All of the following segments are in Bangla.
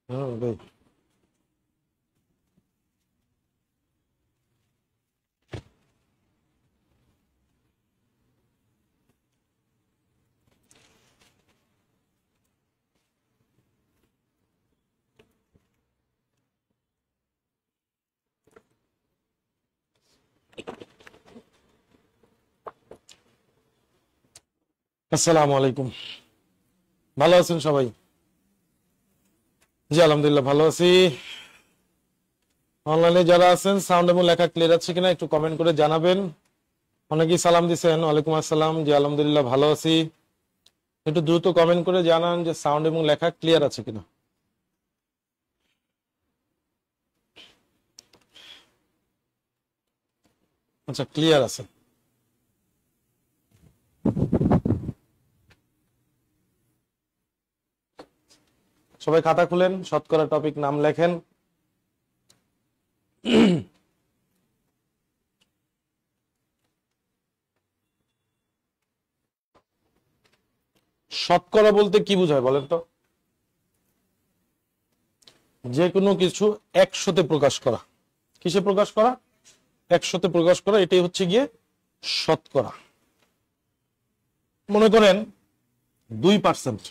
ভাই আসসালামু আলাইকুম। ভালো আছেন সবাই? জি আলহামদুলিল্লাহ ভালো আছি। অনলাইনে যারা আছেন সাউন্ড এবং লেখা ক্লিয়ার আছে কিনা একটু কমেন্ট করে জানাবেন। অনেকেই সালাম দিচ্ছেন। ওয়ালাইকুম আসসালাম। জি আলহামদুলিল্লাহ ভালো আছি। একটু দ্রুত কমেন্ট করে জানান যে সাউন্ড এবং লেখা ক্লিয়ার আছে কিনা। আচ্ছা ক্লিয়ার আছে। সবাই খাতা খুলেন, শতকরা টপিক নাম লেখেন। শতকরা বলতে কি বোঝায় বলেন তো? যে কোনো কিছু 100-তে প্রকাশ করা। কিসে প্রকাশ করা? 100-তে প্রকাশ করা, এটাই হচ্ছে গিয়ে শতকরা। মনে করেন 2%।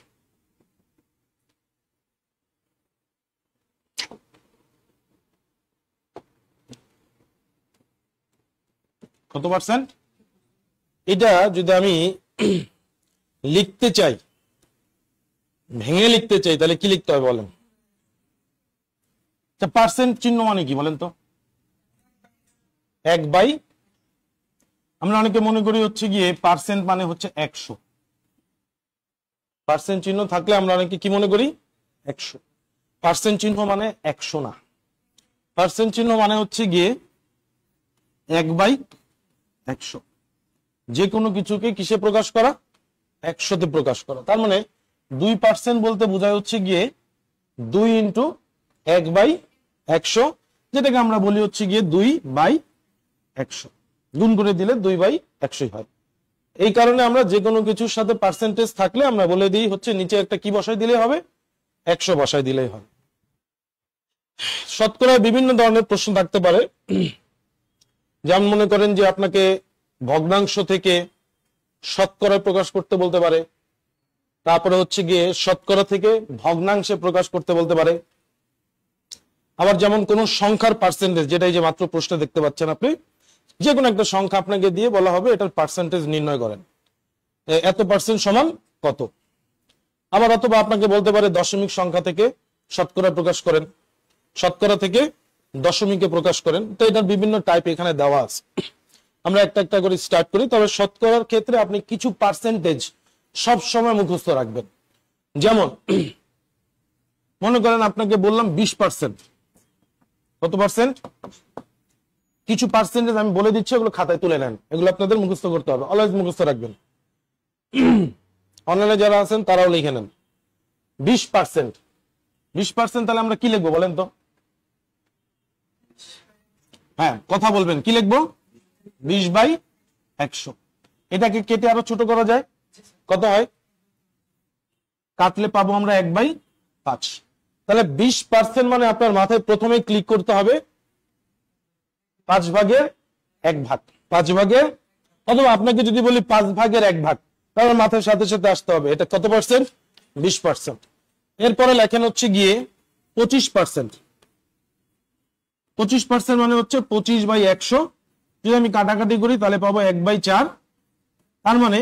কত পার্সেন্ট? এটা যদি আমি লিখতে চাই, ভেঙে লিখতে চাই, তাহলে কি লিখতে হবে বলেন? পার্সেন্ট চিহ্ন মানে কি বলেন তো? 1/, আমরা অনেকে মনে করি হচ্ছে গিয়ে পার্সেন্ট মানে হচ্ছে 100। পার্সেন্ট চিহ্ন থাকলে আমরা অনেকে কি মনে করি? 100। পার্সেন্ট চিহ্ন মানে 100 না। পার্সেন্ট চিহ্ন মানে হচ্ছে গিয়ে 1/100। যে কোনো কিছুকে কিসে প্রকাশ করা? 100-তে প্রকাশ করা। তার মানে 2% বলতে বোঝায় হচ্ছে গিয়ে 2 × 1/100, যেটাকে আমরা বলি হচ্ছে গিয়ে 2/100। গুণ করে দিলে 2/100 হয়। এই কারণে আমরা যে কোনো কিছুর সাথে পার্সেন্টেজ থাকলে আমরা বলে দিই হচ্ছে নিচে একটা কি বসাই দিলে হবে? 100 বসাই দিলেই হয়। শতকরা বিভিন্ন ধরনের প্রশ্ন থাকতে পারে। যেমন মনে করেন যে আপনাকে ভগ্নাংশ থেকে শতকরা প্রকাশ করতে বলতে পারে, তারপরে হচ্ছে গিয়ে শতকরা থেকে ভগ্নাংশে প্রকাশ করতে বলতে পারে। আবার যেমন কোন সংখ্যার পার্সেন্টেজ, যেটা এই যে মাত্র প্রশ্নে দেখতে পাচ্ছেন আপনি, যে কোনো একটা সংখ্যা আপনাকে দিয়ে বলা হবে এটার পার্সেন্টেজ নির্ণয় করেন, এত পার্সেন্ট সমান কত। আবার অথবা আপনাকে বলতে পারে দশমিক সংখ্যা থেকে শতকরা প্রকাশ করেন, শতকরা থেকে দশমিকে প্রকাশ করেন। তো এটার বিভিন্ন টাইপ এখানে দেওয়া আছে। আমরা একটা একটা করে স্টার্ট করি। তবে শতকরার ক্ষেত্রে আপনি কিছু পার্সেন্টেজ সব সময় মুখস্থ রাখবেন। যেমন মনে করেন আপনাকে বললাম 20%। কত পার্সেন্ট? কিছু পার্সেন্টেজ আমি বলে দিচ্ছি, ওগুলো খাতায় তুলে নেন। এগুলো আপনাদের মুখস্থ করতে হবে, অলওয়েজ মুখস্থ রাখবেন। অনলাইনে যারা আছেন তারাও লিখে নেন 20%। 20% তাহলে আমরা কি লিখবো বলেন তো? হ্যাঁ কথা বলবেন, কি লিখবো? 20/100। এটাকে কেটে আরো ছোট করা যায়, কত হয়? কাটলে পাবো আমরা 1/5। তাহলে 20% মানে আপনার মাথায় প্রথমে ক্লিক করতে হবে 5/1 5/, অথবা আপনাকে যদি বলি 5/1 তাহলে মাথার সাথে সাথে আসতে হবে এটা কত পার্সেন্ট? 20%। এরপরে লেখেন হচ্ছে গিয়ে 25%। 25% মানে হচ্ছে 25/100। যদি আমি কাটাকাটি করি তাহলে পাবো 1/4। তার মানে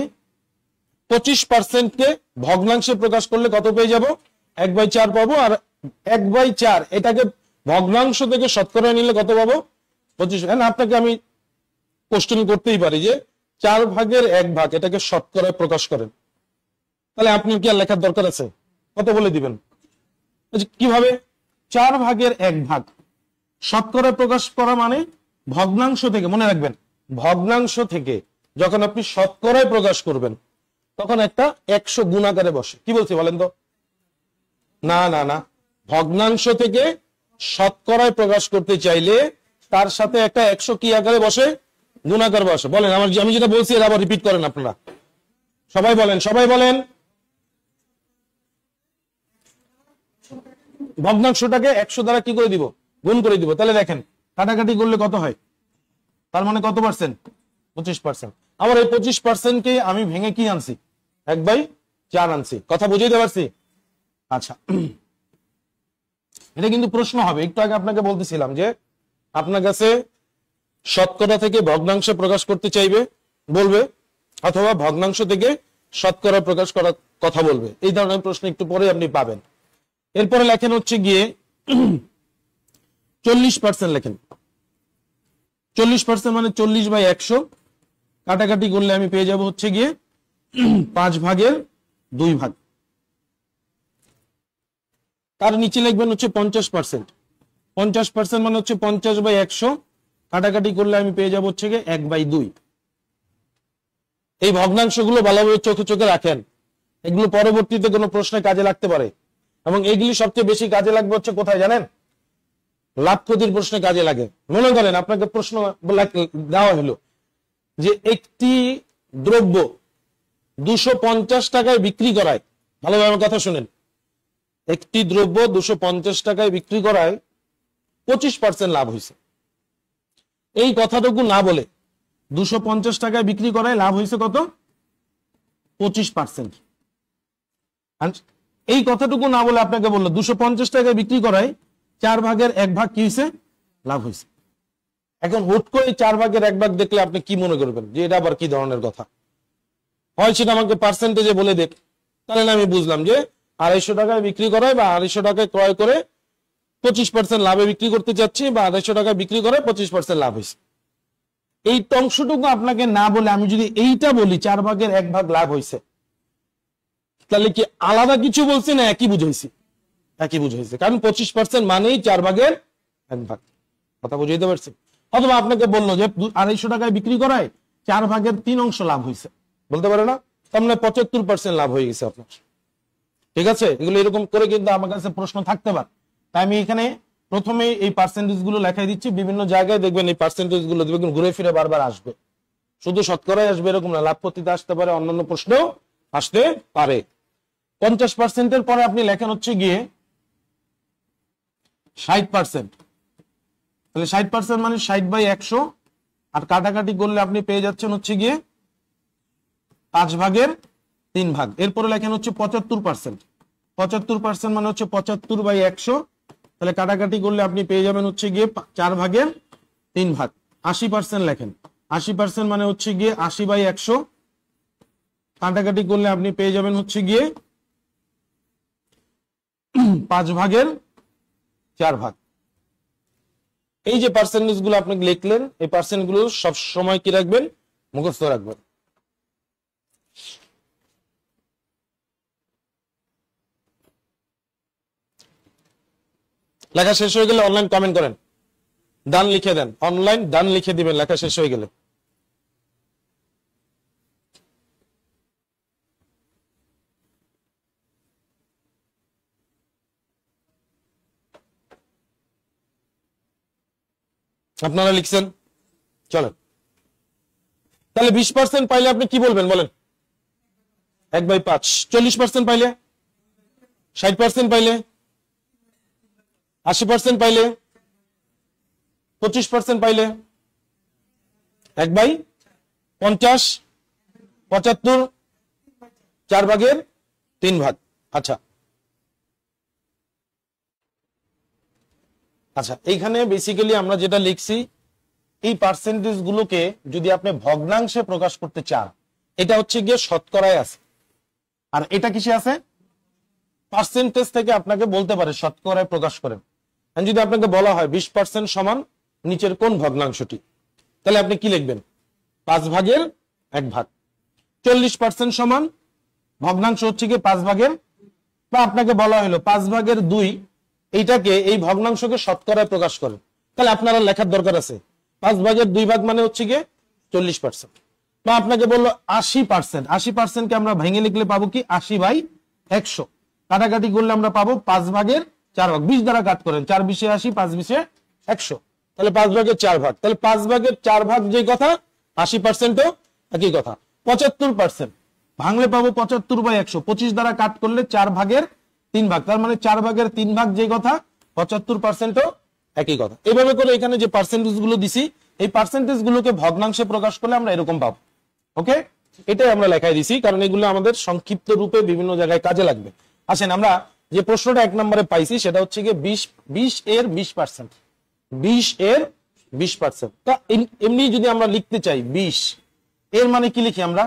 25%কে ভগ্নাংশে প্রকাশ করলে কত পেয়ে যাব? 1/4 পাবো। আর 1/4 এটাকে ভগ্নাংশ থেকে শতকরা নিলে কত পাবো? 25। আপনাকে আমি কোশ্চেন করতেই পারি যে 4/1 এটাকে শতকরায় প্রকাশ করেন, তাহলে আপনি কি আর লেখার দরকার আছে? কত বলে দিবেন? কিভাবে? 4/1 শতকরায় প্রকাশ করা মানে ভগ্নাংশ থেকে, মনে রাখবেন ভগ্নাংশ থেকে যখন আপনি শতকরায় প্রকাশ করবেন তখন একটা 100 গুণ আকারে বসে। কি বলছি বলেন তো? না না না, ভগ্নাংশ থেকে শতকরায় প্রকাশ করতে চাইলে তার সাথে একটা 100 কি আকারে বসে? গুণ আকারে বসে। বলেন আমি যেটা বলছি এটা আবার রিপিট করেন আপনারা। সবাই বলেন, সবাই বলেন। ভগ্নাংশটাকে 100 দ্বারা কি করে দিব, গুণ করে দিব। তাহলে দেখেন কাটাকাটি করলে কত হয়, তার মানে কত পার্সেন্ট, 25%। আমার এই 25%কে আমি ভেঙে কি আনছি, 1/4 আনছি। কথা বুঝাইতে পারছি? আচ্ছা, এটা কিন্তু প্রশ্ন হবে। একটু আগে আপনাকে বলতেছিলাম যে আপনার কাছে শতকরা থেকে ভগ্নাংশে প্রকাশ করতে চাইবে, বলবে, অথবা ভগ্নাংশ থেকে শতকরা প্রকাশ করার কথা বলবে। এই ধরনের প্রশ্ন একটু পরে আপনি পাবেন। এরপরে লেখেন হচ্ছে গিয়ে 40% লেখেন। 40% মানে 40/100, কাটাকাটি করলে আমি পেয়ে যাব হচ্ছে গিয়ে 5/2 তার নিচে লিখবেন হচ্ছে 50%। 50% মানে হচ্ছে 50/100, কাটাকাটি করলে আমি পেয়ে যাব হচ্ছে গিয়ে 1/2। এই ভগ্নাংশগুলো ভালোভাবে চোখে চোখে রাখেন, এগুলো পরবর্তীতে কোনো প্রশ্নে কাজে লাগতে পারে। এবং এগুলি সবচেয়ে বেশি কাজে লাগবে হচ্ছে কোথায় জানেন, লাভ ক্ষতির প্রশ্নে কাজে লাগে। মনে করেন আপনাকে প্রশ্ন দেওয়া হলো যে একটি দ্রব্য 250 টাকায় বিক্রি করায়, ভালোভাবে কথা শুনেন, একটি দ্রব্য 250 টাকায় বিক্রি করায় 25% লাভ হয়েছে। এই কথাটুকু না বলে 250 টাকায় বিক্রি করায় লাভ হয়েছে কত, 25%। এই কথাটুকু না বলে আপনাকে বললো 250 টাকায় বিক্রি করায় 1/4 কি হয়েছে, লাভ হয়েছে। এখন হুট করে 1/4 দেখলে আপনি কি মনে করবেন যে এটা আবার কি ধরনের কথা হয়, সেটা আমাকে পার্সেন্টেজে বলে দেখ, তাহলে আমি বুঝলাম যে 250 টাকায় বিক্রি করায় বা 250 টাকায় ক্রয় করে 25% লাভে বিক্রি করতে চাচ্ছি, বা 250 টাকায় বিক্রি করে 25% লাভ হয়েছে। এই অংশটুকু আপনাকে না বলে আমি যদি এইটা বলি 1/4 লাভ হয়েছে, তাহলে কি আলাদা কিছু বলছি না একই বুঝাইছি? একই বুঝাইছে, কারণ 25% মানেই 1/4। কথা বুঝাইতে পারছি? অথবা আপনাকে বললো যে 250 টাকায় বিক্রি করায় 4/3 অংশ লাভ হয়েছে, বলতে পারে না, তার মানে 75% লাভ হয়ে গেছে আপনার। ঠিক আছে, এগুলো এরকম করে কিন্তু আমার কাছে প্রশ্ন থাকতে পারে। তাই আমি এখানে প্রথমে এই পার্সেন্টেজ গুলো লেখাই দিচ্ছি। বিভিন্ন জায়গায় দেখবেন এই পার্সেন্টেজ গুলো দেখবেন ঘুরে ফিরে বারবার আসবে, শুধু শতকরাই আসবে এরকম না, লাভ ক্ষতিতে আসতে পারে, অন্যান্য প্রশ্নেও আসতে পারে। 50%-এর পরে আপনি লেখেন হচ্ছে গিয়ে 60%। তাহলে 60% মানে 60/100, আর কাটাকাটি করলে আপনি পেয়ে যাচ্ছেন হচ্ছে গিয়ে 5/3। এরপরে লেখেন হচ্ছে 75%। 75% মানে হচ্ছে 75/100, তাহলে কাটাকাটি করলে আপনি পেয়ে যাবেন হচ্ছে গিয়ে 4/3। 80% লেখেন। 80% মানে হচ্ছে গিয়ে 80/100, কাটাকাটি করলে আপনি পেয়ে যাবেন হচ্ছে গিয়ে 5/4। এই যে পার্সেন্টেজ গুলো আপনি লিখলেন, এই পার্সেন্ট গুলো সব সময় কি রাখবেন, মুখস্থ রাখবেন। লেখা শেষ হয়ে গেলে অনলাইন কমেন্ট করেন, ডান লিখে দেন, অনলাইন ডান লিখে দিবেন লেখা শেষ হয়ে গেলে। আপনারা লিখছেন, চলেন। তাহলে 20% পাইলে আপনি কি বলবেন বলেন, 1/5। 40% পাইলে, 60% পাইলে, 80% পাইলে, 25% পাইলে, 1/50, 75, 4/3। আচ্ছা আচ্ছা, এইখানে বেসিক্যালি আমরা যেটা লিখছি, এই পার্সেন্টেজ গুলোকে যদি আপনি ভগ্নাংশে প্রকাশ করতে চান, এটা হচ্ছে গিয়ে শতকরায় আছে, আর এটা কিসে আছে, পার্সেন্টেজ থেকে আপনাকে বলতে পারে শতকরায় প্রকাশ করেন। যদি আপনাকে বলা হয় 20% সমান নিচের কোন ভগ্নাংশটি, তাহলে আপনি কি লিখবেন, 5/1। 40% সমান ভগ্নাংশ হচ্ছে গিয়ে 5/, বা আপনাকে বলা হলো 5/2, এইটাকে এই ভগ্নাংশকে শতকরায় প্রকাশ করেন, তাহলে আপনারা লেখার দরকার আছে 5/2 মানে হচ্ছে গিয়ে 40%। বা আপনাকে বললো 80%, 80% কে আমরা ভেঙে লিখলে পাবো কি 80/100, কাটাকাটি করলে আমরা পাবো 5/4। 20 দ্বারা কাট করেন, 4/20 80, 5/20 100, তাহলে 5/4। তাহলে 5/4 যে কথা, 80%ও একই কথা। 75% ভাঙলে পাবো 75/100, 25 দ্বারা কাট করলে 4/4, 3 ভাগ, তার মানে 4/3 যে কথা 75%ও একই কথা। এইভাবে করে এখানে যে পার্সেন্টেজ গুলো দিছি এই পার্সেন্টেজ গুলোকে ভগ্নাংশে প্রকাশ করলে আমরা এরকম পাবো। ওকে, এটাই আমরা লেখাই দিছি কারণ এগুলো আমাদের সংক্ষিপ্ত রূপে বিভিন্ন জায়গায় কাজে লাগবে। আসেন আমরা যে প্রশ্নটা 1 নম্বরে পাইছি সেটা হচ্ছে গিয়ে 20 এর 20%, 20 এর 20%। তা এমনি যদি আমরা লিখতে চাই 20 এর মানে কি লিখি আমরা,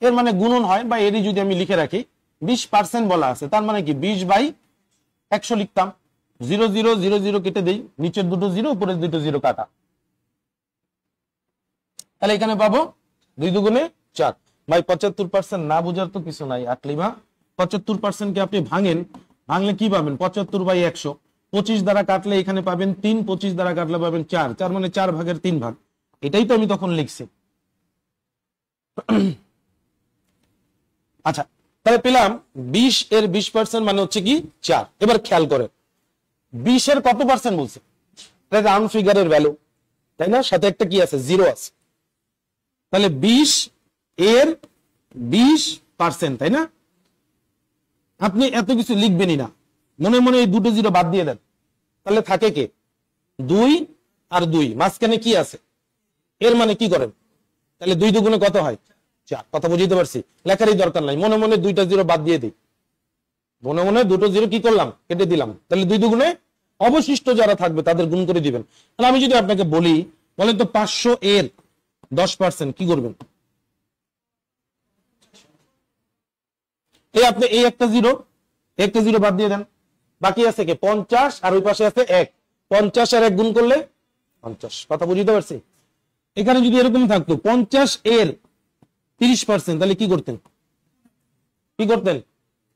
এর মানে গুণন হয় বা এরই যদি আমি লিখে রাখি 20% বলা আছে তার মানে কি 20/100 লিখতাম। 0 0 0 0 কেটে দেই, নিচের দুটো 0 উপরের দুটো 0 কাটা, তাহলে এখানে পাবো 2 দুগুণে 4। ভাই 75% না বোঝার তো কিছু নাই, আকলিমা 75% কে আপনি ভাঙলে কি পাবেন 75/100, 25 দ্বারা কাটলে এখানে পাবেন 3, 25 দ্বারা কাটলে পাবেন 4, 4 মানে 4/3 এটাই তো আমি তখন লিখছি। আচ্ছা, তাহলে পেলাম 20 এর 20% মানে হচ্ছে কি 4। এবার খেয়াল করেন 20 এর কত পার্সেন্ট বলছে, এটা রাউন্ড ফিগারের ভ্যালু, তাই না, সাথে একটা কি আছে 0 আছে, তাহলে 20 এর 20%, তাই না। আপনি এত কিছু লিখবেনই না, মনে মনে এই দুটো 0 বাদ দিয়ে দেন, তাহলে থাকে কে 2 আর 2, মাঝখানে কি আছে, এর মানে কি করেন, তাহলে 2 দুগুণে কত হয় 4। কথা বুঝতে পারছি, লেখারই দরকার নাই, মনে মনে দুইটা 0 বাদ দিয়ে দিই, মনে মনে দুটো 0 কি করলাম কেটে দিলাম, তাহলে 2 দুগুণে অবশিষ্ট যারা থাকবে তাদের গুণ করে দিবেন। তাহলে আমি যদি আপনাকে বলি, বলেন তো 500 এর 10% কি করবেন, এই আপনি এই একটা 0 বাদ দিয়ে দেন, বাকি আছে কি 50 আর ওই পাশে আছে 1, 50 আর 1 গুণ করলে 50। কথা বুঝতে পারছি। এখানে যদি এরকম থাকতো 50 এর 30%, তাহলে কি করতেন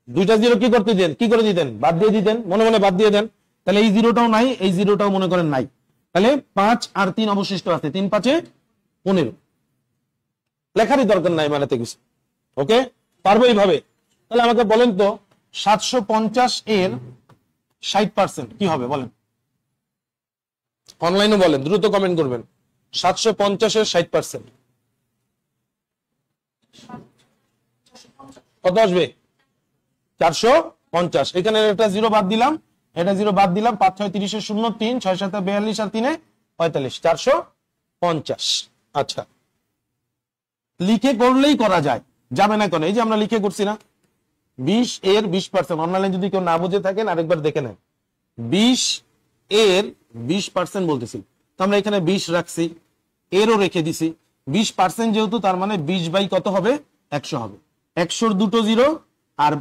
দুইটা 0 কি করতে দেন, কি করে দিতেন, বাদ দিয়ে দিতেন, মনে মনে বাদ দিয়ে দেন, তাহলে এই 0টাও নাই, এই 0টাও মনে করেন নাই, তাহলে 5 আর 3 অবশিষ্ট আছে, 3 5 এ 15, লেখারই দরকার নাই মানে কিছু। ওকে, পারবো এইভাবে। তাহলে আমাকে বলেন তো 750 এর 60% কি হবে বলেন, অনলাইনে বলেন, দ্রুত কমেন্ট করবেন। 750 এর 60% কত আসবে 450। এখানে একটা 0 বাদ দিলাম, এটা 0 বাদ দিলাম, 5 6 30 এর 0 3, 6 7 42 আর 3 45, 450। আচ্ছা, লিখে করলেই করা যায়, যাবে না কেন, এই যে আমরা লিখে করছি না 20 এর 20%। অনলাইনে যদি কেউ না বুঝে থাকেন আরেকবার দেখে নেন, 20 এর 20% বলতেছি, তো আমরা এখানে 20 রাখছি, এরও রেখে দিছি 20% যেহেতু, তার মানে 20 বাই কত হবে 100 হবে। 100 দুটো 0 আর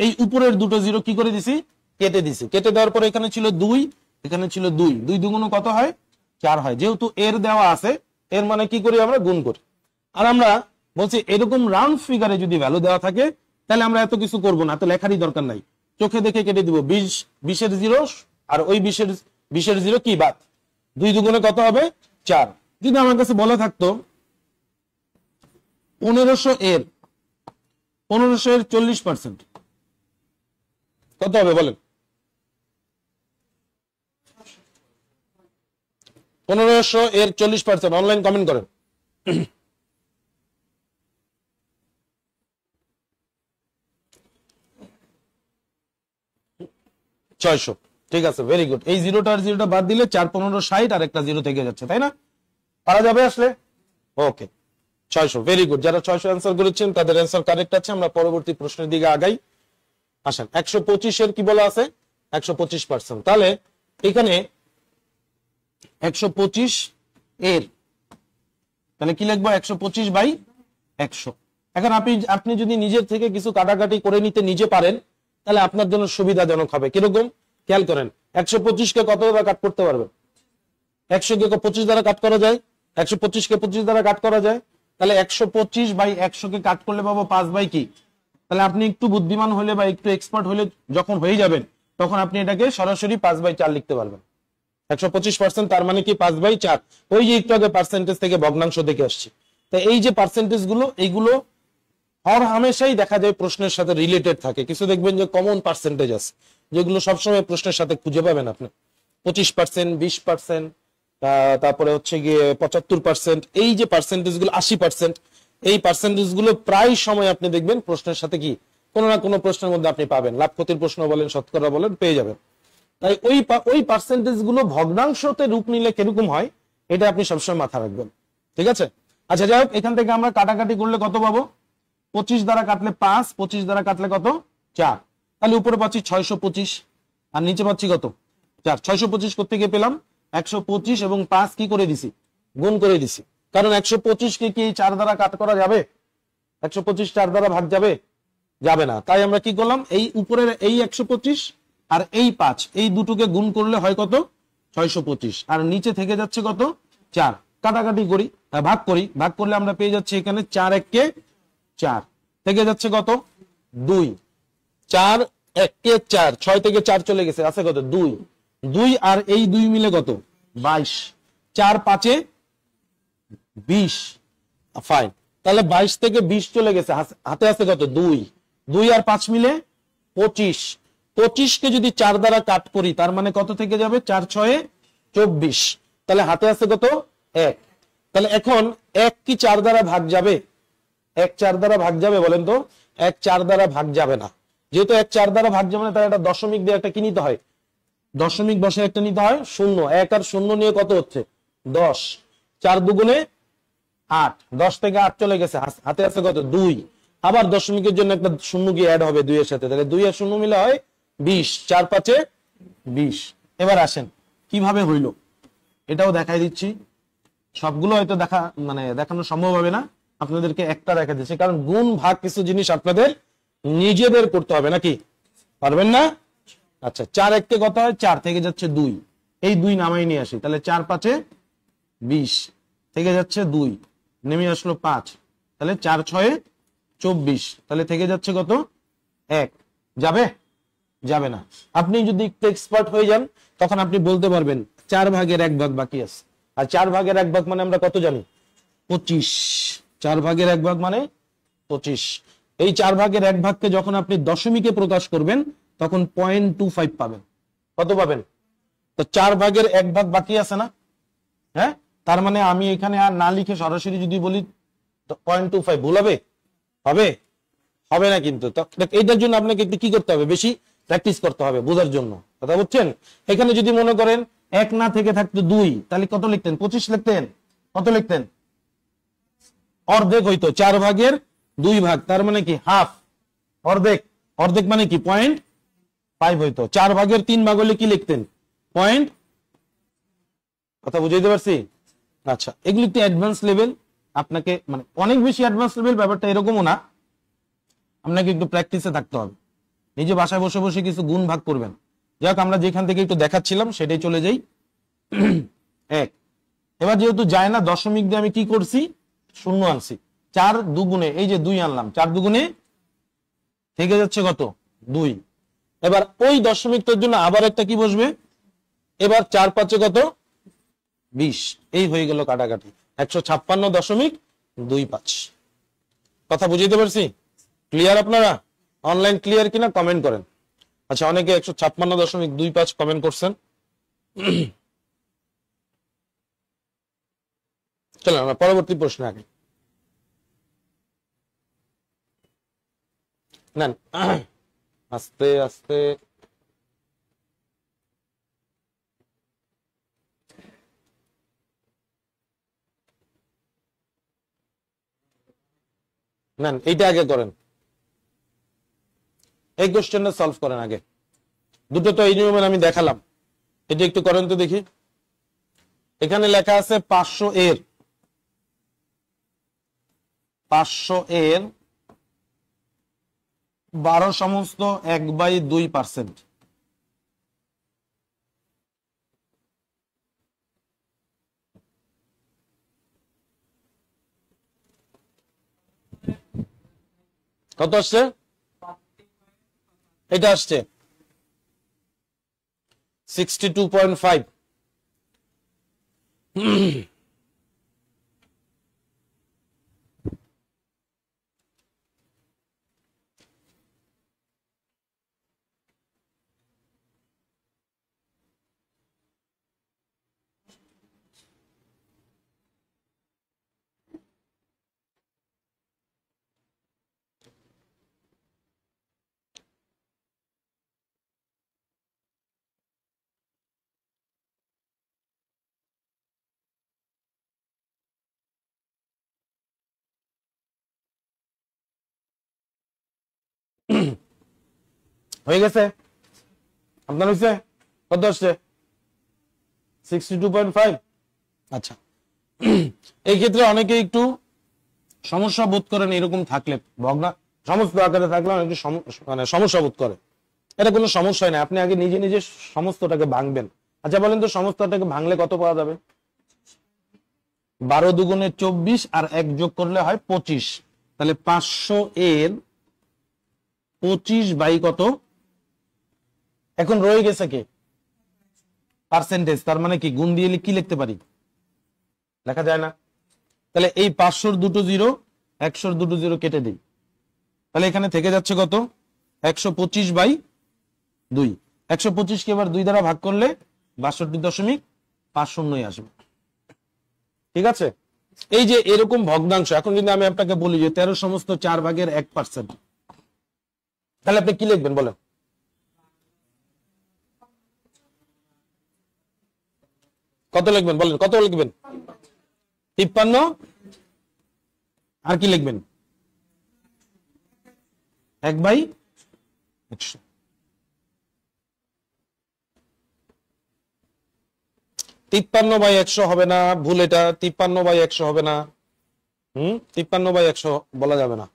এই উপরের দুটো 0 কি করে দিছি কেটে দিছি, কেটে দেওয়ার পর এখানে ছিল 2, এখানে ছিল 2, 2 দুগুণ কত হয় 4 হয়, যেহেতু এর দেওয়া আছে এর মানে কি করি আমরা গুণ করি। আর আমরা বলছি এরকম রাউন্ড ফিগারে যদি ভ্যালু দেওয়া থাকে তাহলে আমরা এত কিছু করব না, তো লেখারই দরকার নাই, চোখে দেখে কেটে দিব। 20 এর 0 আর ওই 20 এর 0 কি বাদ, 2 দুগুণে কত হবে 4। যদি আমার কাছে বলা থাকতো 1500 এর 40% কত হবে বলেন, 1500 এর 40%, অনলাইন কমেন্ট করেন। 600, ঠিক আছে, ভেরি গুড। এই 0টা আর 0টা বাদ দিলে 4 15 60 আর একটা 0 থেকে যাচ্ছে, তাই না, পারা যাবে আসলে। ওকে, 600, ভেরি গুড। যারা 600 অ্যান্সার করেছেন তাদের অ্যান্সার কারেক্ট আছে। আমরা পরবর্তী প্রশ্নের দিকে আগাই। আসেন, 125 এর কি বলা আছে 125%, তাহলে এখানে 125 এর তাহলে কি লিখবো 125/100। এখন আপনি যদি নিজের থেকে কিছু কাটাকাটি করে নিতে নিজে পারেন তাহলে আপনার জন্য সুবিধাজনক হবে। কিরকম খেয়াল করেন, 125 কে কত দ্বারা কাট করতে পারবেন, 100 কে 25 দ্বারা কাট করা যায়, 125 কে 25 দ্বারা কাট করা যায়, তাহলে 125/100 কে কাট করলে পাবো 5 বাই কি। তাহলে আপনি একটু বুদ্ধিমান হলে বা একটু এক্সপার্ট হলে যখন হয়ে যাবেন তখন আপনি এটাকে সরাসরি 5/4 লিখতে পারবেন। 125% তার মানে কি 5/4, ওই যে একটু আগে পার্সেন্টেজ থেকে ভগ্নাংশ দেখে আসছি। তো এই যে পার্সেন্টেজ গুলো এইগুলো হর হামেশাই দেখা যায় প্রশ্নের সাথে রিলেটেড থাকে। কিছু দেখবেন যে কমন পার্সেন্টেজ আছে যেগুলো সবসময় প্রশ্নের সাথে খুঁজে পাবেন আপনি, 25%, 20%, তারপরে হচ্ছে গিয়ে 75%, এই যে পার্সেন্টেজ গুলো 80%, এই পার্সেন্টেজ গুলো প্রায় সময় আপনি দেখবেন প্রশ্নের সাথে কি কোনো না কোনো প্রশ্নের মধ্যে আপনি পাবেন, লাভ ক্ষতির প্রশ্ন বলেন, শতকরা বলেন, পেয়ে যাবেন। তাই ওই পার্সেন্টেজ গুলো ভগ্নাংশতে রূপ নিলে কিরকম হয় এটা আপনি সবসময় মাথা রাখবেন, ঠিক আছে? আচ্ছা, যাই হোক, এখান থেকে আমরা কাটাকাটি করলে কত পাবো? 25 দ্বারা কাটলে 5, 25 দ্বারা কাটলে কত? 4। তাহলে উপরে পাচ্ছি 625 আর নিচে পাচ্ছি কত? 4। 625 করতে গিয়ে পেলাম 125 এবং 5 কি করে দিছি? গুণ করে দিছি। কারণ 125 কে কি 4 দ্বারা কাট করা যাবে? 125 4 দ্বারা ভাগ যাবে? যাবে না। তাই আমরা কি করলাম, এই উপরের এই 125 আর এই 5 এই দুটোকে গুণ করলে হয় কত? 625। আর নিচে থেকে যাচ্ছে কত? 4। কাটাকাটি করি, ভাগ করি, ভাগ করলে আমরা পেয়ে যাচ্ছি এখানে 4 1 কে 4 থেকে যাচ্ছে কত? 2। 4 1 কে 4, 6 থেকে 4 চলে গেছে, আছে কত? 2। 2 আর এই 2 মিলে কত? 22। 4 5 এ 20। ফাইন। তাহলে 22 থেকে 20 চলে গেছে, হাতে আছে কত? 2। 2 আর 5 মিলে 25। 25 কে যদি 4 দ্বারা কাট করি তার মানে কত থেকে যাবে? 4 6 24। তাহলে হাতে আছে কত? 1। তাহলে এখন 1 কি 4 দ্বারা ভাগ যাবে? 1 4 দ্বারা ভাগ যাবে বলেন তো? 1 4 দ্বারা ভাগ যাবে না। যেহেতু 1 4 দ্বারা ভাগ যাবে না, তাহলে একটা দশমিক দিয়ে একটা কি নিতে হয়? দশমিক বসে একটা নিতে হয় 0। 1 আর 0 নিয়ে কত হচ্ছে? 10। 4 দুগুণে 8। 10 থেকে 8 চলে গেছে, হাতে আছে কত? 2। আবার দশমিকের জন্য একটা শূন্য কি অ্যাড হবে 2 এর সাথে, তাহলে 2 আর 0 মিলে হয় 20। 4 5 এ 20। এবার আসেন কিভাবে হইলো এটাও দেখাই দিচ্ছি। সবগুলো হয়তো দেখানো সম্ভব হবে না, আপনাদেরকে একটা দেখা দিচ্ছি, কারণ গুণ ভাগ কিছু জিনিস আপনাদের নিজেদের করতে হবে, নাকি পারবেন না? আচ্ছা, 4 1 কে কত হয়? 4 থেকে যাচ্ছে 2, এই 2 নামাই নিয়ে আসি, তাহলে 4 5 এ 20 থেকে যাচ্ছে 2, নেমে আসলো 5, তাহলে 4 6 এ 24, তাহলে থেকে যাচ্ছে কত? 1। যাবে? যাবে না। আপনি যদি একটু এক্সপার্ট হয়ে যান তখন আপনি বলতে পারবেন 4 ভাগের 1 ভাগ বাকি আছে। আর 4 ভাগের 1 ভাগ মানে আমরা কত জানি? 25। 4 ভাগের 1 ভাগ মানে 25। এই 4 ভাগের 1 ভাগকে যখন আপনি দশমিকে প্রকাশ করবেন তখন 0.25 পাবেন। কত পাবেন? তো 4 ভাগের 1 ভাগ বাকি আছে না? হ্যাঁ, তার মানে আমি এখানে আর না লিখে সরাসরি যদি বলি 0.25, ভুল হবে? হবে? হবে না কিন্তু। এইটার জন্য আপনাকে একটু কি করতে হবে? বেশি প্র্যাকটিস করতে হবে বোঝার জন্য, কথা বুঝছেন? এখানে যদি মনে করেন 1 না থেকে থাকতো 2, তাহলে কত লিখতেন? 25 লিখতেন। কত লিখতেন? অর্ধেক হইতো। 4 ভাগের 2 ভাগ, তার মানে কি হাফ, অর্ধেক। অর্ধেক মানে কি 0.5 হইতো। 4 ভাগের 3 ভাগ হলে কি লিখতেন? পয়েন্ট। কথা বুঝাইতে পারছি? আচ্ছা, এগুলি একটু অ্যাডভান্স লেভেল, আপনাকে অনেক বেশি অ্যাডভান্স লেভেল ব্যাপারটা এরকমও না, আপনাকে একটু প্র্যাকটিসে থাকতে হবে। নিজে বাসায় বসে বসে কিছু গুণ ভাগ করবেন। যাক, আমরা যেখান থেকে একটু দেখাচ্ছিলাম সেটাই চলে যাই। 1। এবার যেহেতু যায় না, দশমিক দিয়ে আমি কি করছি? 0 আনছি। 4 দুগুণে, এই যে 2 আনলাম, 4 দুগুণে থেকে যাচ্ছে কত? 2। এবার ওই দশমিকটার জন্য আবার একটা কি বসবে? এবার 4 5 কত? 20। এই হয়ে গেল কাটাকাটি 156.25। কথা বুঝাইতে পারছি? ক্লিয়ার আপনারা? অনলাইন ক্লিয়ার কিনা কমেন্ট করেন। আচ্ছা, অনেকে 156.25 কমেন্ট করছেন। চলো আমরা পরবর্তী প্রশ্নে আগে নেন। আস্তে আস্তে নেন, এইটা আগে করেন। এই কোশ্চেনটা সলভ করেন আগে। দুটো তো এই নিয়মে আমি দেখালাম, এটা একটু করেন তো দেখি। এখানে লেখা আছে 500 এর 12 সমস্ত 1/2%। কত আসছে? এটা আসছে 62.5। হয়ে গেছে? আপনার হয়েছে? কত আসছে? 62.5। আচ্ছা, এই ক্ষেত্রে অনেকে একটু সমস্যা বোধ করেন, এরকম থাকলে সমস্ত আকারে থাকলে অনেকে মানে সমস্যা বোধ করে। এটা কোনো সমস্যা না, আপনি আগে নিজে নিজে সমস্তটাকে ভাঙবেন। আচ্ছা বলেন তো, সমস্তটাকে ভাঙলে কত পাওয়া যাবে? 12 দুগুণে 24 আর 1 যোগ করলে হয় 25। তাহলে 500 এর 25 বাই কত? এখন রয়ে গেছে কি? পার্সেন্টেজ। তার মানে কি গুণ দিয়ে কি লিখতে পারি? লেখা যায় না। তাহলে এই 500 দুটো জিরো, 100 দুটো জিরো কেটে দিই। তাহলে এখানে থেকে যাচ্ছে কত? 125 বাই 2। 125 কে এবার 2 দ্বারা ভাগ করলে 62.50 আসবে। ঠিক আছে? এই যে এরকম ভগ্নাংশ, এখন যদি আমি আপনাকে বলি যে 13 সমস্ত 4 ভাগের 1%, তাহলে আপনি কি লিখবেন বলেন? কত লিখবেন বলেন? কত লিখবেন? 53। আর কি লিখবেন? 1/100। তিপ্পান্ন বাই 100 হবে না, ভুল এটা। 53/100 হবে না। 53/100 বলা যাবে না।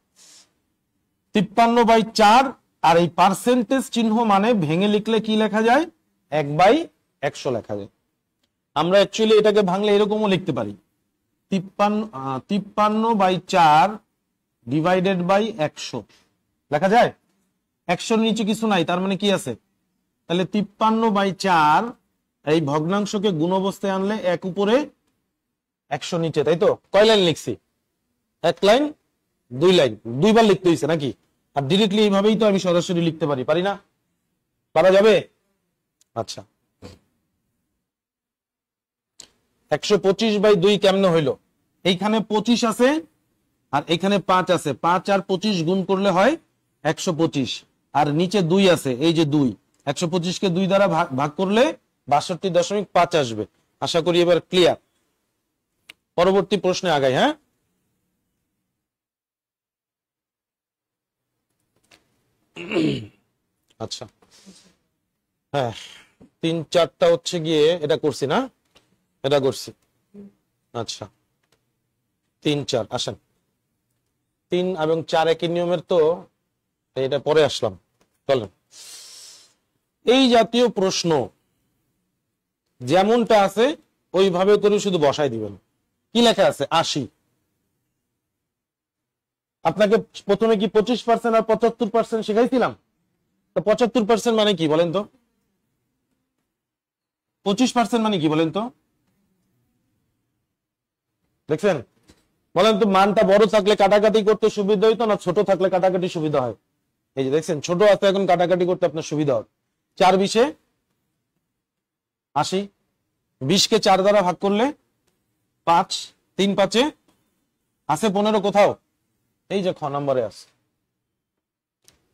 53/4। আর এই পার্সেন্টেজ চিহ্ন মানে ভেঙে লিখলে কি লেখা যায়? 1/100 লেখা যায়। আমরা অ্যাকচুয়ালি এটাকে ভাঙলে এরকমও লিখতে পারি, 53/4 ডিভাইডেড বাই 100 লেখা যায়। 100-র নিচে কিছু নাই, তার মানে কি আছে? তাহলে 53/4 এই ভগ্নাংশকে গুণ অবস্থায় আনলে 1 উপরে 100 নিচে, তাই তো? কয় লাইন লিখছি? 1 লাইন, 2 লাইন, 2 বার লিখতে হয়েছে নাকি? আর ডিরেক্টলি এইভাবেই তো আমি সরাসরি লিখতে পারি, পারি না? পারা যাবে? আচ্ছা, 125/2 কেমনে হইলো? এইখানে 25 আছে আর এখানে 5 আছে, 5 আর 25 গুণ করলে হয় 125। আর নিচে 2 আছে, এই যে 2, 125 কে 2 দ্বারা ভাগ করলে 62.5 আসবে। আশা করি এবার ক্লিয়ার। পরবর্তী প্রশ্নে আগাই। হ্যাঁ, আচ্ছা, হ্যাঁ 3-4টা হচ্ছে গিয়ে এটা করছি না, এটা করছি। আচ্ছা 3-4 আসেন। 3 এবং 4 একই নিয়মের, তো এটা পরে আসলাম। চলেন, এই জাতীয় প্রশ্ন যেমনটা আছে ওইভাবে করে শুধু বসাই দিবেন। কি লেখা আছে? 80। আপনাকে প্রথমে কি 25% আর 75% শিখাইছিলাম? তো 75% মানে কি বলেন তো? 25% মানে কি বলেন তো? দেখছেন? বলেন তো, মানটা বড় থাকলে কাটাকাটি করতে সুবিধা হইতো না ছোট থাকলে কাটাকাটি সুবিধা হয়? এই যে দেখছেন, ছোট আছে এখন কাটাকাটি করতে আপনার সুবিধা হয়। 4-20 80। 20 কে 4 দ্বারা ভাগ করলে 5, 3-5 আছে 15 কোথাও? এই যে খ নম্বরে আছে।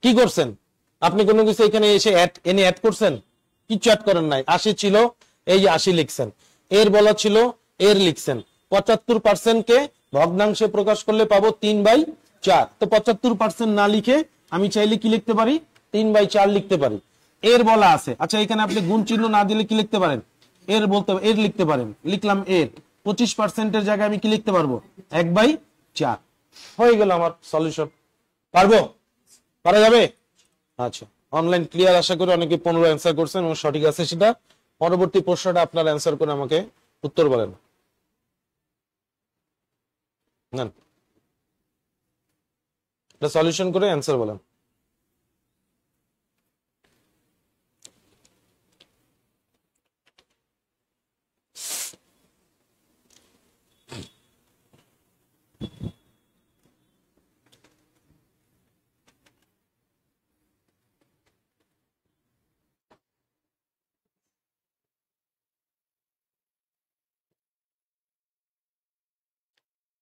কি করছেন আপনি? কোনো কিছু এখানে এসে এনে অ্যাড করছেন? কিছু অ্যাড করেন নাই। 80 ছিল, এই যে 80 লিখছেন। এর বলা ছিল, এর লিখছেন। 75% কে ভগ্নাংশে প্রকাশ করলে পাবো 3/4। তো 75% না লিখে আমি চাইলে কি লিখতে পারি? 3/4 লিখতে পারি। এর বলা আছে। আচ্ছা, এখানে আপনি গুণ চিহ্ন না দিলে কি লিখতে পারেন? এর বলতে এর লিখতে পারেন। লিখলাম এর। 25% জায়গায় আমি কি লিখতে পারবো? 1/4। হয়ে গেল আমার সলিউশন। পারবো? পারা যাবে? আচ্ছা, অনলাইন ক্লিয়ার। আশা করি অনেকে 15 অ্যান্সার করছেন এবং সঠিক আছে সেটা। পরবর্তী প্রশ্নটা আপনার অ্যান্সার করে আমাকে উত্তর বলেন। না, এটা সলিউশন করে অ্যান্সার বলেন।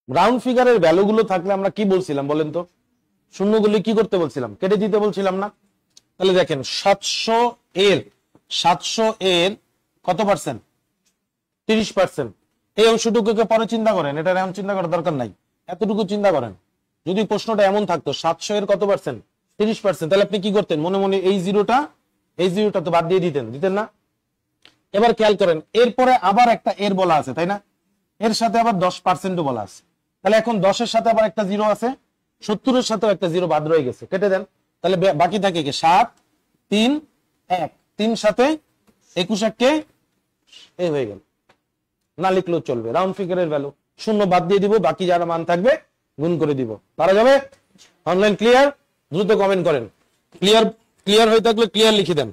রাউন্ড ফিগারের ভ্যালুগুলো থাকলে আমরা কি বলছিলাম বলেন তো? শূন্যগুলি কি করতে বলছিলাম? কেটে দিতে বলছিলাম না? তাহলে দেখেন 700 এর কত পার্সেন্ট? 30%। এই অংশটুকুকে পরে চিন্তা করেন, এটা এখন চিন্তা করার দরকার নাই, এতটুকু চিন্তা করেন। যদি প্রশ্নটা এমন থাকতো 700 এর কত পার্সেন্ট? 30%, তাহলে আপনি কি করতেন, মনে মনে এই জিরোটা তো বাদ দিয়ে দিতেন না? এবার খেয়াল করেন, এরপরে আবার একটা এর বলা আছে, তাই না? এর সাথে আবার 10% বলা আছে, তাহলে এখন 10-এর সাথে আবার একটা জিরো আছে, 70-এর সাথেও একটা জিরো বাদ রয়ে গেছে, কেটে দেন। তাহলে বাকি থাকে কি 7, 3, 1, 3 সাথে 21 কে এই হয়ে গেল। না লিখলেও চলবে, রাউন্ড ফিগারের ভ্যালু, শূন্য বাদ দিয়ে দিব, বাকি যারা মান থাকবে গুণ করে দিব। পারা যাবে? Online clear? দ্রুত কমেন্ট করেন। ক্লিয়ার হয়ে থাকলে ক্লিয়ার লিখে দেন।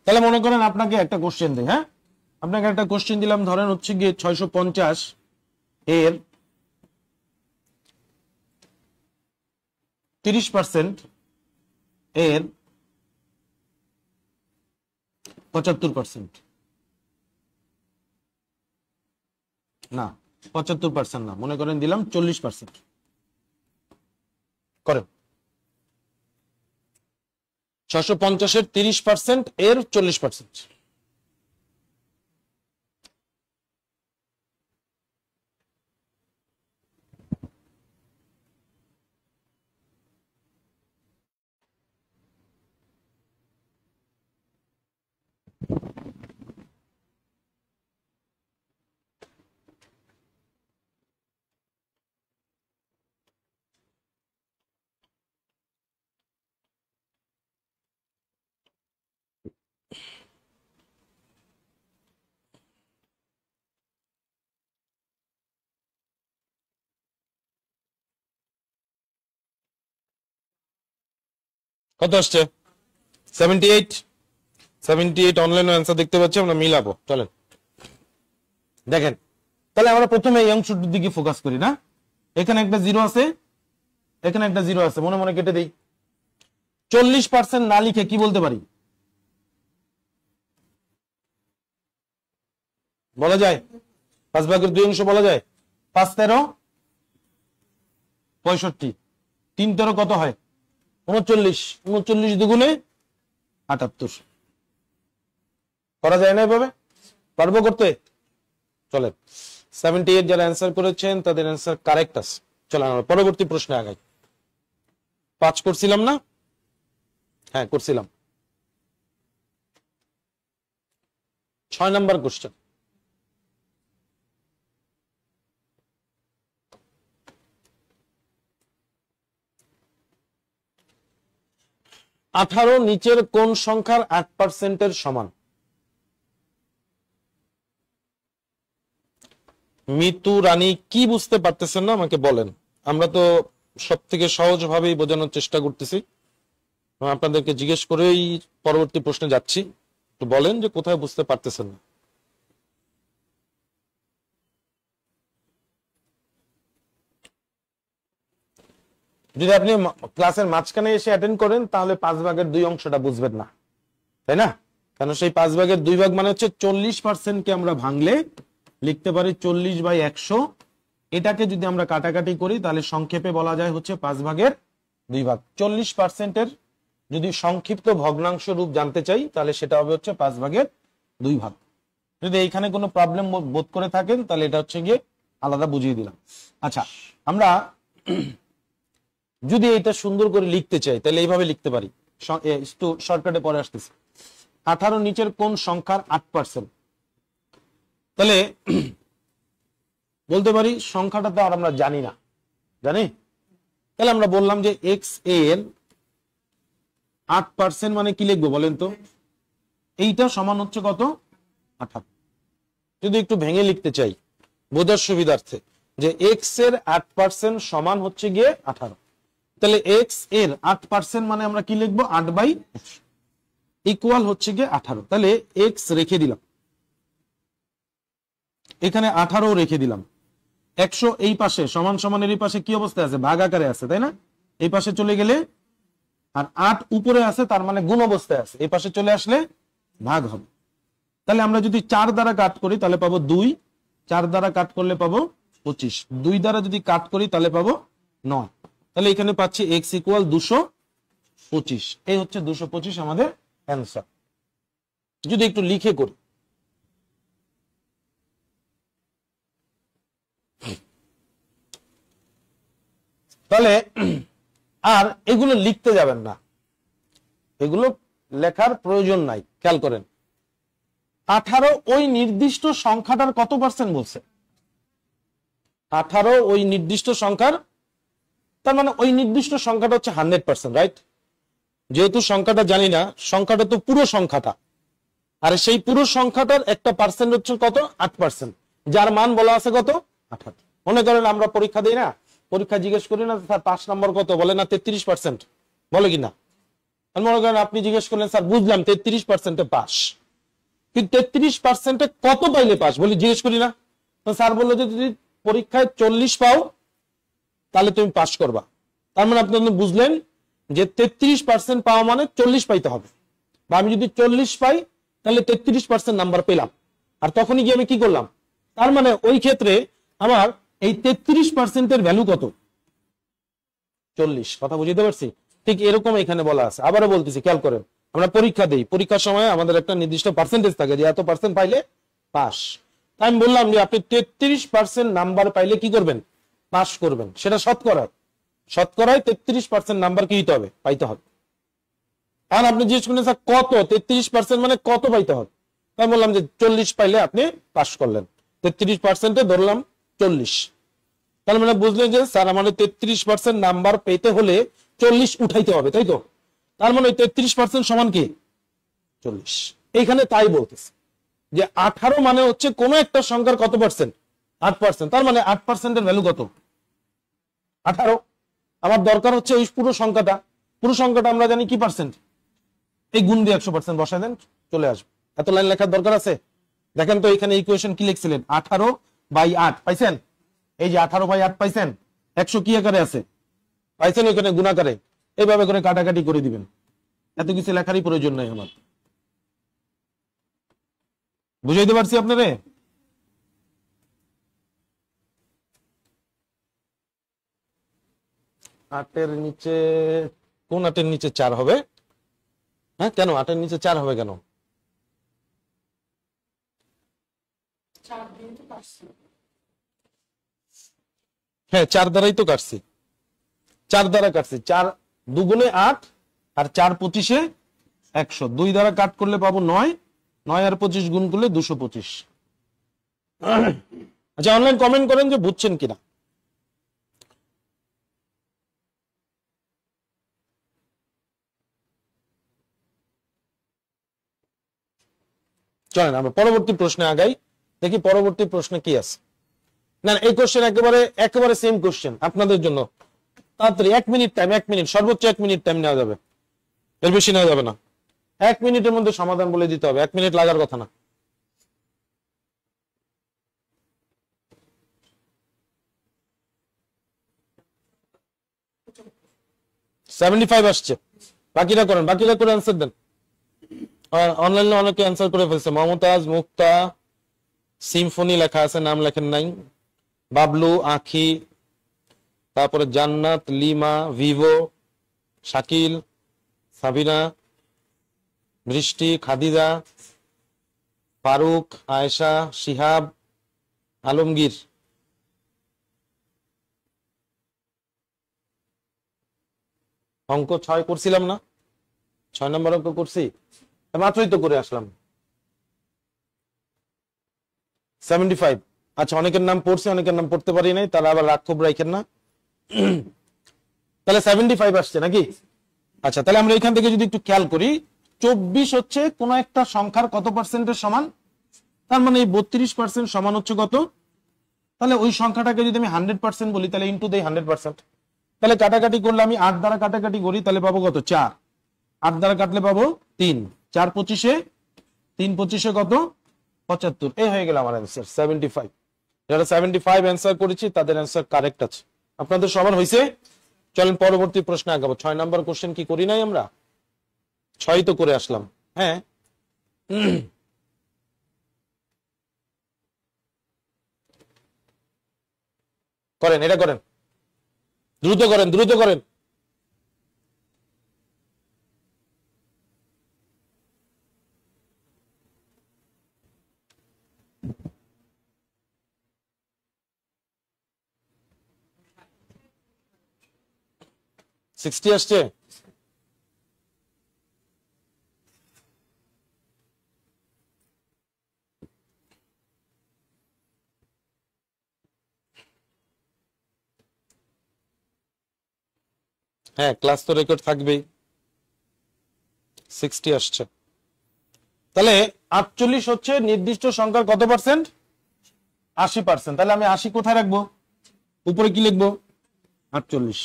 তাহলে মনে করেন আপনাকে একটা কোশ্চেন দিই, হ্যাঁ, আপনাকে একটা কোশ্চেন দিলাম, ধরেন হচ্ছে গিয়ে 650 এর 30% এর 75%, না 75% না, মনে করেন দিলাম 40% করেন। 650-এর 30% এর 40%। কত আসছে? 78 অনলাইনে অ্যান্সার দেখতে পাচ্ছি, আমরা মিলাবো, চলেন দেখেন। তাহলে আমরা প্রথমে এই অংশটির দিকে ফোকাস করি, না? এখানে একটা জিরো আছে, এখানে একটা জিরো আছে, মনে মনে কেটে দেই। 40% না লিখে কি বলতে পারি? বলা যায় 5/2 বলা যায়। 5 13 65, 3 13 কত হয়? 39, 39 দুগুণে 78। করা যায় না এভাবে? পারবো করতে? চলেন, 78 যারা অ্যান্সার করেছেন তাদের অ্যান্সার কারেক্ট আছে। চলেন আমরা পরবর্তী প্রশ্নে আগাই। 5 করছিলাম না? হ্যাঁ করছিলাম। 6 নাম্বার কোশ্চেন। আঠারো নিচের কোন সংখ্যার 8%-এর সমান? মিতু রানী কি বুঝতে পারতেছেন না আমাকে বলেন, আমরা তো সব থেকে সহজ ভাবেই বোঝানোর চেষ্টা করতেছি, আপনাদেরকে জিজ্ঞেস করেই পরবর্তী প্রশ্নে যাচ্ছি। তো বলেন যে কোথায় বুঝতে পারতেছেন না। যদি আপনি ক্লাসের মাঝখানে এসে অ্যাটেন্ড করেন তাহলে 5/2 অংশটা বুঝবেন না, তাই না? কারণ সেই 5/2 মানে হচ্ছে 40%কে আমরা ভাঙলে লিখতে পারি 40/100। এটাকে যদি আমরা কাটাকাটি করি তাহলে সংক্ষেপে বলা যায় হচ্ছে 5/2। 40%-এর যদি সংক্ষিপ্ত ভগ্নাংশ রূপ জানতে চাই তাহলে সেটা হবে হচ্ছে 5/2। যদি এইখানে কোনো প্রবলেম বোধ করে থাকেন তাহলে এটা হচ্ছে গিয়ে আলাদা বুঝিয়ে দিলাম। আচ্ছা, আমরা যদি এটা সুন্দর করে লিখতে চাই তাহলে এইভাবে লিখতে পারি, শর্টকাটে পরে আসতেছি। 18 নিচের কোন সংখ্যার 8%? তাহলে বলতে পারি সংখ্যাটা তো আর আমরা জানি না, জানি? তাহলে আমরা বললাম যে এক্স এর 8% মানে কি লিখবো বলেন তো? এইটা সমান হচ্ছে কত? 18। যদি একটু ভেঙে লিখতে চাই বোঝার সুবিধার্থে, যে এক্স এর 8% সমান হচ্ছে গিয়ে 18, তাহলে এক্স এর 8% মানে আমরা কি লিখবো? 8/100 ইকুয়াল হচ্ছে গিয়ে 18। তাহলে এক্স রেখে দিলাম, এখানে 18 রেখে দিলাম, 100 এই পাশে সমান সমানের এই পাশে কি অবস্থায় আছে? ভাগ আকারে আছে, তাই না? এই পাশে চলে গেলে, আর 8 উপরে আছে তার মানে গুণ অবস্থায় আছে, এই পাশে চলে আসলে ভাগ হবে। তাহলে আমরা যদি 4 দ্বারা কাট করি তাহলে পাবো 2, 4 দ্বারা কাট করলে পাবো 25, 2 দ্বারা যদি কাট করি তাহলে পাবো 9। তাহলে এখানে পাচ্ছি এক্স ইকুয়াল 225। এই হচ্ছে 225 আমাদের অ্যান্সার। যদি একটু লিখে করি, তাহলে আর এগুলো লিখতে যাবেন না, এগুলো লেখার প্রয়োজন নাই। খেয়াল করেন 18 ওই নির্দিষ্ট সংখ্যাটার কত পার্সেন্ট বলছে? 18 ওই নির্দিষ্ট সংখ্যার, তার মানে ওই নির্দিষ্ট সংখ্যাটা হচ্ছে 100%, রাইট? যেহেতু সংখ্যাটা জানি না, সংখ্যাটা তো পুরো সংখ্যাটা, আর সেই পুরো সংখ্যাটার একটা পার্সেন্ট হচ্ছে কত? 8%, যার মান বলা আছে কত? 18। মনে করেন আমরা পরীক্ষা দিই না, পরীক্ষা জিজ্ঞেস করি না স্যার 5 নম্বর কত, বলে না 33%, বলে কিনা? মনে করেন আপনি জিজ্ঞেস করলেন স্যার বুঝলাম 33%-এ পাস, কিন্তু 33%-এ কত পাইলে পাস বলি, জিজ্ঞেস করি না? স্যার বললো যে যদি পরীক্ষায় 40 পাও তাহলে তুমি পাস করবা। তার মানে আপনি বুঝলেন যে 33% পাওয়া মানে 40 পাইতে হবে, বা আমি যদি 40 পাই তাহলে 33% নাম্বার পেলাম। আর তখনই গিয়ে আমি কি করলাম? তার মানে ওই ক্ষেত্রে আমার এই 33%-এর ভ্যালু কত? 40। কথা বুঝতে পারছি? ঠিক এরকম এখানে বলা আছে। আবারও বলতেছি, খেয়াল করেন, আমরা পরীক্ষা দেই, পরীক্ষার সময় আমাদের একটা নির্দিষ্ট পার্সেন্টেজ থাকে যে এত পার্সেন্ট পাইলে পাস। তাই আমি বললাম যে আপনি 33% নাম্বার পাইলে কি করবেন? পাস করবেন। সেটা শতকরায়, শতকরায় 33% নাম্বার কি হতে হবে? পাইতে হবে। আর আপনি জিজ্ঞেস করলেন স্যার কত, 33% মানে কত পাইতে হবে? তাই বললাম যে 40 পাইলে আপনি পাস করলেন। 33%-এ ধরলাম 40। তার মানে বুঝলেন যে স্যার আমাদের 33% নাম্বার পেতে হলে 40 উঠাইতে হবে, তাই তো? তার মানে 33% সমান কি? 40। এইখানে তাই বলতেছে যে 18 মানে হচ্ছে কোন একটা সংখ্যার কত পার্সেন্ট? 8%। তার মানে 8%-এর ভ্যালু কত? 18। আমার দরকার হচ্ছে ওই পুরো সংখ্যাটা। পুরো সংখ্যাটা আমরা জানি কি পার্সেন্ট? এই গুণ দিয়ে 100% বসায় দেন, চলে আসবে। এত লাইন লেখার দরকার আছে? দেখেন তো এখানে ইকুয়েশন কি লিখছিলেন? 18/8 পাইছেন? এই যে 18/8 পাইছেন, 100 কি আকারে আছে? পাইছেন ওখানে গুণাকারে। এইভাবে করে কাটাকাটি করে দিবেন, এত কিছু লেখারই প্রয়োজন নাই আমার। বুঝাইতে পারছি আপনারে? আটের নিচে কোন 8-এর নিচে 4 হবে? হ্যাঁ কেন 8-এর নিচে 4 হবে কেন? হ্যাঁ 4 দ্বারাই তো কাটছি, 4 দ্বারা কাটছি। 4 2 × 8 আর 4 25-এ 100, 2 দ্বারা কাট করলে পাবো 9, 9 আর 25 গুণ করলে 225। আচ্ছা অনলাইন কমেন্ট করেন যে বুঝছেন কিনা। চলেন আমরা পরবর্তী প্রশ্নে আগাই, দেখি পরবর্তী প্রশ্নে কি আছে। না এই কোশ্চেন একেবারে সেম কোশ্চেন আপনাদের জন্য। তাড়াতাড়ি 1 মিনিট টাইম, 1 মিনিট, সর্বোচ্চ 1 মিনিট টাইম নেওয়া যাবে, এর বেশি নেওয়া যাবে না। 1 মিনিটের মধ্যে সমাধান বলে দিতে হবে, 1 মিনিট লাগার কথা না। $75 আসছে, বাকিরা করেন, বাকিরা করে অ্যান্সার দেন। অনলাইনে অনেকে অ্যান্সার করে ফেলছে। মমতাজ, মুক্তা, সিম্ফনি লেখা আছে, নাম লেখেন নাই। বাবলু, আখি, তারপরে জান্নাত, লিমা, ভিভো, শাকিল, সাবিনা, বৃষ্টি, খাদিজা, ফারুক, আয়েশা, শিহাব, আলমগীর। অঙ্ক 6 করছিলাম না? 6 নম্বর অঙ্ক করছি, মাত্রই তো করে আসলাম। 75। আচ্ছা অনেকের নাম পড়ছে, অনেকের নাম পড়তে পারি নাই, তারা আবার রাগ ক্ষোভ রাখেন না। তাহলে 75 আসছে নাকি? আচ্ছা তাহলে আমরা এখান থেকে যদি একটু খেয়াল করি, 24 হচ্ছে কোন একটা সংখ্যার কত পার্সেন্টের সমান? তার মানে এই 32% সমান হচ্ছে কত? তাহলে ওই সংখ্যাটাকে যদি আমি 100% বলি তাহলে ইন্টু দেই 100%। তাহলে কাটাকাটি করলে আমি 8 দ্বারা কাটাকাটি করি, তাহলে পাবো কত? 4। 8 দ্বারা কাটলে পাবো 3। 4 25-এ 3 25-এ কত? 75। এই হয়ে গেল আমার অ্যান্সার 75। যারা 75 অ্যান্সার করেছি তাদের অ্যান্সার কারেক্ট আছে। আপনাদের সবার হয়েছে? চলেন পরবর্তী প্রশ্নে আগাবো। 6 নাম্বার কোশ্চেন কি করি নাই আমরা? 6 তো করে আসলাম। হ্যাঁ করেন, এটা করেন, দ্রুত করেন, দ্রুত করেন। 60 আসছে? হ্যাঁ, ক্লাস তো রেকর্ড থাকবেই। 60 আসছে। তাহলে 48 হচ্ছে নির্দিষ্ট সংখ্যার কত পার্সেন্ট? 80%। তাহলে আমি 80 কোথায় রাখবো? উপরে কি লিখবো? 48।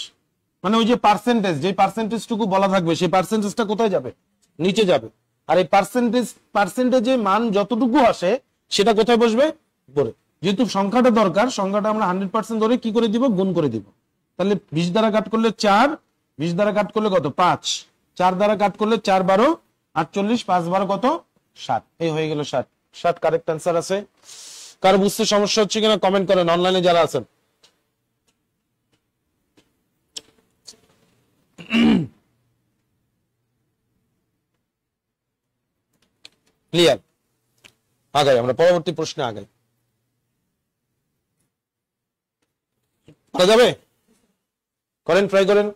মানে ওই যে পার্সেন্টেজ, যে পার্সেন্টেজটুকু বলা থাকবে সেই পার্সেন্টেজটা কোথায় যাবে? নিচে যাবে। আর এই পার্সেন্টেজে মান যতটুকু আসে সেটা কোথায় বসবে? উপরে। যেহেতু সংখ্যাটা দরকার, সংখ্যাটা আমরা 100% ধরে কি করে দিব? গুণ করে দিব। তাহলে 20 দ্বারা কাট করলে 4, 20 দ্বারা কাট করলে কত? 5, 4 দ্বারা কাট করলে 4 12 48, 5 12 কত? 7। এই হয়ে গেল 7। 7 কারেক্ট অ্যান্সার আছে। কার বুঝতে সমস্যা হচ্ছে কিনা কমেন্ট করেন, অনলাইনে যারা আছেন। ক্লিয়ার? আগাই, আমরা পরবর্তী প্রশ্নে আগাই। করা যাবে? করেন, ট্রাই করেন।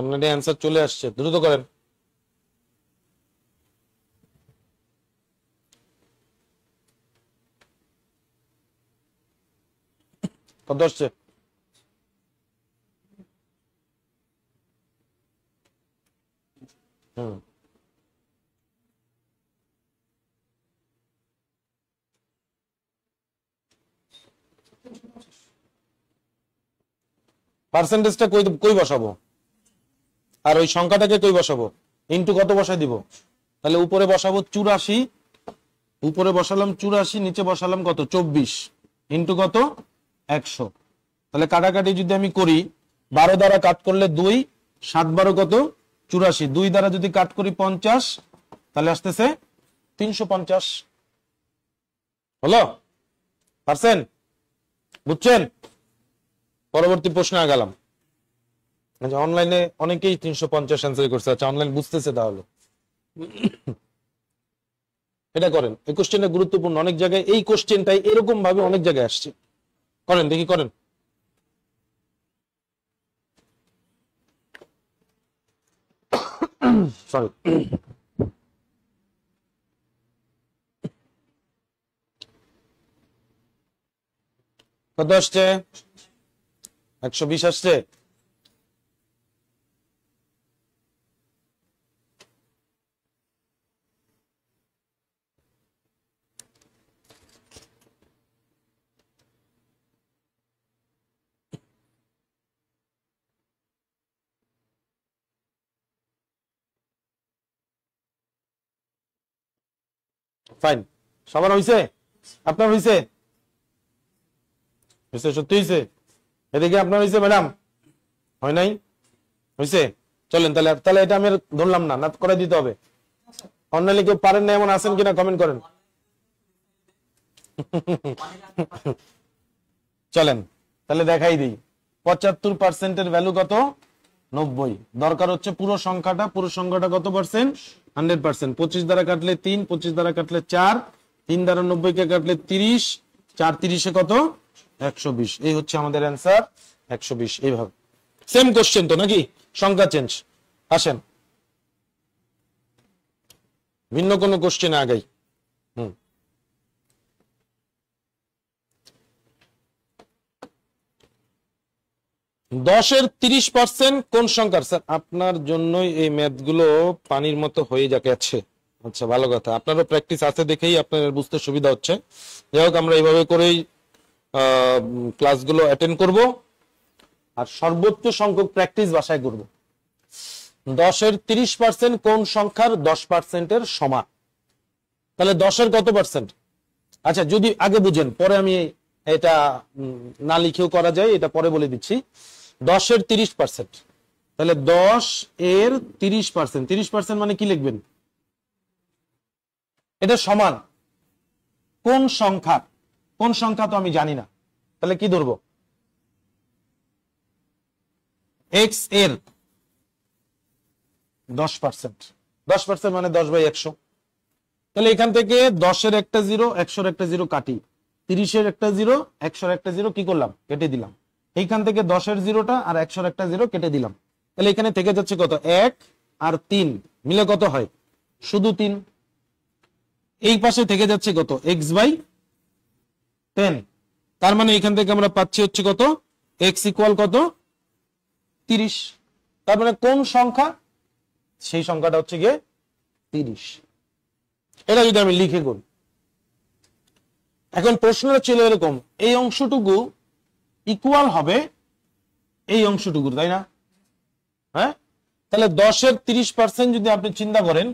অনলাইনে অ্যান্সার চলে আসছে, দ্রুত করেন। কত আসছে? হুম, পার্সেন্টেজটা কই কই বসাবো? আর ওই সংখ্যাটাকে কই বসাবো? ইনটু কত বসাই দিব? তাহলে উপরে বসাবো 84, উপরে বসালাম 84, নিচে বসালাম কত? 24, ইনটু কত? 100। তাহলে কাটাকাটি যদি আমি করি, 12 দ্বারা কাট করলে 2, 7 12 কত? 84, 2 দ্বারা যদি কাট করি 50, তাহলে আসতেছে 350। হলো? পারছেন? বুঝছেন? পরবর্তী প্রশ্নে আগালাম। আচ্ছা, অনলাইনে অনেকেই 350 অ্যান্সার করছে। আচ্ছা, অনলাইন বুঝতেছে তাহলে। এটা করেন, এই কোশ্চেনটা গুরুত্বপূর্ণ। অনেক জায়গায় এই কোশ্চেনটাই এরকম ভাবে অনেক জায়গায় আসছে। করেন দেখি, করেন। সরি। কত আসছে? 120 আসছে। ফাইন। সবার হইছে? আপনার হইছে? হইছে? সত্যি হইছে? এদিকে আপনার হইছে ম্যাডাম? হয় নাই? হইছে? চলেন তাহলে। তাহলে এটা আমি আর ধরলাম না, না করে দিতে হবে। অনলাইনে কেউ পারেন না এমন আছেন কিনা কমেন্ট করেন। চলেন তাহলে দেখাই দিই। 75% ভ্যালু কত? 90। দরকার হচ্ছে পুরো সংখ্যাটা। পুরো সংখ্যাটা কত পার্সেন্ট? 100%। 25 দ্বারা কাটলে 3, 25 দ্বারা কাটলে 4, 3 দ্বারা 90 কে কাটলে 30, 4 30 কত? 120। এই হচ্ছে আমাদের অ্যান্সার, 120। এইভাবে সেম কোশ্চেন তো নাকি? সংখ্যা চেঞ্জ। আসেন ভিন্ন কোনো কোশ্চেনে আগাই। হুম, 10-এর 30% কোন সংখ্যার? স্যার আপনার জন্যই এই ম্যাথ গুলো পানির মতো হয়ে যাচ্ছে। আচ্ছা, ভালো কথা, আপনারও প্র্যাকটিস আছে দেখেই আপনার বুঝতে সুবিধা হচ্ছে। যাই হোক, আমরা এইভাবে করেই ক্লাসগুলো অ্যাটেন্ড করব, আর সর্বোচ্চ সংখ্যক প্র্যাকটিস বাসায় করব। 10-এর 30% কোন সংখ্যার 10%-এর সমান? তাহলে 10-এর কত পার্সেন্ট? আচ্ছা, যদি আগে বুঝেন, পরে আমি এটা না লিখেও করা যায়, এটা পরে বলে দিচ্ছি। 10-এর 30%, তাহলে 10 এর 30%, 30% মানে কি লিখবেন? এটা সমান কোন সংখ্যা? কোন সংখ্যা তো আমি জানি না, তাহলে কি ধরবো? x এর 10%, 10% মানে 10/100। তাহলে এখান থেকে 10-এর একটা 0, 100-এর একটা 0 কাটি, 30-এর একটা 0, 100-এর একটা 0 কি করলাম? কেটে দিলাম। এইখান থেকে 10-এর 0টা আর 100-এর একটা 0 কেটে দিলাম। তাহলে এখানে থেকে যাচ্ছে কত? 1 আর 3 মিলে কত হয়? শুধু 3। এই পাশে থেকে যাচ্ছে কত? x/10। তার মানে এখান থেকে আমরা পাচ্ছি হচ্ছে কত? x ইকুয়াল কত? 30। তার মানে কোন সংখ্যা? সেই সংখ্যাটা হচ্ছে গিয়ে 30। এটা যদি আমি লিখে করি, এখন প্রশ্নটা ছিল এরকম, এই অংশটুকু ইকুয়াল হবে এই অংশটুকু, তাই না? হ্যাঁ, তাহলে 10-এর 30% যদি আপনি চিন্তা করেন,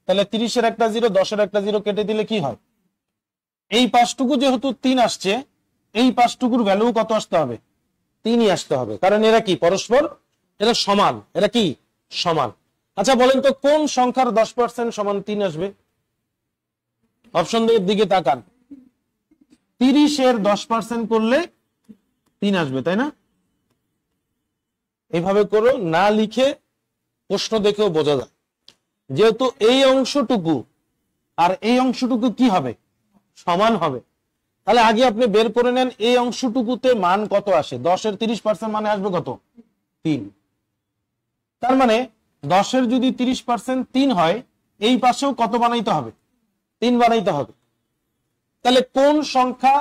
তাহলে 30-এর একটা 0, 10-এর একটা 0 কেটে দিলে কি হয়? এই পাশটুকু যেহেতু 3 আসছে, এই পাশটুকুর ভ্যালু কত আসতে হবে? 3ই আসতে হবে, কারণ এরা কি পরস্পর, এরা সমান। এরা কি সমান? আচ্ছা বলেন তো কোন সংখ্যার 10% সমান 3 আসবে? অপশন এর দিকে তাকান। 30-এর 10% করলে 3 আসবে, তাই না? এইভাবে করো, না লিখে প্রশ্ন দেখেও বোঝা যায়। যেহেতু এই অংশটুকু আর এই অংশটুকু কি হবে? সমান হবে। তাহলে আগে আপনি বের করে নেন এই অংশটুকুতে মান কত আসে। 10-এর 30% মানে আসবে কত? 3। তার মানে 10-এর যদি 30% 3 হয়, এই পাশেও কত বানাইতে হবে? 3 বানাইতে হবে। তাহলে কোন সংখ্যা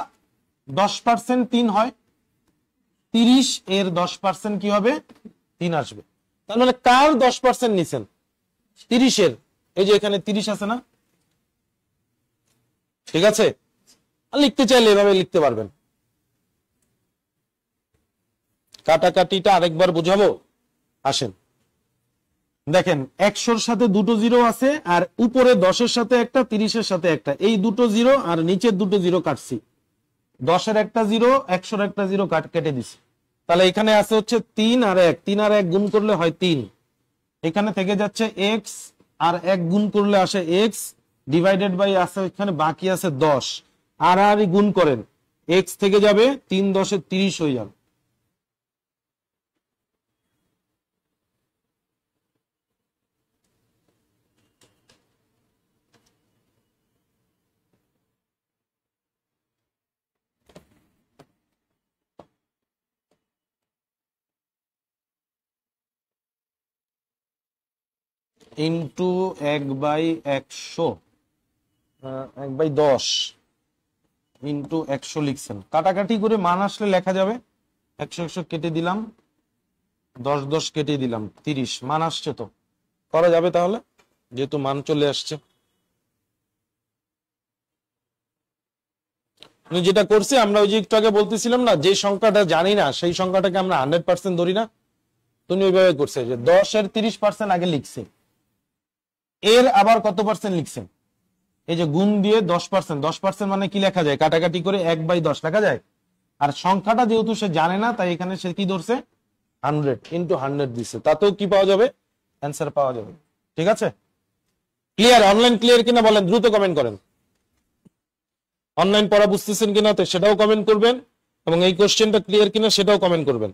10% 3 হয়? 30-এর 10% কি হবে? 3 আসবে। তার মানে কার 10% নিছেন? 30-এর। এই যে এখানে 30 আছে না? ঠিক আছে, লিখতে চাইলে এভাবে লিখতে পারবেন। কাটাকাটিটা আরেকবার বুঝাবো, আসেন। দেখেন 100-র সাথে দুটো 0 আছে, আর উপরে 10-এর সাথে একটা, 30-এর সাথে একটা, এই দুটো 0 আর নিচের দুটো 0 কাটছি। 10-এর একটা 0, 100-র একটা 0 কেটে দিছি। তাহলে এখানে আছে হচ্ছে 3 আর 1, 3 আর 1 গুণ করলে হয় 3। এখানে থেকে যাচ্ছে x, আর 1 গুণ করলে আসে x ডিভাইডেড বাই আছে এখানে বাকি আছে 10, আর গুণ করেন, x থেকে যাবে 3×10 = 30 হয়ে যাবে। ইন্টু 1/100, 1/10 ইন্টু 100 লিখছেন। কাটাকাটি করে মান আসলে লেখা যাবে। 100 কেটে দিলাম, 10 কেটে দিলাম, 30 মান আসছে। তো করা যাবে তাহলে, যেহেতু মান চলে আসছে। যেটা করছি আমরা ওই যে একটু আগে বলতেছিলাম না, যে সংখ্যাটা জানি না সেই সংখ্যাটাকে আমরা 100% ধরি না, তুমি ওইভাবে করছে যে 10-এর 30% আগে লিখছে, এর আবার কত পার্সেন্ট লিখছেন? এই যে গুণ দিয়ে 10%, 10% মানে কি লেখা যায়? কাটাকাটি করে 1/10 লেখা যায়। আর সংখ্যাটা যেহেতু সে জানে না, তাই এখানে সে কি ধরছে? 100 ইন্টু 100 দিচ্ছে, তাতেও কি পাওয়া যাবে? অ্যান্সার পাওয়া যাবে। ঠিক আছে, ক্লিয়ার? অনলাইন ক্লিয়ার কিনা বলেন, দ্রুত কমেন্ট করেন। অনলাইন পড়া বুঝতেছেন কিনা তো সেটাও কমেন্ট করবেন, এবং এই কোশ্চেনটা ক্লিয়ার কিনা সেটাও কমেন্ট করবেন।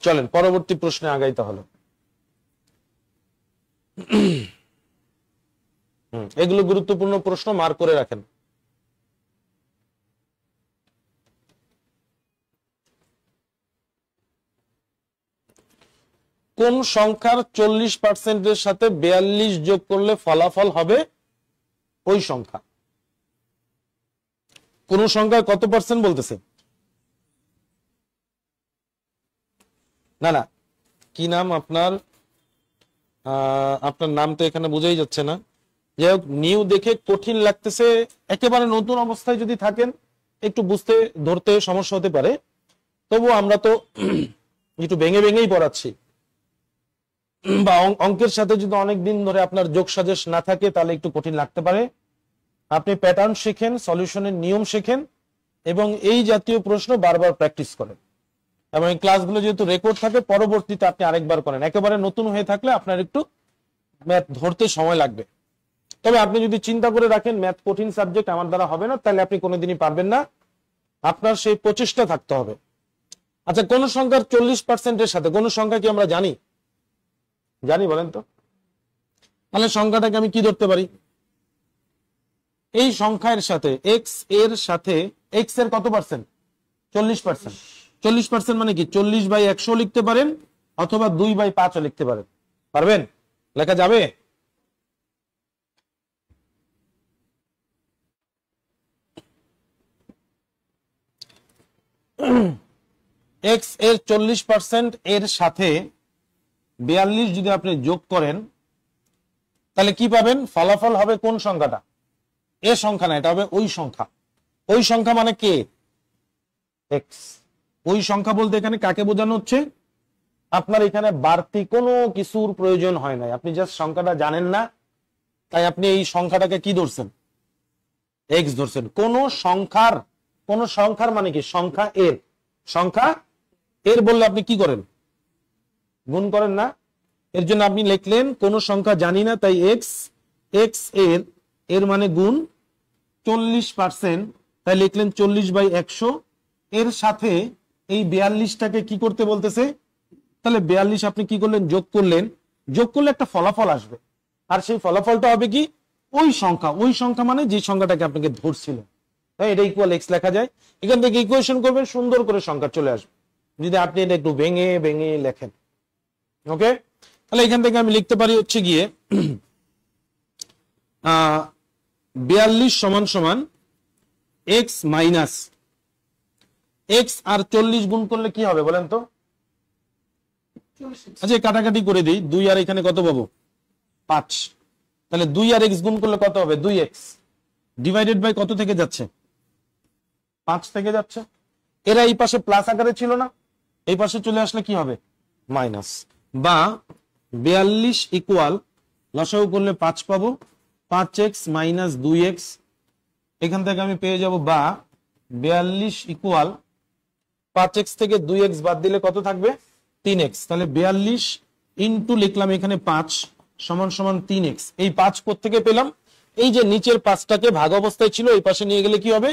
চলেন পরবর্তী প্রশ্নে আগাই তাহলে। এগুলো গুরুত্বপূর্ণ প্রশ্ন, মার্ক করে রাখেন। কোন সংখ্যার 40%-এর সাথে 42 যোগ করলে ফলাফল হবে ওই সংখ্যা? কোন সংখ্যার কত পার্সেন্ট বলতেছে? না না, কি নাম আপনার? আপনার নাম তো এখানে বোঝাই যাচ্ছে না। যাই হোক, নিউ দেখে কঠিন লাগতেছে, একেবারে নতুন অবস্থায় যদি থাকেন একটু বুঝতে ধরতে সমস্যা হতে পারে, তবু আমরা তো একটু ভেঙে ভেঙেই পড়াচ্ছি। বা অঙ্কের সাথে যদি অনেক দিন ধরে আপনার যোগ সাজেশ না থাকে তাহলে একটু কঠিন লাগতে পারে। আপনি প্যাটার্ন শেখেন, সলিউশনের নিয়ম শেখেন এবং এই জাতীয় প্রশ্ন বারবার প্র্যাকটিস করেন। এবং এই ক্লাসগুলো যেহেতু রেকর্ড থাকে, পরবর্তীতে আপনি আরেকবার করেন। একেবারে নতুন হয়ে থাকলে আপনার একটু ম্যাথ ধরতে সময় লাগবে। তবে আপনি যদি চিন্তা করে রাখেন ম্যাথ কঠিন সাবজেক্ট, আমার দ্বারা হবে না, তাহলে আপনি কোনোদিনই পারবেন না। আপনার সেই প্রচেষ্টা থাকতে হবে। আচ্ছা, কোন সংখ্যার 40%-এর সাথে, কোন সংখ্যা কি আমরা জানি? জানি, বলেন তো। তাহলে সংখ্যাটাকে আমি কি ধরতে পারি? এই সংখ্যার সাথে এক্স এর সাথে এক্স এর কত পার্সেন্ট? 40%। 40% মানে কি 40/100 লিখতে পারেন অথবা 2/5 লিখতে পারেন। পারবেন? লেখা যাবে? এক্স এর 40% এর সাথে 42 যদি আপনি যোগ করেন তাহলে কি পাবেন? ফলাফল হবে কোন সংখ্যাটা? এ সংখ্যা না, এটা হবে ওই সংখ্যা। ওই সংখ্যা মানে কে? এক্স। ওই সংখ্যা বলতে এখানে কাকে বোঝানো হচ্ছে? আপনার এখানে বাড়তি কোনো কিছুর প্রয়োজন হয় নাই, আপনি জাস্ট সংখ্যাটা জানেন না, তাই আপনি এই সংখ্যাটাকে কি ধরছেন? এক্স ধরছেন। কোন সংখ্যার মানে কি? সংখ্যা এর। সংখ্যা এর বললে আপনি কি করেন? গুণ করেন না? এর জন্য আপনি লিখলেন কোন সংখ্যা জানি না, তাই এক্স। এক্স এর মানে গুণ 40%, তাই লিখলেন 40/100। এর সাথে এই 42টাকে কি করতে বলতেছে? তাহলে 42 আপনি কি করলেন? যোগ করলেন। যোগ করলে একটা ফলাফল আসবে, আর সেই ফলাফলটা হবে কি? ওই সংখ্যা। ওই সংখ্যা মানে যে সংখ্যাটাকে আপনাকে ধরছিলেন। তাই এটা ইকুয়াল এক্স লেখা যায়। এখান থেকে ইকুয়েশন করবেন, সুন্দর করে সংখ্যা চলে আসবে যদি আপনি এটা একটু ভেঙে ভেঙে লেখেন। ওকে, তাহলে এখান থেকে আমি লিখতে পারি হচ্ছে গিয়ে 42 সমান সমান এক্স মাইনাস এক্স আর 40 গুণ করলে কি হবে বলেন তো? আচ্ছা, কাটাকাটি করে দিই। 2 আর এখানে কত পাবো? 5। তাহলে 2 আর এক্স গুণ করলে কত হবে? 2x ডিভাইডেড বাই কত থেকে যাচ্ছে? 5 থেকে যাচ্ছে। এরা এই পাশে প্লাস আকারে ছিল না, এই পাশে চলে আসলে কি হবে? মাইনাস। বা 42 ইকুয়াল লসাগু করলে 5 পাবো, 5x মাইনাস 2x। এখান থেকে আমি পেয়ে যাব, বা 42 ইকুয়াল 5x থেকে 2x বাদ দিলে কত থাকবে? 3x। তাহলে 42 ইন্টু লিখলাম এখানে 5 সমান সমান 3x। এই 5 কোত্থেকে পেলাম? এই যে নিচের 5টাকে ভাগ অবস্থায় ছিল, এই পাশে নিয়ে গেলে কি হবে?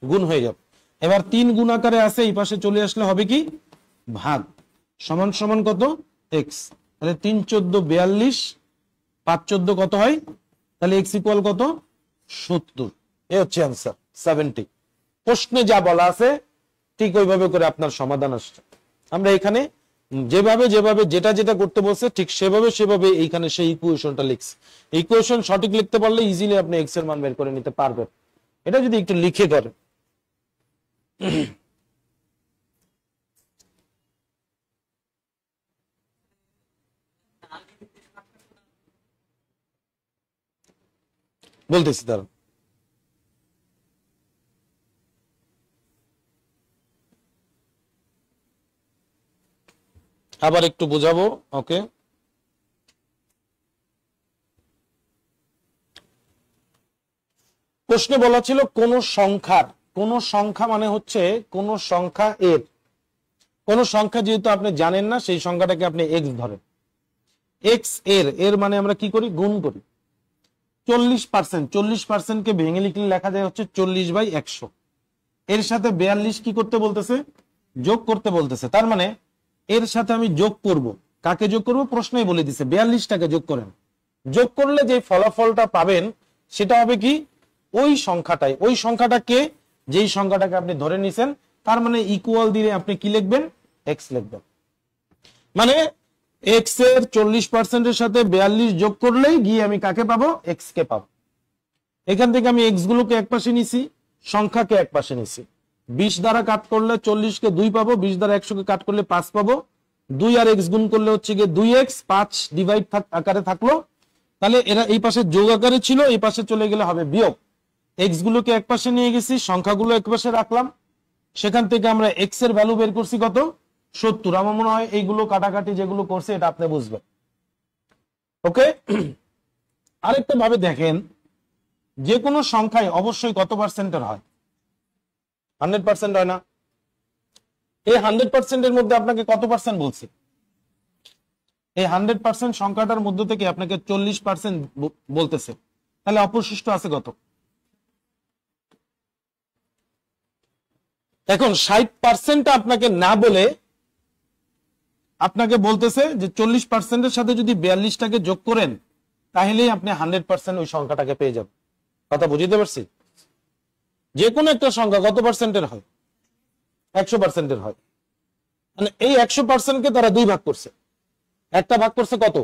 গুণ হয়ে যাবে। এবার 3 গুণ আকারে আছে, এই পাশে চলে আসলে হবে কি? ভাগ। সমান সমান কত? x। তাহলে 3 14 42, 5 14 কত হয়? তাহলে x ইকুয়াল কত? 70। এ হচ্ছে অ্যান্সার 70। প্রশ্নে যা বলা আছে ঠিক ওইভাবে করে আপনার সমাধান আসছে। আমরা এখানে যেভাবে যেভাবে যেটা যেটা করতে বলছে ঠিক সেভাবে এইখানে সেই ইকুয়েশনটা লিখছি। ইকুয়েশন সঠিক লিখতে পারলে ইজিলি আপনি এক্স এর মান বের করে নিতে পারবেন। এটা যদি একটু লিখে করেন। বলতেছি তার আবার একটু বোঝাবো। ওকে, প্রশ্নে বলা ছিল কোন সংখ্যা মানে হচ্ছে কোন সংখ্যা এর। কোন সংখ্যা যেহেতু আপনি জানেন না, সেই সংখ্যাটাকে আপনি এক্স ধরেন। এক্স এর মানে আমরা কি করি? গুণ করি। 40%, 40% কে ভেঙে লিখলে লেখা যায় হচ্ছে 40/100। এর সাথে 42 কি করতে বলতেছে? যোগ করতে বলতেছে। তার মানে এর সাথে আমি যোগ করব। কাকে যোগ করব? প্রশ্নই বলে দিছে 42টাকে যোগ করেন। যোগ করলে যে ফলাফলটা পাবেন সেটা হবে কি? ওই সংখ্যাটাই। ওই সংখ্যাটাকে, যেই সংখ্যাটাকে আপনি ধরে নিছেন, তার মানে ইকুয়াল দিয়ে আপনি কি লিখবেন? এক্স লিখবেন। মানে এক্স এর 40% এর সাথে 42 যোগ করলেই গিয়ে আমি কাকে পাবো? এক্স কে পাবো। এখান থেকে আমি এক্স গুলোকে এক পাশে নিছি, সংখ্যাকে এক পাশে নিছি। 20 দ্বারা কাট করলে 40 কে 2 পাবো, 20 দ্বারা 100 কে কাট করলে 5 পাবো। 2 আর এক্স গুণ করলে হচ্ছে গিয়ে 2x, 5 ডিভাইড আকারে থাকলো। তাহলে এরা এই পাশে যোগ আকারে ছিল, এই পাশে চলে গেলে হবে বিয়োগ। এক্স গুলোকে এক পাশে নিয়ে গেছি, সংখ্যাগুলো এক পাশে রাখলাম। সেখান থেকে আমরা এক্স এর ভ্যালু বের করছি কত? 70। আমার মনে হয় এইগুলো কাটাকাটি যেগুলো করছে এটা আপনি বুঝবেন। ওকে, আরেকটা ভাবে দেখেন, যে কোনো সংখ্যায় অবশ্যই কত পার্সেন্টের হয়? 100% হয় না? এই 100% এর মধ্যে আপনাকে কত পার্সেন্ট বলছে? এই 100% সংখ্যাটার মধ্যে থেকে আপনাকে 40% বলতেছে, তাহলে অবশিষ্ট আছে কত? এখন 60% আপনাকে না বলে আপনাকে বলতেছে যে 40%-এর সাথে যদি 42টাকে যোগ করেন তাহলেই আপনি 100% ওই সংখ্যাটাকে পেয়ে যাবেন। কথা বুঝতে পারছি? যে কোনো একটা সংখ্যা কত পার্সেন্টের হয়? 100%-এর হয়। মানে এই 100%-কে তারা দুই ভাগ করছে, একটা ভাগ করছে কত?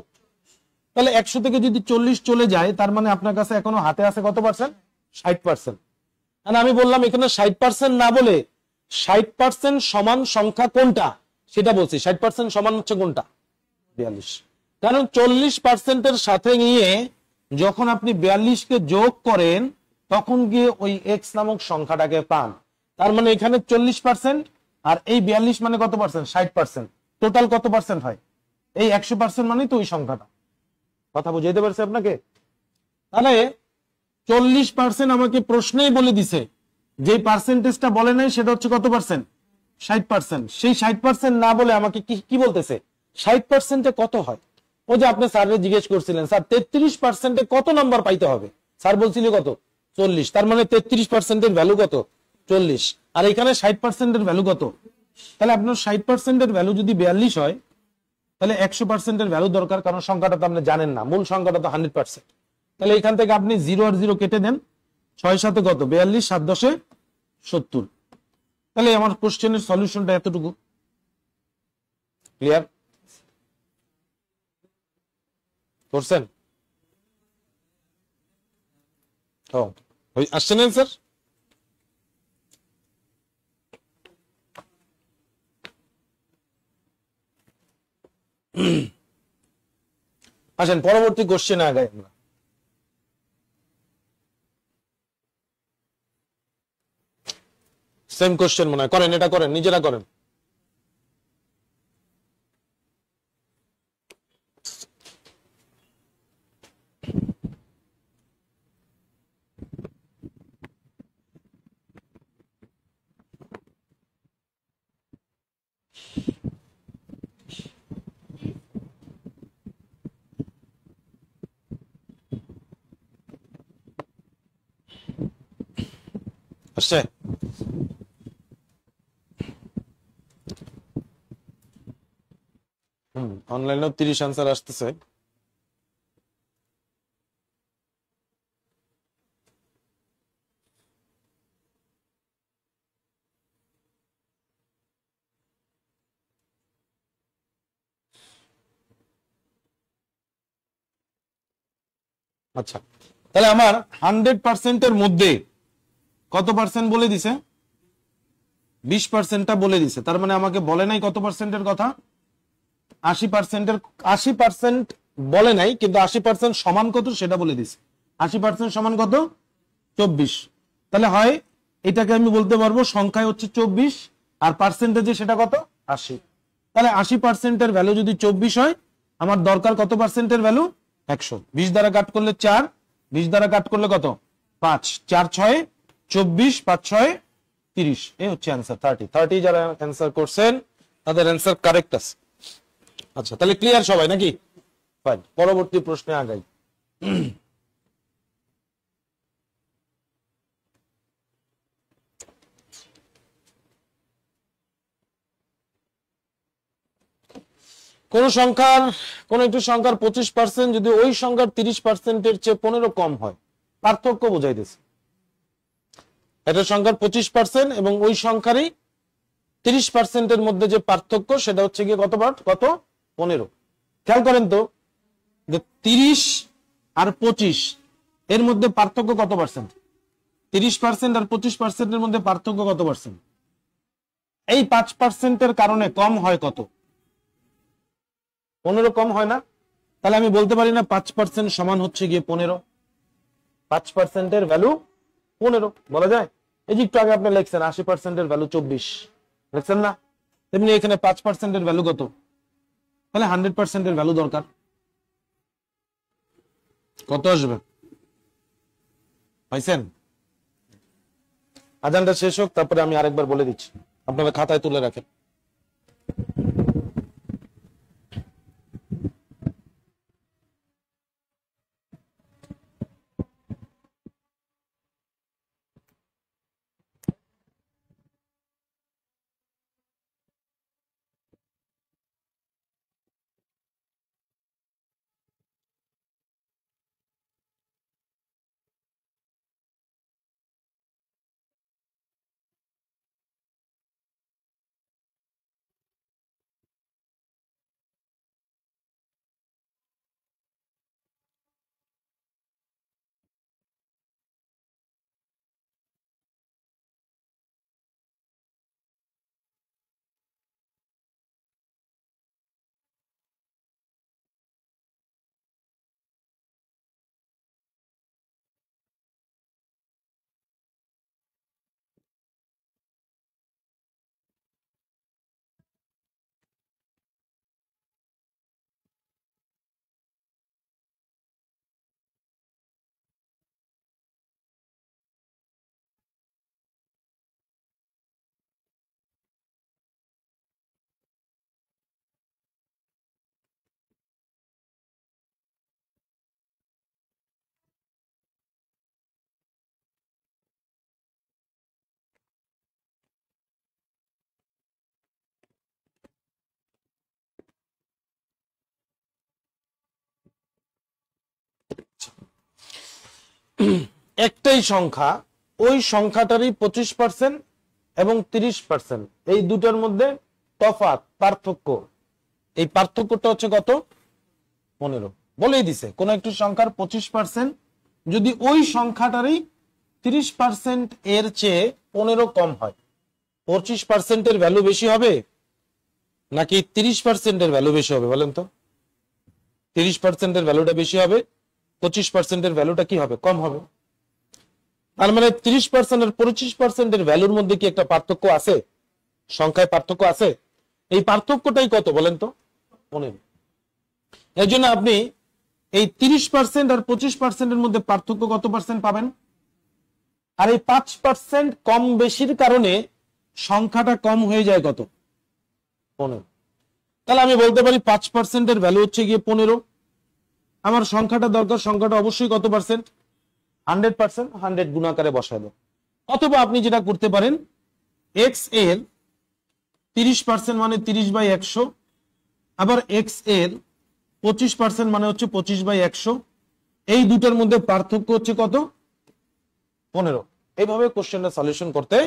তাহলে 100 থেকে যদি 40 চলে যায়, তার মানে আপনার কাছে এখনো হাতে আছে কত পার্সেন্ট? 60%। মানে আমি বললাম এখানে 60% না বলে 60% সমান সংখ্যা কোনটা সেটা বলছি। 60% সমান হচ্ছে কোনটা? 42। কারণ 40%-এর সাথে নিয়ে যখন আপনি 42-কে যোগ করেন তখন গিয়ে ওই এক্স নামক সংখ্যাটাকে পান। তার মানে এখানে 40% আর এই 42 মানে কত পার্সেন্ট? 60%। টোটাল কত পার্সেন্ট হয়? এই 100% মানে তো ওই সংখ্যাটা। কথা বুঝাইতে পারছি আপনাকে? তাহলে 40% আমাকে প্রশ্নেই বলে দিছে, যে পার্সেন্টেজটা বলে নাই সেটা হচ্ছে কত পার্সেন্ট? 60%। সেই 60% না বলে আমাকে কি বলতেছে? 60%-এ কত হয়? ওই যে আপনি স্যারের জিজ্ঞেস করছিলেন, স্যার 33%-এ কত নাম্বার পাইতে হবে? স্যার বলছিল কত? 40। তার মানে 33%-এর ভ্যালু কত? 40। আর এখানে 60%-এর ভ্যালু কত? তাহলে আপনার 60%-এর ভ্যালু যদি 42 হয় তাহলে 100%-এর ভ্যালু দরকার, কারণ সংখ্যাটা তো আপনি জানেন না, মূল সংখ্যাটা তো 100%। তাহলে এখান থেকে আপনি 0 আর 0 কেটে দেন, 6 7 কত? 42, 7 10 70। তাহলে আমার কোশ্চেনের সলিউশনটা এতটুকু। ক্লিয়ার করছেন? ও আসছেন স্যার? আসেন পরবর্তী কোশ্চেনে আগাই আমরা। সেম কোশ্চেন মনে হয়, করেন, এটা করেন, নিজেরা করেন। আসছে? অনলাইনেও 30 আনসার আসতেছে। আচ্ছা, তাহলে আমার 100%-এর মধ্যে কত পার্সেন্ট বলে দিছে? 20%-টা বলে দিছে। তার মানে আমাকে বলে নাই কত পার্সেন্টের কথা? 80%-এর। 80% বলে নাই, কিন্তু 80% সমান কত সেটা বলে দিছে। 80% সমান কত? 24। তাহলে হয় এটাকে আমি বলতে পারবো সংখ্যায় হচ্ছে 24 আর পার্সেন্টেজে সেটা কত? 80। তাহলে 80%-এর ভ্যালু যদি 24 হয়, আমার দরকার কত পার্সেন্টের ভ্যালু? 100। 20 দ্বারা কাট করলে 4, 20 দ্বারা কাট করলে কত? 5। 4 6 24, 5 6 30। এই হচ্ছে অ্যান্সার 30। 30 যারা অ্যান্সার করছেন তাদের অ্যান্সার কারেক্ট আছে। আচ্ছা, তাহলে ক্লিয়ার সবাই নাকি? ফাইন, পরবর্তী প্রশ্নে আগাই। কোন সংখ্যার, কোন একটি সংখ্যার 25% যদি ওই সংখ্যার 30%-এর চেয়ে 15 কম হয়, পার্থক্য বোঝাইতেছে। এটা সংখ্যার 25% এবং ওই সংখ্যারই 30%-এর মধ্যে যে পার্থক্য সেটা হচ্ছে গিয়ে কত? 15। খেয়াল করেন তো যে 30 আর 25 এর মধ্যে পার্থক্য কত পার্সেন্ট? 30% আর 25%-এর মধ্যে পার্থক্য কত পার্সেন্ট? এই 5%-এর কারণে কম হয় কত? 15 কম হয় না? তাহলে আমি বলতে পারি না 5% সমান হচ্ছে গিয়ে 15? 5%-এর ভ্যালু 15 বলা যায়? এই যে একটু আগে আপনি লিখছেন 80%-এর ভ্যালু 24, লিখছেন না? তেমনি এখানে 5%-এর ভ্যালু কত? তাহলে 100%-এর ভ্যালু দরকার। কত আসবে পাইছেন? আজানটা শেষ হোক, তারপরে আমি আরেকবার বলে দিচ্ছি, আপনারা খাতায় তুলে রাখেন। একটাই সংখ্যা, ওই সংখ্যাটারই 25% এবং 30%, এই দুটার মধ্যে তফাৎ, পার্থক্য, এই পার্থক্যটা হচ্ছে কত? 15। বলেই দিছে কোন একটি সংখ্যার 25% যদি ওই সংখ্যাটারই 30% এর চেয়ে 15 কম হয়, 25% এর ভ্যালু বেশি হবে নাকি 30% এর ভ্যালু বেশি হবে বলেন তো? 30% এর ভ্যালুটা বেশি হবে, 25% এর ভ্যালুটা কি হবে? কম হবে। তার মানে 30% আর 25% এর ভ্যালুর মধ্যে কি একটা পার্থক্য আছে? সংখ্যায় পার্থক্য আছে। এই পার্থক্যটাই কত বলেন তো? 15। এর জন্য আপনি এই 30% আর 25% এর মধ্যে পার্থক্য কত পার্সেন্ট পাবেন? আর এই 5% কম বেশির কারণে সংখ্যাটা কম হয়ে যায় কত? 15। তাহলে আমি বলতে পারি 5% এর ভ্যালু হচ্ছে গিয়ে 15। আমার সংখ্যাটা দরকার, সংখ্যাটা অবশ্যই কত পার্সেন্ট? 100%। 100 গুণাকারে বসায় দেন। অথবা আপনি যেটা করতে পারেন, x এর 30% মানে 30/100, আবার x এর 25% মানে হচ্ছে 25/100, এই দুটার মধ্যে পার্থক্য হচ্ছে কত? 15। এইভাবে কোশ্চেনটা সলিউশন করতে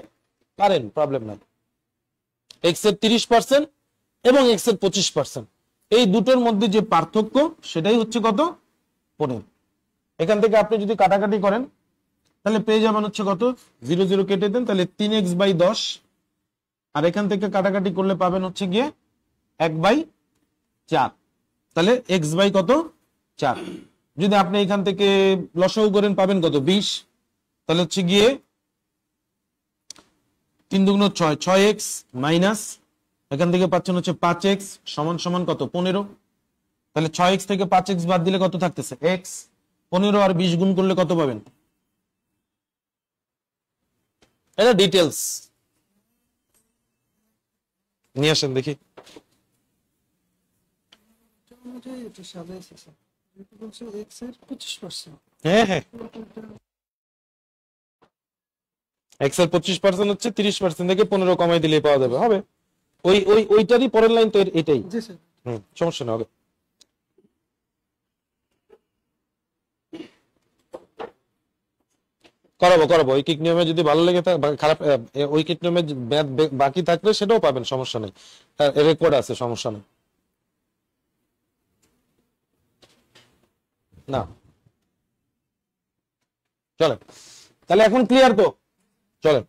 পারেন, প্রবলেম নাই। x এর 30% এবং x এর 25%, এই দুটোর মধ্যে যে পার্থক্য সেটাই হচ্ছে কত? 15। এখান থেকে আপনি যদি কাটাকাটি করেন তাহলে পেয়ে যাবেন হচ্ছে কত? 0 0 কেটে দেন, তাহলে 3x/10, আর এখান থেকে কাটাকাটি করলে পাবেন হচ্ছে গিয়ে 1/4, তাহলে x বাই কত? 4। যদি আপনি এখান থেকে লসাগু করেন পাবেন কত? 20, তাহলে হচ্ছে গিয়ে 3 দুগুণ 6, 6x মাইনাস এখান থেকে পাচ্ছেন হচ্ছে 5x সমান সমান কত? 15। তাহলে 6x থেকে 5x বাদ দিলে কত থাকতেছে? x। 15 আর 20 গুণ করলে কত পাবেন? এটা ডিটেলস নিয়ে আসেন দেখি। হ্যাঁ হ্যাঁ, x এর 25% হচ্ছে 30% থেকে 15 কমাই দিলে পাওয়া যাবে, হবে। ওইটারই পরের লাইন তো এটাই। সমস্যা না, হবে। করাবো ঐকিক নিয়মে যদি ভালো লেগে থাকে, খারাপ ঐকিক নিয়মে বাকি থাকলে সেটাও পাবেন, সমস্যা নেই, রেকর্ড আছে, সমস্যা নেই। না চলেন, তাহলে এখন ক্লিয়ার তো? চলেন,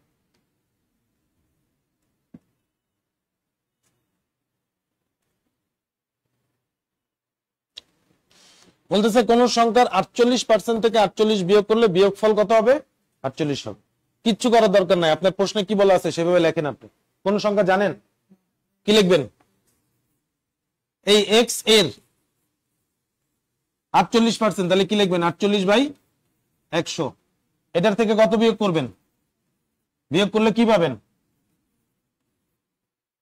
বলতেছে কোন সংখ্যার 48% থেকে 48 বিয়োগ করলে বিয়োগফল কত হবে? 48 হবে। কিচ্ছু করার দরকার নাই, আপনার প্রশ্নে কি বলা আছে সেভাবে লেখেন। আপনি কোন সংখ্যা জানেন, কি লিখবেন? এই x এর 48%, তাহলে কি লিখবেন 48/100। এটার থেকে কত বিয়োগ করবেন? বিয়োগ করলে কি পাবেন?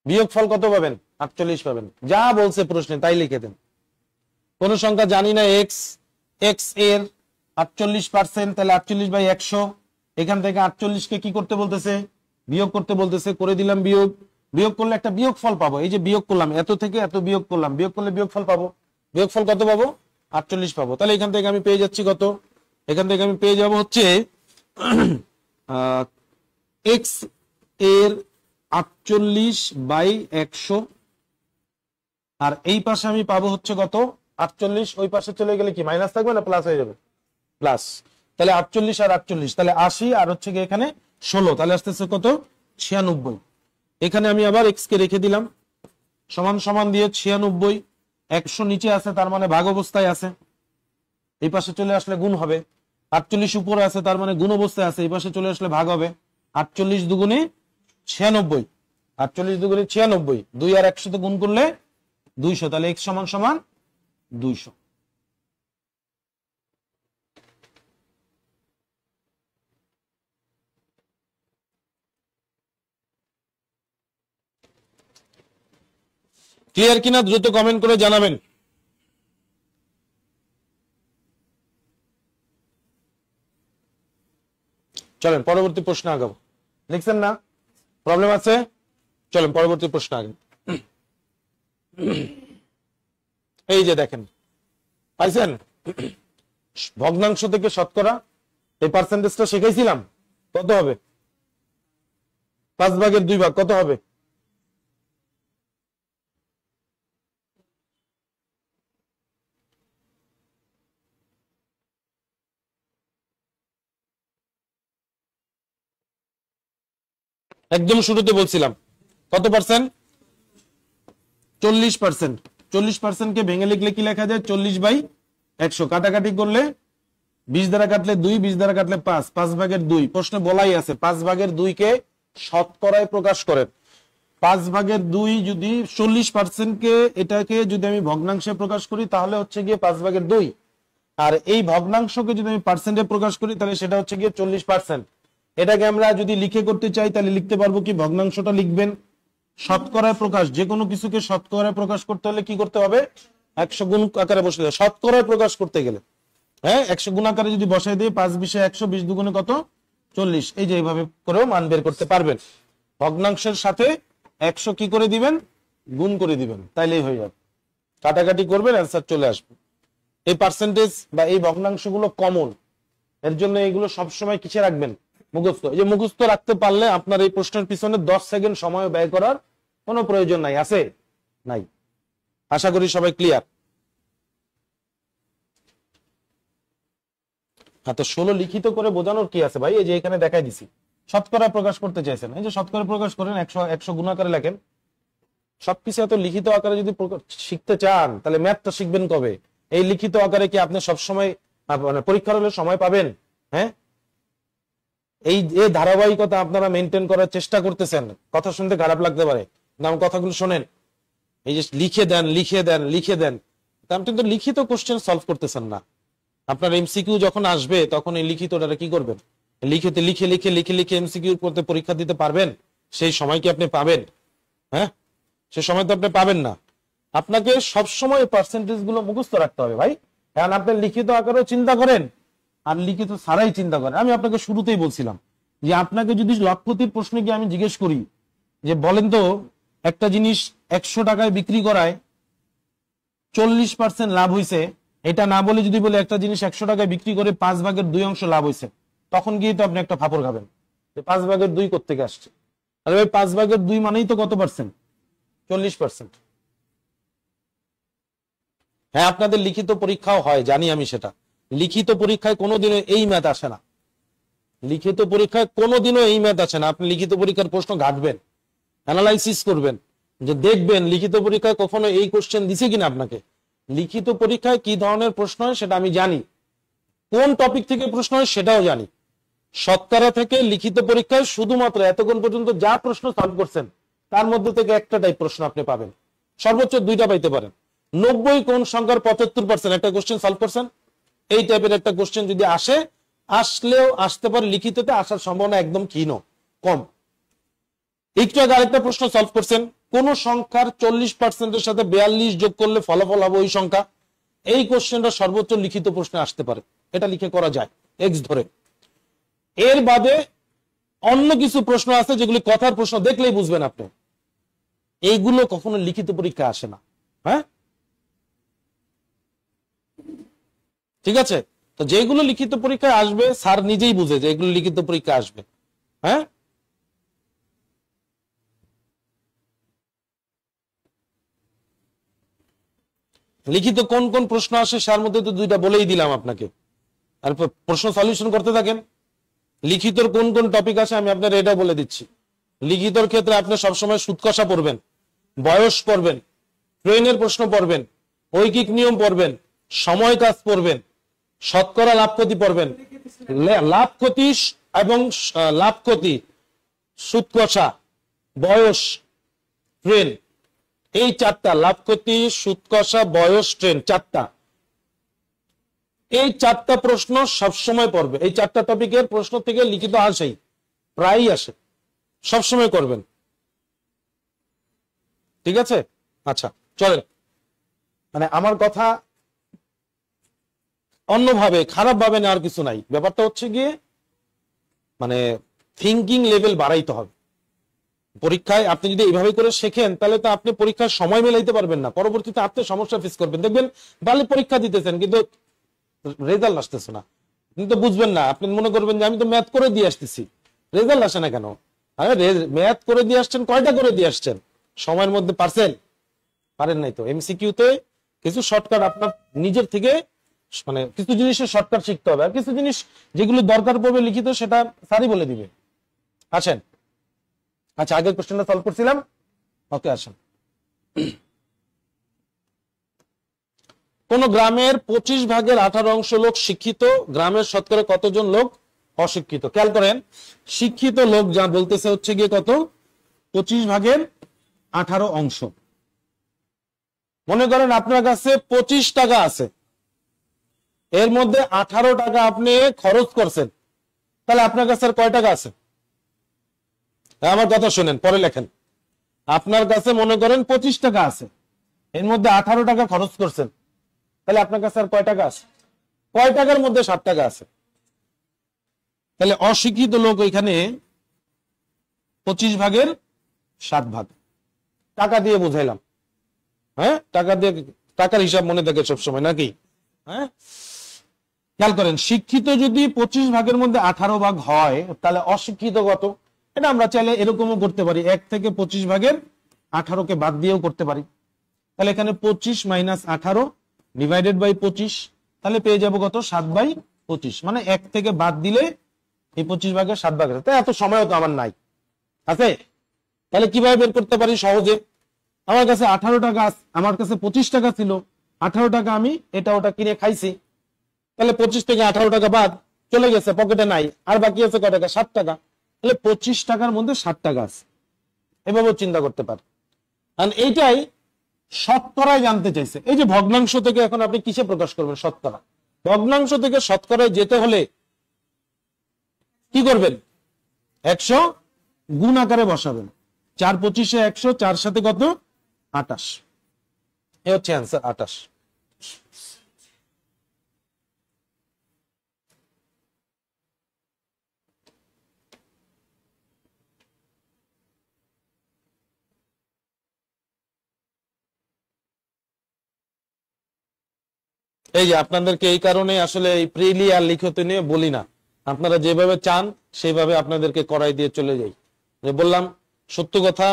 বিয়োগ ফল কত পাবেন? 48 পাবেন। যা বলছে প্রশ্নে তাই লিখে দেন। কোন সংখ্যা জানি না এক্স, এক্স এর 48%, তাহলে 48/100। এখান থেকে 48 কে কি করতে বলতেছে? বিয়োগ করতে বলতেছে। করে দিলাম বিয়োগ। বিয়োগ করলে একটা বিয়োগ ফল পাবো। এই যে বিয়োগ করলাম, এত থেকে এত বিয়োগ করলাম, বিয়োগ করলে বিয়োগ ফল পাবো। বিয়োগ ফল কত পাবো? 48 পাবো। তাহলে এখান থেকে আমি পেয়ে যাচ্ছি কত? এখান থেকে আমি পেয়ে যাব হচ্ছে এক্স এর 48/100, আর এই পাশে আমি পাবো হচ্ছে কত? 48। ওই পাশে চলে গেলে কি মাইনাস থাকবে না প্লাস হয়ে যাবে? প্লাস। তাহলে 48 আর 48, তাহলে 80, আর হচ্ছে কি এখানে 16, তাহলে আসতেছে কত? 96। এখানে আমি আবার এক্স কে রেখে দিলাম, সমান সমান দিয়ে 96। 100 নিচে আছে, তার মানে ভাগ অবস্থায় আছে। এই পাশে চলে আসলে গুণ হবে। 48 উপরে আছে, তার মানে গুণ অবস্থায় আছে। এই পাশে চলে আসলে ভাগ হবে। 48 দুগুণে 96, 48 দুগুণে 96, 2 আর 100 তে গুণ করলে 200, তাহলে x সমান সমান 200। ক্লিয়ার কিনা দ্রুত কমেন্ট করে জানাবেন। চলেন পরবর্তী প্রশ্ন আগাবো। লিখছেন না? প্রবলেম আছে? চলেন পরবর্তী প্রশ্ন আগে। এই যে দেখেন, পাইছেন? ভগ্নাংশ থেকে শতকরা এই পার্সেন্টেজটা শিখাইছিলাম। কত হবে? 5/2 কত হবে? একদম শুরুতে বলছিলাম কত পার্সেন্ট? 40%। 40% কে ভেঙে লিখলে কি লেখা যায়? 40/100। কাটাকাটি করলে 20 দ্বারা কাটলে 2, 20 দ্বারা কাটলে 5, 5/2। প্রশ্নে বলাই আছে 5/2 কে শতকরায় প্রকাশ করেন। 5/2 যদি 40% কে, এটাকে যদি আমি ভগ্নাংশে প্রকাশ করি তাহলে হচ্ছে গিয়ে 5/2, আর এই ভগ্নাংশকে যদি আমি পার্সেন্টে প্রকাশ করি তাহলে সেটা হচ্ছে গিয়ে 40%। এটাকে আমরা যদি লিখে করতে চাই তাহলে লিখতে পারবো কি? ভগ্নাংশটা লিখবেন শতকরায় প্রকাশ। যে কোনো কিছুকে শতকরায় প্রকাশ করতে হলে কি করতে হবে? 100 গুণ আকারে বসে দেবে শতকরায় প্রকাশ করতে গেলে। হ্যাঁ, 100 গুণ আকারে যদি বসাই দিই, 5-20 100, 20 দুগুণে কত? 40। এই যে এইভাবে করেও মান বের করতে পারবেন। ভগ্নাংশের সাথে 100 কি করে দিবেন? গুণ করে দিবেন, তাইলেই হয়ে যাবে। কাটাকাটি করবেন, অ্যান্সার চলে আসবে। এই পার্সেন্টেজ বা এই ভগ্নাংশগুলো কমন, এর জন্য এগুলো সবসময় কিসে রাখবেন? মুখস্থ। এই যে মুখস্থ রাখতে পারলে আপনার এই প্রশ্নের পিছনে 10 সেকেন্ড সময় ব্যয় করার কোনো প্রয়োজন নাই। আছে? নাই। আশা করি সবাই ক্লিয়ার। তো 16 লিখিত করে বোঝানোর কি আছে ভাই? এই যে এখানে দেখাই দিছি, শতকরা প্রকাশ করতে চাইছেন, এই যে শতকরা প্রকাশ করেন, 100 গুণ আকারে লেখেন। সবকিছু এত লিখিত আকারে যদি শিখতে চান তাহলে ম্যাথটা শিখবেন কবে? এই লিখিত আকারে কি আপনি সবসময় মানে পরীক্ষার হলে সময় পাবেন? হ্যাঁ, এই যে ধারাবাহিকতা আপনারা মেনটেন করার চেষ্টা করতেছেন। কথা শুনতে খারাপ লাগতে পারে, আমার কথাগুলো শোনেন। এই যে লিখে দেন লিখে দেন লিখে দেন, আপনি তো লিখিত কোশ্চেন সলভ করতেছেন না। আপনার এমসিকিউ যখন আসবে তখন এই লিখিতটা কি করবেন? লিখিতে লিখে লিখে লিখে লিখে এমসিকিউ করতে পরীক্ষা দিতে পারবেন? সেই সময় কি আপনি পাবেন? হ্যাঁ, সে সময় তো আপনি পাবেন না। আপনাকে সবসময় পার্সেন্টেজ গুলো মুখস্থ রাখতে হবে ভাই। কারণ আপনি লিখিত আকারেও চিন্তা করেন আর লিখিত ছাড়াই চিন্তা করেন। আমি আপনাকে শুরুতেই বলছিলাম যে আপনাকে যদি লক্ষপতির প্রশ্নে গিয়ে আমি জিজ্ঞেস করি যে বলেন তো একটা জিনিস 100 টাকায় বিক্রি করায় 40% লাভ হয়েছে, এটা না বলে যদি বলে একটা জিনিস 100 টাকায় বিক্রি করে 5/2 লাভ হয়েছে, তখন গিয়ে তো আপনি একটা ফাপড় খাবেন যে 5/2 কোত্থেকে আসছে। আরে ভাই 5/2 মানেই তো কত পার্সেন্ট? 40%। হ্যাঁ, আপনাদের লিখিত পরীক্ষাও হয় জানি আমি, সেটা লিখিত পরীক্ষায় কোনোদিনও এই ম্যাথ আসে না। লিখিত পরীক্ষায় কোনোদিনও এই ম্যাথ আসে না। আপনি লিখিত পরীক্ষার প্রশ্ন ঘাটবেন, অ্যানালাইসিস করবেন, যে দেখবেন লিখিত পরীক্ষায় কখনো এই কোশ্চেন দিছে কিনা আপনাকে। লিখিত পরীক্ষায় কি ধরনের প্রশ্ন হয় সেটা আমি জানি, কোন টপিক থেকে প্রশ্ন হয় সেটাও জানি। শতকরা থেকে লিখিত পরীক্ষায় শুধুমাত্র এতক্ষণ পর্যন্ত যা প্রশ্ন সলভ করছেন তার মধ্যে থেকে একটা টাইপ প্রশ্ন আপনি পাবেন, সর্বোচ্চ 2টা পাইতে পারেন। 90 কোন সংখ্যার 75%? একটা কোশ্চেন সলভ করছেন? এই টাইপের একটা কোশ্চেন যদি আসলেও আসতে পারে, লিখিততে আসার সম্ভাবনা একদম ক্ষীণ, কম। একটু আগে আরেকটা প্রশ্ন সলভ করছেন, কোন সংখ্যার 40%-এর সাথে 42 যোগ করলে ফলাফল হবে ওই সংখ্যা। এই কোশ্চেনটা সর্বোচ্চ লিখিত প্রশ্নে আসতে পারে, এটা লিখে করা যায় এক্স ধরে। এর বাদে অন্য কিছু প্রশ্ন আছে যেগুলি কথার প্রশ্ন, দেখলেই বুঝবেন আপনি, এইগুলো কখনো লিখিত পরীক্ষা আসে না। হ্যাঁ, ঠিক আছে। তো যেগুলো লিখিত পরীক্ষায় আসবে স্যার নিজেই বুঝে যে এগুলো লিখিত পরীক্ষা আসবে। হ্যাঁ, লিখিত কোন কোন প্রশ্ন আসে তার মধ্যে তো দুইটা বলেই দিলাম আপনাকে, আর প্রশ্ন সলিউশন করতে থাকেন। লিখিতর কোন কোন টপিক আসে আমি আপনার এটা বলে দিচ্ছি। লিখিতর ক্ষেত্রে আপনি সবসময় সুদ কষা পড়বেন, বয়স পড়বেন, ট্রেনের প্রশ্ন পড়বেন, ঐকিক নিয়ম পড়বেন, সময় কাজ পড়বেন, শতকরা লাভ ক্ষতি পড়বেন, লাভ ক্ষতি এবং লাভ ক্ষতি, সুদ কষা, বয়স, ট্রেন, এই চারটা, লাভ ক্ষতি, সুদ কষা, বয়স, ট্রেন, চারটা, এই চারটা প্রশ্ন সবসময় পড়বে। এই চারটা টপিকের প্রশ্ন থেকে লিখিত আসেই, প্রায়ই আসে, সবসময় করবেন, ঠিক আছে। আচ্ছা চলেন, মানে আমার কথা অন্যভাবে খারাপ ভাবে নেওয়ার কিছু নাই, ব্যাপারটা হচ্ছে গিয়ে মানে থিঙ্কিং লেভেল বাড়াইতে হবে। পরীক্ষায় আপনি যদি এইভাবে করে শেখেন তাহলে তো আপনি পরীক্ষার সময় মেলাইতে পারবেন না, পরবর্তীতে আপনি সমস্যা ফেস করবেন। দেখবেন ভালো পরীক্ষা দিতেছেন কিন্তু রেজাল্ট আসতেছে না, কিন্তু বুঝবেন না, আপনি মনে করবেন যে আমি তো ম্যাথ করে দিয়ে আসতেছি, রেজাল্ট আসে না কেন? আরে ম্যাথ করে দিয়ে আসছেন, কয়টা করে দিয়ে আসছেন, সময়ের মধ্যে পারছেন? পারেন নাই তো। এমসিকিউতে কিছু শর্টকাট আপনার নিজের থেকে, মানে কিছু জিনিসের শর্টকাট শিখতে হবে, আর কিছু জিনিস যেগুলো দরকার পড়বে লিখিত সেটা স্যারই বলে দিবে। আসেন, আচ্ছা আগের কোশ্চেনটা সলভ করছিলাম, ওকে আসেন। কোন গ্রামের 25/18 লোক শিক্ষিত, গ্রামের শতকরা কতজন লোক অশিক্ষিত? খেয়াল করেন, শিক্ষিত লোক যা বলতেছে হচ্ছে গিয়ে কত, 25/18। মনে করেন আপনার কাছে 25 টাকা আছে, এর মধ্যে 18 টাকা আপনি খরচ করছেন, তাহলে আপনার কাছে আর কয় টাকা আছে? আমার কথা শুনেন, পরে লেখেন। আপনার কাছে মনে করেন 25 টাকা আছে, এর মধ্যে 18 টাকা খরচ করছেন, তাহলে আপনার কাছে আর কয় টাকা আছে? কয় টাকার মধ্যে 7 টাকা আছে। তাহলে অশিক্ষিত লোক ওইখানে 25/7 টাকা দিয়ে বুঝাইলাম। হ্যাঁ, টাকা দিয়ে, টাকার হিসাব মনে থাকে সবসময় নাকি? হ্যাঁ, খেয়াল করেন, শিক্ষিত যদি 25 মধ্যে 18 হয় তাহলে অশিক্ষিত কত? এটা আমরা চাইলে এরকমও করতে পারি, 1 থেকে 25/18 বাদ দিয়েও করতে পারি। তাহলে এখানে 25 - 18 ডিভাইডেড বাই 25, তাহলে পেয়ে যাবো কত, 7/25। মানে 1 থেকে বাদ দিলে এই 25/7 তাই এত সময়ও তো আমার নাই, আছে। তাহলে কিভাবে বের করতে পারি সহজে? আমার কাছে 18 টাকা, আমার কাছে 25 টাকা ছিল, 18 টাকা আমি এটা ওটা কিনে খাইছি, তাহলে 25 থেকে 18 টাকা বাদ চলে গেছে, পকেটে নাই, আর বাকি আছে কয় টাকা, 7 টাকা। তাহলে 25 টাকার মধ্যে 7 টাকা আছে, এভাবেও চিন্তা করতে পারে। আর এইটাই শতকরায় জানতে চাইছে। এই যে ভগ্নাংশ থেকে এখন আপনি কিসে প্রকাশ করবেন? শতকরা। ভগ্নাংশ থেকে শতকরায় যেতে হলে কি করবেন? 100 গুণ আকারে বসাবেন, 4 25 100, 4 সাথে কত, 28। এ হচ্ছে অ্যান্সার, 28। এই যে আপনাদেরকে এই কারণে আসলে এই প্রিলি আর লিখিত নিয়ে বলি না, আপনারা যেভাবে চান সেইভাবে আপনাদেরকে করাই দিয়ে চলে যাই। যে বললাম, সত্য কথা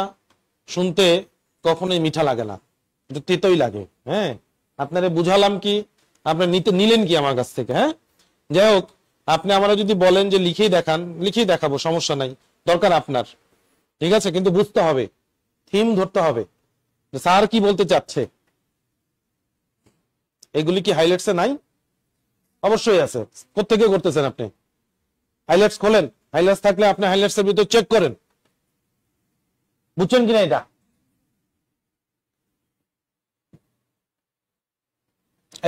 শুনতে কখনোই মিঠা লাগে না, একটু তেতোই লাগে। হ্যাঁ, আপনারা বুঝালাম কি, আপনি নিলেন কি আমার কাছ থেকে? হ্যাঁ, যাই হোক, আপনি আমরা যদি বলেন যে লিখেই দেখান, লিখেই দেখাবো, সমস্যা নাই, দরকার আপনার, ঠিক আছে। কিন্তু বুঝতে হবে, থিম ধরতে হবে, স্যার কি বলতে চাচ্ছে। এগুলি কি হাইলাইটসে নাই? অবশ্যই আছে। কোত্থেকে করতেছেন আপনি? হাইলাইটস খোলেন, হাইলাইটস থাকলে আপনি হাইলাইটস এর ভিতর চেক করেন, বুঝছেন কিনা এটা?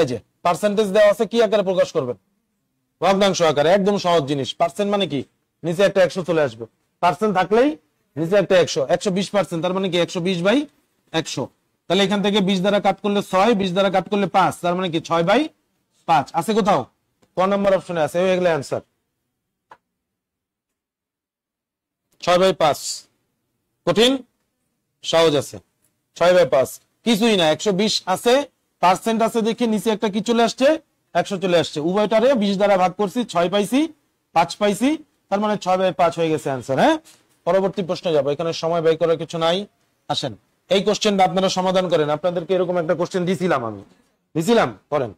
এই যে পার্সেন্টেজ দেওয়া আছে, কি আকারে প্রকাশ করবেন? ভগ্নাংশ আকারে। একদম সহজ জিনিস। পার্সেন্ট মানে কি? নিচে একটা 100 চলে আসবে, পার্সেন্ট থাকলেই নিচে একটা 100। 120%, তার মানে কি 120/100। তাহলে এখান থেকে 20 দ্বারা কাট করলে 6, 20 দ্বারা কাট করলে 5, তার মানে কি 6/5 আছে কোথাও? ক নম্বর অপশনে আছে। হয়ে গেল অ্যান্সার 6/5। কঠিন? সহজ আছে। 6/5 কিছুই না। 120 আছে, পার্সেন্ট আছে দেখে নিচে একটা কি চলে আসছে? 100 চলে আসছে। উভয়টারে 20 দ্বারা ভাগ করছি, 6 পাইছি, 5 পাইছি, তার মানে 6/5 হয়ে গেছে অ্যান্সার। হ্যাঁ, পরবর্তী প্রশ্নে যাবো। এখানে সময় ব্যয় করার কিছু নাই। আসেন, এই কোশ্চেনটা আপনারা সমাধান করেন। আপনাদেরকে এরকম একটা কোশ্চেন দিছিলাম, আমি দিছিলাম, করেন।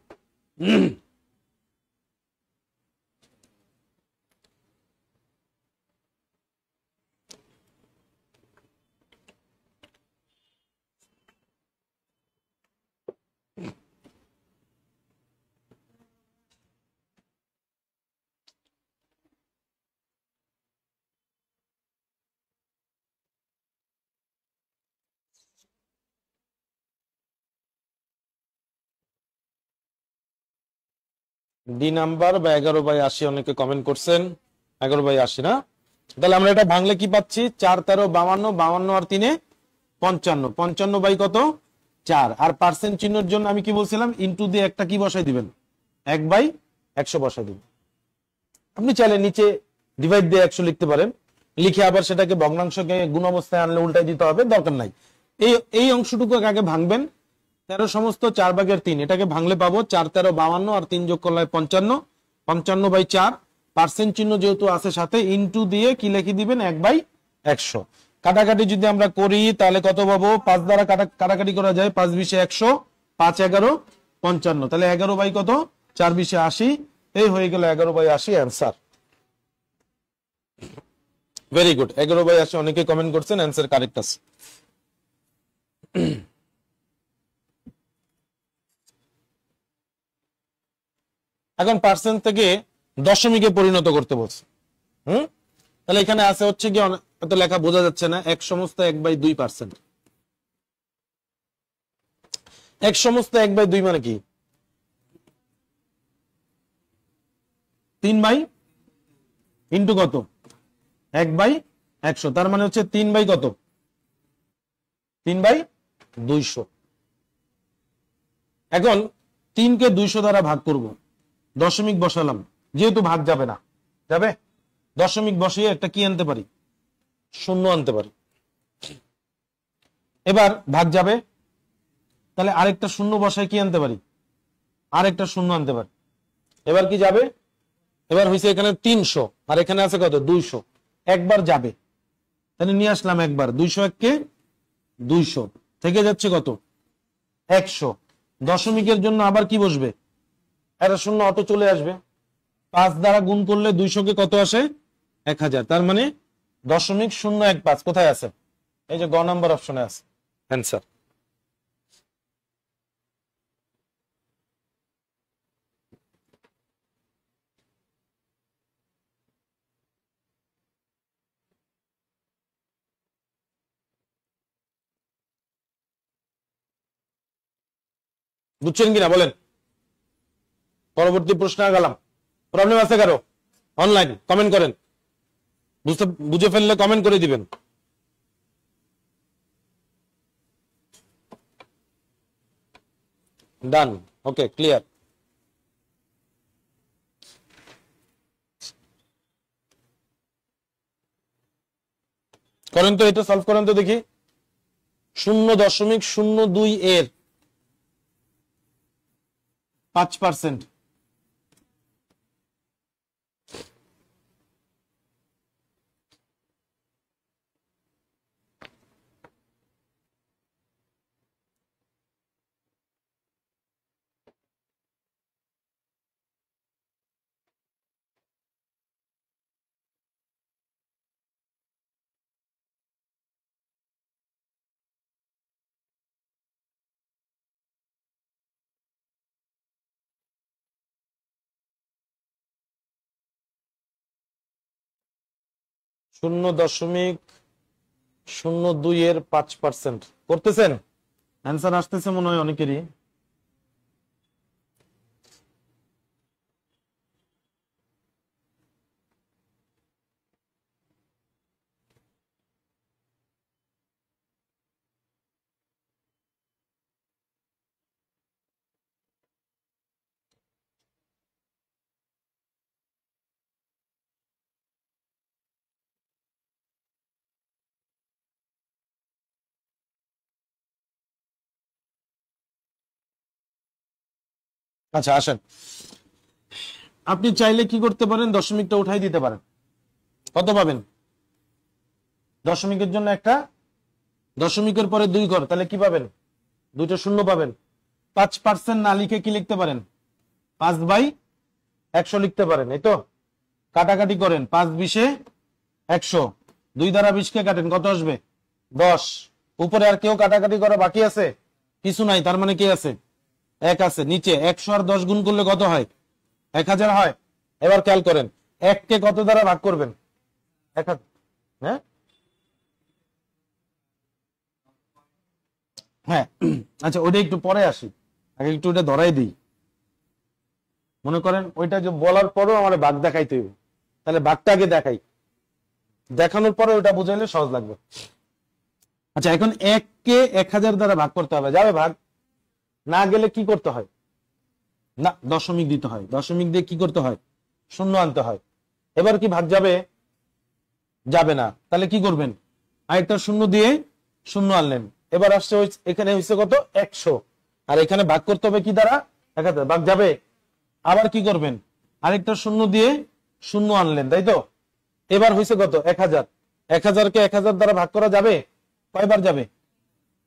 ডি নাম্বার বা 11/80 অনেকে কমেন্ট করছেন। 11/80 না? তাহলে আমরা এটা ভাঙলে কি পাচ্ছি? 4 13 52, 52 আর 3 55, 55 বাই কত? 4। আর পার্সেন্ট চিহ্নের জন্য আমি কি বলছিলাম? ইনটু দিয়ে একটা কি বসাই দিবেন? 1/100 বসাই দিবেন। আপনি চাইলে নিচে ডিভাইড দিয়ে 100 লিখতে পারেন, লিখে আবার সেটাকে ভগ্নাংশকে গুণ অবস্থায় আনলে উল্টাই দিতে হবে, দরকার নাই। এই অংশটুকু আগে ভাঙবেন। 13 সমস্ত 4/3, এটাকে ভাঙলে পাবো 4 13 52 আর 3 যোগ করলে 55, 55/4। পার্সেন্ট চিহ্ন যেহেতু আছে সাথে, ইনটু দিয়ে কি লিখে দিবেন? 1/100। কাটাকাটি যদি আমরা করি তাহলে কত পাবো? 5 দ্বারা কাটাকাটি করা যায়, 5 20 100, 5 11 55, তাহলে 11 বাই কত? 4 20 80। এই হয়ে গেল 11/80 অ্যান্সার। ভেরি গুড, 11/80 অনেকে কমেন্ট করছেন, অ্যান্সার কারেক্ট আছে। এখন পার্সেন্ট থেকে দশমিকে পরিণত করতে বলছে। তাহলে এখানে আছে হচ্ছে কি, এত লেখা বোঝা যাচ্ছে না। 1 সমস্ত 1/2%। 1 সমস্ত 1/2 মানে কি? 3 ইন্টু কত? 1/100, তার মানে হচ্ছে 3 বাই কত? 3/200। এখন 3 কে 200 দ্বারা ভাগ করব, দশমিক বসালাম, যেহেতু ভাগ যাবে না, যাবে? দশমিক বসিয়ে একটা কি আনতে পারি? শূন্য আনতে পারি। এবার ভাগ যাবে, তাহলে আরেকটা শূন্য বসায় কি আনতে পারি? আরেকটা শূন্য আনতে পারি। এবার কি যাবে? এবার হয়েছে এখানে 300 আর এখানে আছে কত? 200। একবার যাবে, তাহলে নিয়ে আসলাম একবার। 201 কে 200 থেকে যাচ্ছে কত? 100। দশমিকের জন্য আবার কি বসবে? একটা শূন্য অটো চলে আসবে। 5 দ্বারা গুণ করলে 200 কে কত আসে? 1000। তার মানে 0.015 কোথায় আছে? এই যে গ নাম্বার অপশনে আছে অ্যান্সার। বুঝছেন কিনা বলেন? পরবর্তী প্রশ্নে গেলাম। প্রবলেম আছে কারো? অনলাইন কমেন্ট করেন, বুঝে ফেললে কমেন্ট করে দিবেন। ডান, ওকে, ক্লিয়ার। করেন তো, এটা সলভ করেন তো দেখি। 0.02 এর 5%। শূন্য দশমিক 02 এর 5% করতেছেন? অ্যান্সার আসতেছে মনে হয় অনেকেরই। আচ্ছা আসেন, আপনি চাইলে কি করতে পারেন, দশমিকটা উঠাই দিতে পারেন। কত পাবেন? দশমিকের জন্য একটা, দশমিকের পরে 2 ঘর, তাহলে কি পাবেন? 2টা শূন্য পাবেন। 5% না লিখে কি লিখতে পারেন? 5/100 লিখতে পারেন, এই তো। কাটাকাটি করেন, 5 20 100, 2 দ্বারা 20 কে কাটেন, কত আসবে? 10। উপরে আর কেউ কাটাকাটি করা বাকি আছে? কিছু নাই, তার মানে কি আছে? 1 আছে। নিচে 100 আর 10 গুণ করলে কত হয়? 1000 হয়। এবার খেয়াল করেন, 1 কে কত দ্বারা ভাগ করবেন? 1000। হ্যাঁ হ্যাঁ, আচ্ছা ওইটা একটু পরে আসি, আগে একটু ওইটা ধরাই দিই। মনে করেন ওইটা যে বলার পরও আমার বাঘ দেখাইতে হইব, তাহলে বাঘটা আগে দেখাই, দেখানোর পরে ওইটা বুঝাইলে সহজ লাগবে। আচ্ছা এখন 1 কে 1000 দ্বারা ভাগ করতে হবে, যাবে ভাগ? না গেলে কি করতে হয়? না, দশমিক দিতে হয়। দশমিক দিয়ে কি করতে হয়? শূন্য আনতে হয়। এবার কি ভাগ যাবে? যাবে না। তাহলে কি করবেন? আরেকটা শূন্য দিয়ে শূন্য আনলেন। এবার আসছে এখানে হয়েছে কত? 100। আর এখানে ভাগ করতে হবে কি দ্বারা? 1000। ভাগ যাবে? আবার কি করবেন? আরেকটা শূন্য দিয়ে শূন্য আনলেন, তাই তো? এবার হয়েছে কত? 1000। 1000 কে 1000 দ্বারা ভাগ করা যাবে? কয়বার যাবে?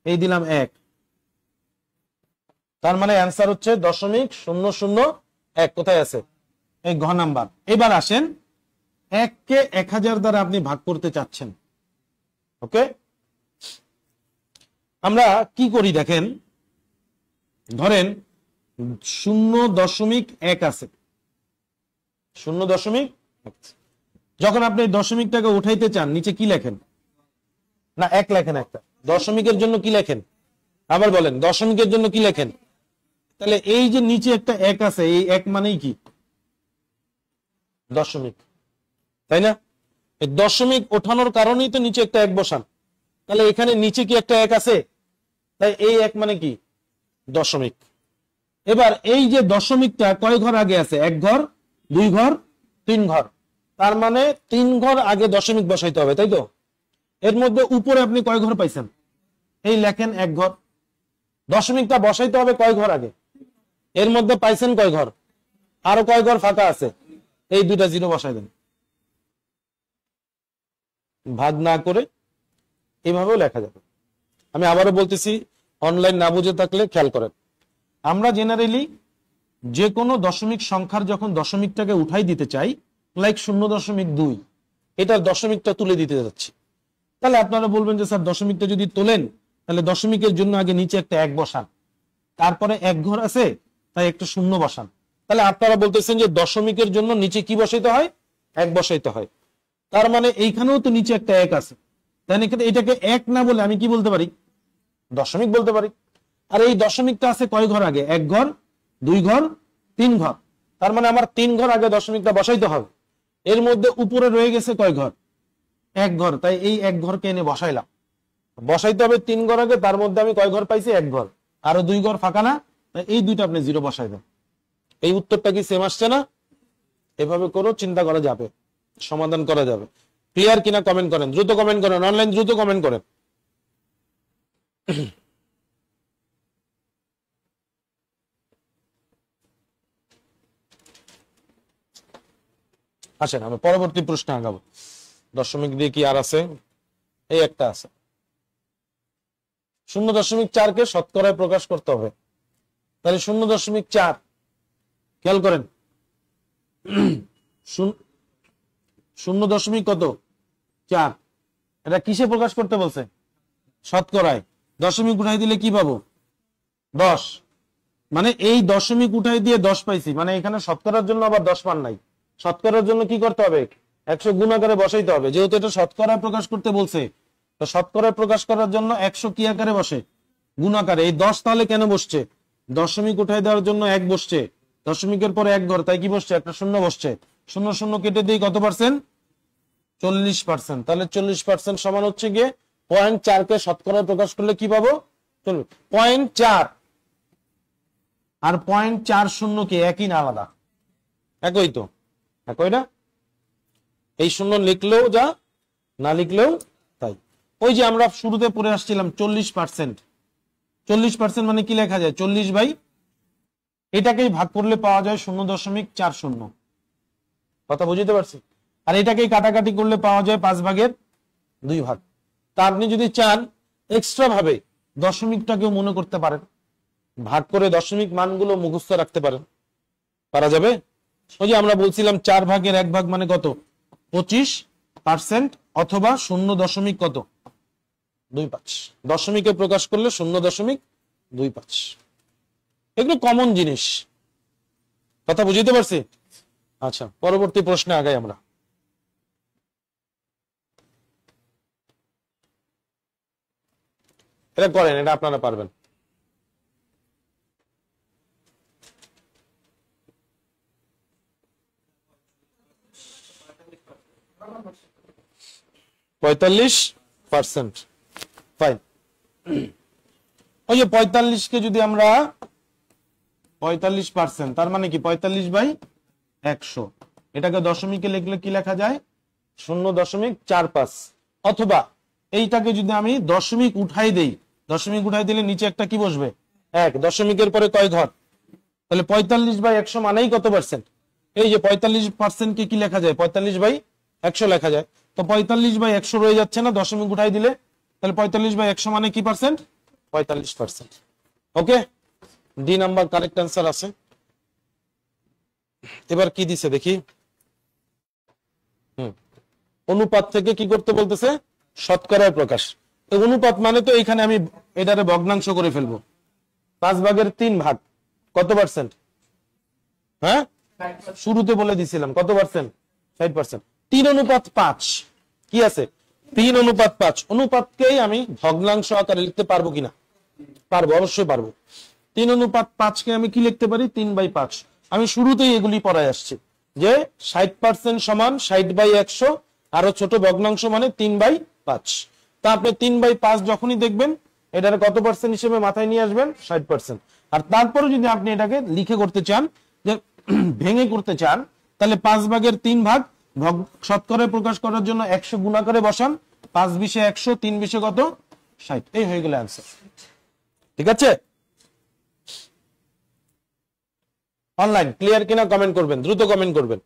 এই দিলাম 1। তার মানে অ্যান্সার হচ্ছে 0.001। কোথায় আছে? এই ঘ নাম্বার। এবার আসেন, 1 কে 1000 দ্বারা আপনি ভাগ করতে চাচ্ছেন, ওকে? আমরা কি করি দেখেন, ধরেন 0.1 আছে, 0.1। যখন আপনি দশমিকটাকে উঠাইতে চান, নিচে কি লেখেন? না, 1 লেখেন একটা। দশমিকের জন্য কি লেখেন? আবার বলেন, দশমিকের জন্য কি লেখেন? তাহলে এই যে নিচে একটা 1 আছে, এই 1 মানেই কি? দশমিক, তাই না? এই দশমিক ওঠানোর কারণেই তো নিচে একটা 1 বসান। তাহলে এখানে নিচে কি একটা 1 আছে? তাই এই 1 মানে কি? দশমিক। এবার এই যে দশমিকটা কয় ঘর আগে আছে? 1 ঘর, 2 ঘর, 3 ঘর। তার মানে 3 ঘর আগে দশমিক বসাইতে হবে, তাই তো? এর মধ্যে উপরে আপনি কয় ঘর পাইছেন? এই লেখেন 1 ঘর। দশমিকটা বসাইতে হবে কয় ঘর আগে? এর মধ্যে পাইছেন কয় ঘর? আরো কয় ঘর ফাঁকা আছে? এই 2টা 0 বসাই দেন। ভাগ না করে এইভাবেও লেখা যাবে। আমি আবারও বলতেছি, অনলাইন না বুঝে থাকলে খেয়াল করেন। আমরা জেনারেলি যে কোনো দশমিক সংখ্যার যখন দশমিকটাকে উঠাই দিতে চাই, লাইক 0.2, এটার দশমিকটা তুলে দিতে যাচ্ছি, তাহলে আপনারা বলবেন যে স্যার দশমিকটা যদি তোলেন, তাহলে দশমিকের জন্য আগে নিচে একটা 1 বসান, তারপরে 1 ঘর আছে তাই একটা শূন্য বসান। তাহলে আপনারা বলতেছেন যে দশমিকের জন্য নিচে কি বসাইতে হয়? 1 বসাইতে হয়। তার মানে এইখানেও তো নিচে একটা 1 আছে, তাই না? এটাকে 1 না বলে আমি কি বলতে পারি? দশমিক বলতে পারি। আর এই দশমিকটা আছে কয় ঘর আগে? 1 ঘর, 2 ঘর, 3 ঘর। তার মানে আমার 3 ঘর আগে দশমিকটা বসাইতে হবে। এর মধ্যে উপরে রয়ে গেছে কয় ঘর? 1 ঘর। তাই এই 1 ঘরকে এনে বসাইলাম। বসাইতে হবে 3 ঘর আগে, তার মধ্যে আমি কয় ঘর পাইছি? 1 ঘর। আরো 2 ঘর ফাঁকা না? এই 2টা আপনি 0 বসাই দেন। এই উত্তরটা কি সেম আসছে না? এভাবে করেও চিন্তা করা যাবে, সমাধান করা যাবে। ক্লিয়ার কিনা কমেন্ট করেন, দ্রুত কমেন্ট করেন, অনলাইন দ্রুত কমেন্ট করেন। আসেন আমি পরবর্তী প্রশ্ন আগাবো। দশমিক দিয়ে কি আর আছে? এই একটা আছে, 0.4 কে শতকরায় প্রকাশ করতে হবে। তাহলে 0.4, খেয়াল করেন, 0. কত? 4। এটা কিসে প্রকাশ করতে বলছে? শতকরায়। দশমিক উঠাই দিলে কি পাবো? 10। মানে এই দশমিক উঠাই দিয়ে 10 পাইছি, মানে এখানে শতকরার জন্য আবার 10 পান নাই। শতকরার জন্য কি করতে হবে? 100 গুণ আকারে বসাইতে হবে। যেহেতু এটা শতকরায় প্রকাশ করতে বলছে, তো শতকরায় প্রকাশ করার জন্য 100 কি আকারে বসে? গুণ আকারে। এই 10 তাহলে কেন বসছে? দশমিক উঠাই দেওয়ার জন্য 1 বসছে, দশমিকের পরে 1 ঘর, তাই কি বসছে? একটা শূন্য বসছে। 0 কেটে দিই, কত পার্সেন্ট? 40%। তাহলে 40% সমান হচ্ছে গিয়ে 0.4 কে শতকরায় প্রকাশ করলে কি পাবো? 0.4 আর 0.40 কি একই না আলাদা? একই তো, একই না? এই শূন্য লিখলেও যা, না লিখলেও তাই। ওই যে আমরা শুরুতে পড়ে আসছিলাম 40%। 40% মানে কি লেখা যায়? 40/100। এটাকেই ভাগ করলে পাওয়া যায় 0.40। কথা বুঝতে পারছি? আর এটাকেই কাটাকাটি করলে পাওয়া যায় 5/2 তা আপনি যদি চান এক্সট্রা ভাবে দশমিকটাকেও মনে করতে পারেন, ভাগ করে দশমিক মানগুলো মুখস্থ রাখতে পারেন। পারা যাবে? ওই যে আমরা বলছিলাম 4/1 মানে কত? 25% অথবা 0.25। দশমিকে প্রকাশ করলে 0.25। এগুলো কমন জিনিস। কথা বুঝতে পারছি? আচ্ছা, পরবর্তী প্রশ্নে আগাই আমরা। এটা করেন, এটা আপনারা পারবেন। %45। ফাইন। ওই যে 45কে যদি আমরা 45%, তার মানে কি 45/100, এটাকে দশমিকে লিখলে কি লেখা যায়? 0.45। অথবা এইটাকে যদি আমি দশমিক উঠাই দেই, দশমিক উঠাই দিলে নিচে একটা কি বসবে? 1। দশমিকের পরে কয় ঘর? তাহলে 45/100 মানেই কত পার্সেন্ট? এই যে 45% কে কি লেখা যায়? 45/100 লেখা যায়। তো 45/100 রয়ে যাচ্ছে না দশমিক উঠাই দিলে? তাহলে 45/100 মানে কি পার্সেন্ট? 45%। ওকে, ডি নাম্বার কারেক্ট অ্যান্সার আছে। এবার কি দিছে দেখি। অনুপাত থেকে কি করতে বলতেছে? শতকরায় প্রকাশ। তো অনুপাত মানে তো এখানে আমি এটারে ভগ্নাংশ করে ফেলবো। 5/3 কত পার্সেন্ট? হ্যাঁ, শুরুতে বলে দিছিলাম কত পার্সেন্ট? 60%। 3:5 কি আছে? 3:5। অনুপাতকেই আমি ভগ্নাংশ আকারে লিখতে পারবো কিনা? পারবো, অবশ্যই পারবো। 3:5 কে আমি কি লিখতে পারি? 3/5। আমি শুরুতেই এগুলি পড়ায় আসছি যে 60% সমান 60/100, আরো ছোট ভগ্নাংশ মানে 3/5। তা আপনি 3/5 যখনই দেখবেন এটার কত পার্সেন্ট হিসেবে মাথায় নিয়ে আসবেন? 60%। আর তারপরে যদি আপনি এটাকে লিখে করতে চান, যে ভেঙে করতে চান, তাহলে 5/3 শতকরায় প্রকাশ করার জন্য 100 গুণাকারে বসান। 5×20 100, 3×20 কত? 60। এই হয়ে গেল অ্যান্সার। ঠিক আছে? অনলাইন ক্লিয়ার কিনা কমেন্ট করবেন, দ্রুত কমেন্ট করবেন।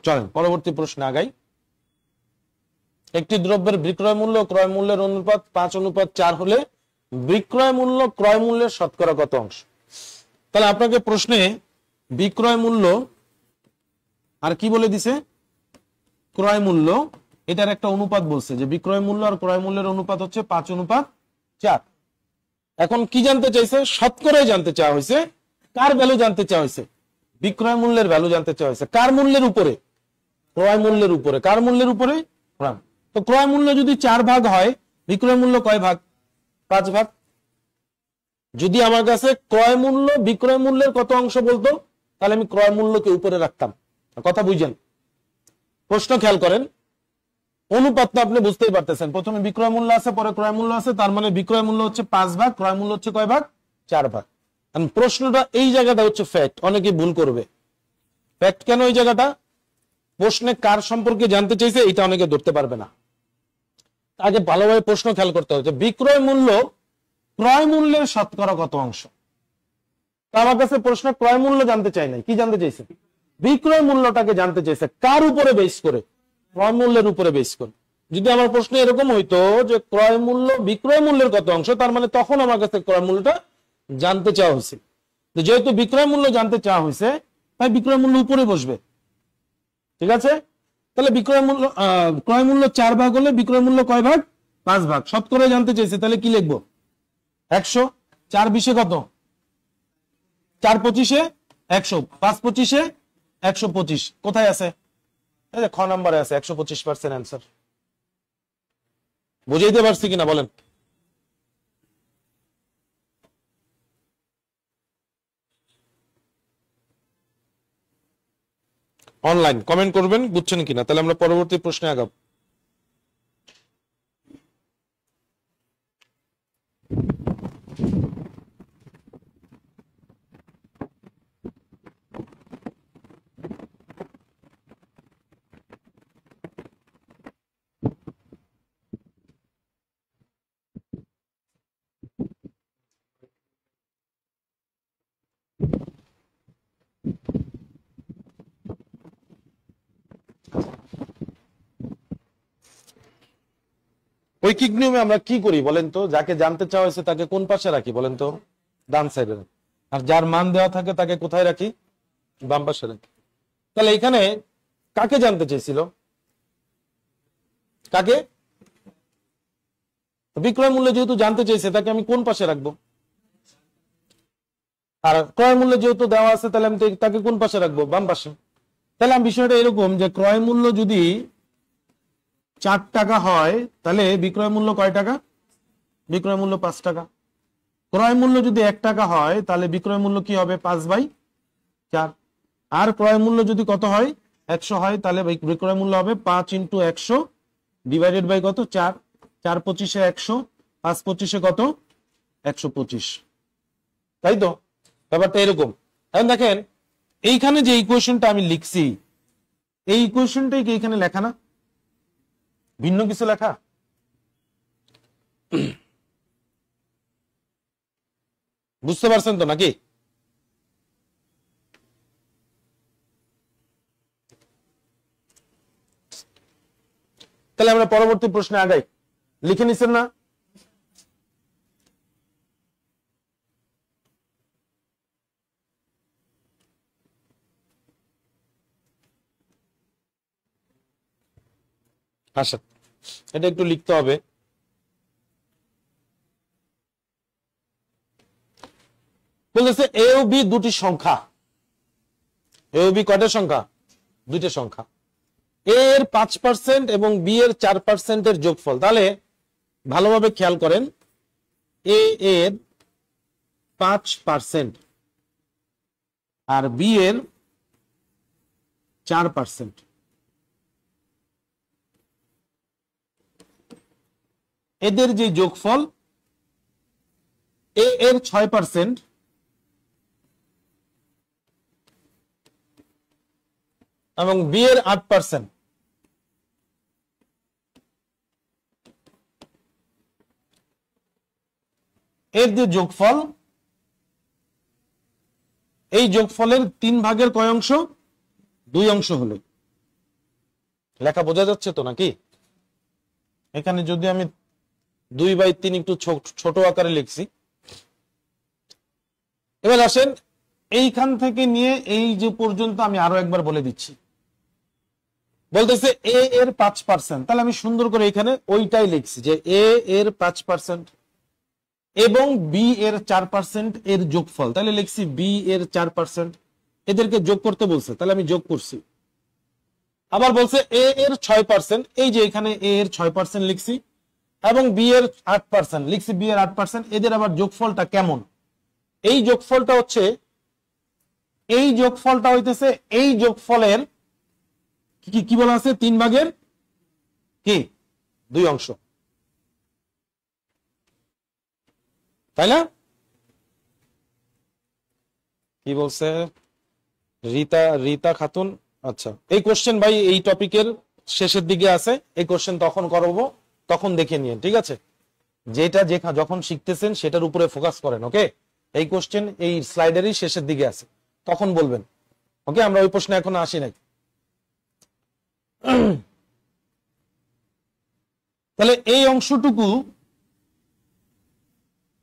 চলেন পরবর্তী প্রশ্নে আগাই। একটি দ্রব্যের বিক্রয় মূল্য ক্রয় মূল্যের অনুপাত 5:4 হলে বিক্রয় মূল্য ক্রয় মূল্যের শতকরা কত অংশ? তাহলে আপনাকে প্রশ্নে বিক্রয় মূল্য আর কি বলে দিছে? ক্রয় মূল্য। এটার একটা অনুপাত বলছে যে বিক্রয় মূল্য আর ক্রয় মূল্যের অনুপাত হচ্ছে 5:4। এখন কি জানতে চাইছে? শতকরাই জানতে চাওয়া হয়েছে। কার ভ্যালু জানতে চাওয়া হয়েছে? বিক্রয় মূল্যের ভ্যালু জানতে চাওয়া হয়েছে। কার মূল্যের উপরে? ক্রয় মূল্যের উপরে। কার মূল্যের উপরে? তো ক্রয় মূল্য যদি 4 ভাগ হয়, বিক্রয় মূল্য কয় ভাগ? 5 ভাগ। যদি আমার কাছে ক্রয় মূল্য বিক্রয় মূল্যের কত অংশ বলতো, তাহলে আমি ক্রয় মূল্যকে উপরে রাখতাম। কথা বুঝছেন? প্রশ্ন খেয়াল করেন। অনুপাত তো আপনি বুঝতেই পারতেছেন, প্রথমে বিক্রয় মূল্য আছে, পরে ক্রয় মূল্য আছে, তার মানে বিক্রয় মূল্য হচ্ছে 5 ভাগ, ক্রয় মূল্য হচ্ছে কয় ভাগ? 4 ভাগ। প্রশ্নটা এই জায়গাটা হচ্ছে ফ্যাক্ট, অনেকে ভুল করবে। ফ্যাক্ট কেন এই জায়গাটা? প্রশ্নে কার সম্পর্কে জানতে চাইছে এটা অনেকে ধরতে পারবে না। আগে ভালোভাবে প্রশ্ন খেয়াল করতে হবে, বিক্রয় মূল্য ক্রয় মূল্যের শতকরা কত অংশ। আমার কাছে প্রশ্ন ক্রয় মূল্য জানতে চাই নাই, কি জানতে চাইছে? বিক্রয় মূল্যটাকে জানতে চাইছে। কার উপরে বেস করে? ক্রয় মূল্যের উপরে বেস করে। যদি আমার প্রশ্ন এরকম হইতো যে ক্রয় মূল্য বিক্রয় মূল্যের কত অংশ, তার মানে তখন আমার কাছে ক্রয় মূল্যটা জানতে চাওয়া হয়েছে। যেহেতু বিক্রয় মূল্য জানতে চাওয়া হয়েছে, তাই বিক্রয় মূল্য উপরে বসবে। ঠিক আছে? তাহলে বিক্রয় মূল্য ক্রয় মূল্য 4 ভাগ হলে বিক্রয় মূল্য কয় ভাগ? 5 ভাগ। শতকরা জানতে চাইছে, তাহলে কি লিখবো? 100। 4×20 কত? 4×25 100। 5×25 125। কোথায় আছে? এই যে খ নম্বরে আছে 125% অ্যান্সার। বুঝাইতে পারছি কিনা বলেন? অনলাইন কমেন্ট করবেন বুঝছেন কিনা, তাহলে আমরা পরবর্তী প্রশ্নে আগাবো। ঐকিক নিয়মে আমরা কি করি বলেন তো? যাকে জানতে চাওয়া হয়েছে তাকে কোন পাশে রাখি বলেন তো? ডান সাইডে রাখি। আর যার মান দেওয়া থাকে তাকে কোথায় রাখি? বাম পাশে রাখি। তাহলে এখানে কাকে জানতে চেয়েছিল? কাকে? বিক্রয় মূল্য যেহেতু জানতে চেয়েছে তাকে আমি কোন পাশে রাখবো? আর ক্রয় মূল্য যেহেতু দেওয়া আছে তাহলে আমি তাকে কোন পাশে রাখবো? বাম পাশে। তাহলে আমি বিষয়টা এরকম যে ক্রয় মূল্য যদি 4 টাকা হয় তাহলে বিক্রয় মূল্য কয় টাকা? বিক্রয় মূল্য 5 টাকা। ক্রয় মূল্য যদি 1 টাকা হয় তাহলে বিক্রয় মূল্য কি হবে? 5/4। আর ক্রয় মূল্য যদি কত হয়? 100 হয় তাহলে বিক্রয় মূল্য হবে 5 × 100 ডিভাইডেড বাই কত? 4। 4 25 100, 5 25 কত? 125। তাই তো ব্যাপারটা এরকম। এখন দেখেন এইখানে যে ইকুয়েশনটা আমি লিখছি এই ইকুয়েশনটাই কি এখানে লেখা না? ভিন্ন কিছু লেখা? বুঝতে পারছেন তো নাকি? তাহলে আমরা পরবর্তী প্রশ্নে আগাই। লিখে নিছেন না? আচ্ছা, এটা একটু লিখতে হবে। বলতেছে এ ও বি দুটি সংখ্যা। এ ও বি কয়টা সংখ্যা? দুইটা সংখ্যা। এ এর 5% এবং বি এর 4% এর যোগফল। তাহলে ভালোভাবে খেয়াল করেন, এ এর 5% আর বি এর 4%। এদের যে যোগফল, এ এর 6% এবং বি এর 8%। এর যে যোগফল, এই যোগফলের 3 ভাগের কয় অংশ? 2 অংশ হলো। লেখা বোঝা যাচ্ছে তো নাকি? এখানে যদি আমি 2/3 একটু ছোট আকারে লিখছি। এবার আসেন এইখান থেকে নিয়ে এই যে পর্যন্ত আমি আরো একবার বলে দিচ্ছি। বলতেছে এ এর 5%, তাহলে আমি সুন্দর করে এখানে ওইটাই লিখছি যে এ এর 5% এবং বি এর 4% এর যোগফল। তাহলে লিখছি বি এর 4%। এদেরকে যোগ করতে বলছে, তাহলে আমি যোগ করছি। আবার বলছে এ এর 6%, এই যে এখানে এ এর 6% লিখছি এবং বি এর 8% লিখছি, বি এর 8%। এদের আবার যোগফলটা কেমন? এই যোগফলটা হচ্ছে, এই যোগফলটা হইতেছে এই যোগফলের কি বলা আছে? 3 ভাগের কি 2 অংশ, তাই না? কি বলছে রীতা খাতুন? আচ্ছা, এই কোশ্চেন ভাই এই টপিকের শেষের দিকে আছে। এই কোশ্চেন তখন করবো, তখন দেখে নিন, ঠিক আছে? যেটা যখন শিখতেছেন সেটার উপরে ফোকাস করেন, ওকে? এই কোশ্চেন এই স্লাইডেরই শেষের দিকে আছে, তখন বলবেন, ওকে? আমরা ওই প্রশ্নে এখন আসি নাই। তাহলে এই অংশটুকু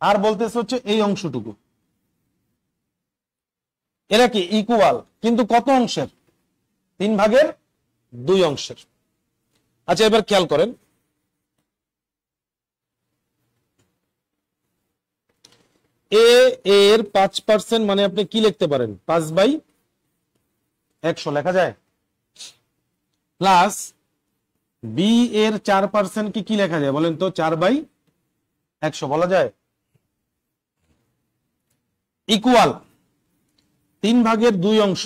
আর বলতেছে হচ্ছে এই অংশটুকু, এরা কি ইকুয়াল, কিন্তু কত অংশের? 3 ভাগের 2 অংশের। আচ্ছা, এবার খেয়াল করেন, এ এর 5% মানে আপনি কি লিখতে পারেন? 5/100 লেখা যায়। প্লাস বি এর 4% কি লেখা যায় বলেন তো? 4/100 বলা যায়। ইকুয়াল 3 ভাগের 2 অংশ,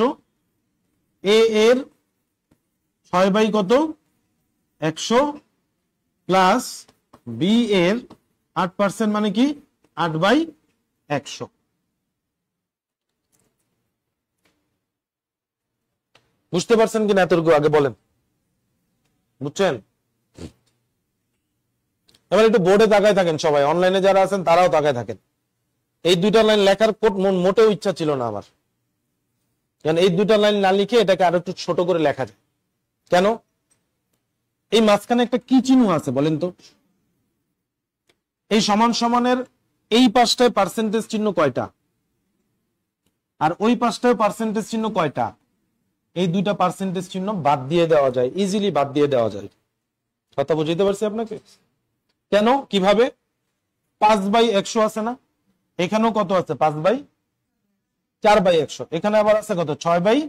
এ এর 6/100 প্লাস বি এর 8% মানে কি 8/100। বুঝতে পারছেন কিনা এতটুকু আগে বলেন? বুঝছেন? এবার একটু বোর্ডে তাকায় থাকেন সবাই, অনলাইনে যারা আছেন তারাও তাকায় থাকেন। এই 2টা লাইন লেখার মোটেও ইচ্ছা ছিল না আমার, কারণ এই 2টা লাইন না লিখে এটাকে আরো একটু ছোট করে লেখা যায়। কেন? এই মাঝখানে একটা কি চিহ্ন আছে বলেন তো? এই সমান সমানের এই পাশটায় পার্সেন্টেজ চিহ্ন কয়টা আর ওই পাশটায় পার্সেন্টেজ চিহ্ন কয়টা? এই দুইটা পার্সেন্টেজ চিহ্ন বাদ দিয়ে দেওয়া যায়, ইজিলি বাদ দিয়ে দেওয়া যায়। কথা বুঝতে পারছি আপনাকে? কেন, কিভাবে? 5/100 আছে না, এখানেও কত আছে? 5/4/100, এখানে আবার আছে কত? 6/100,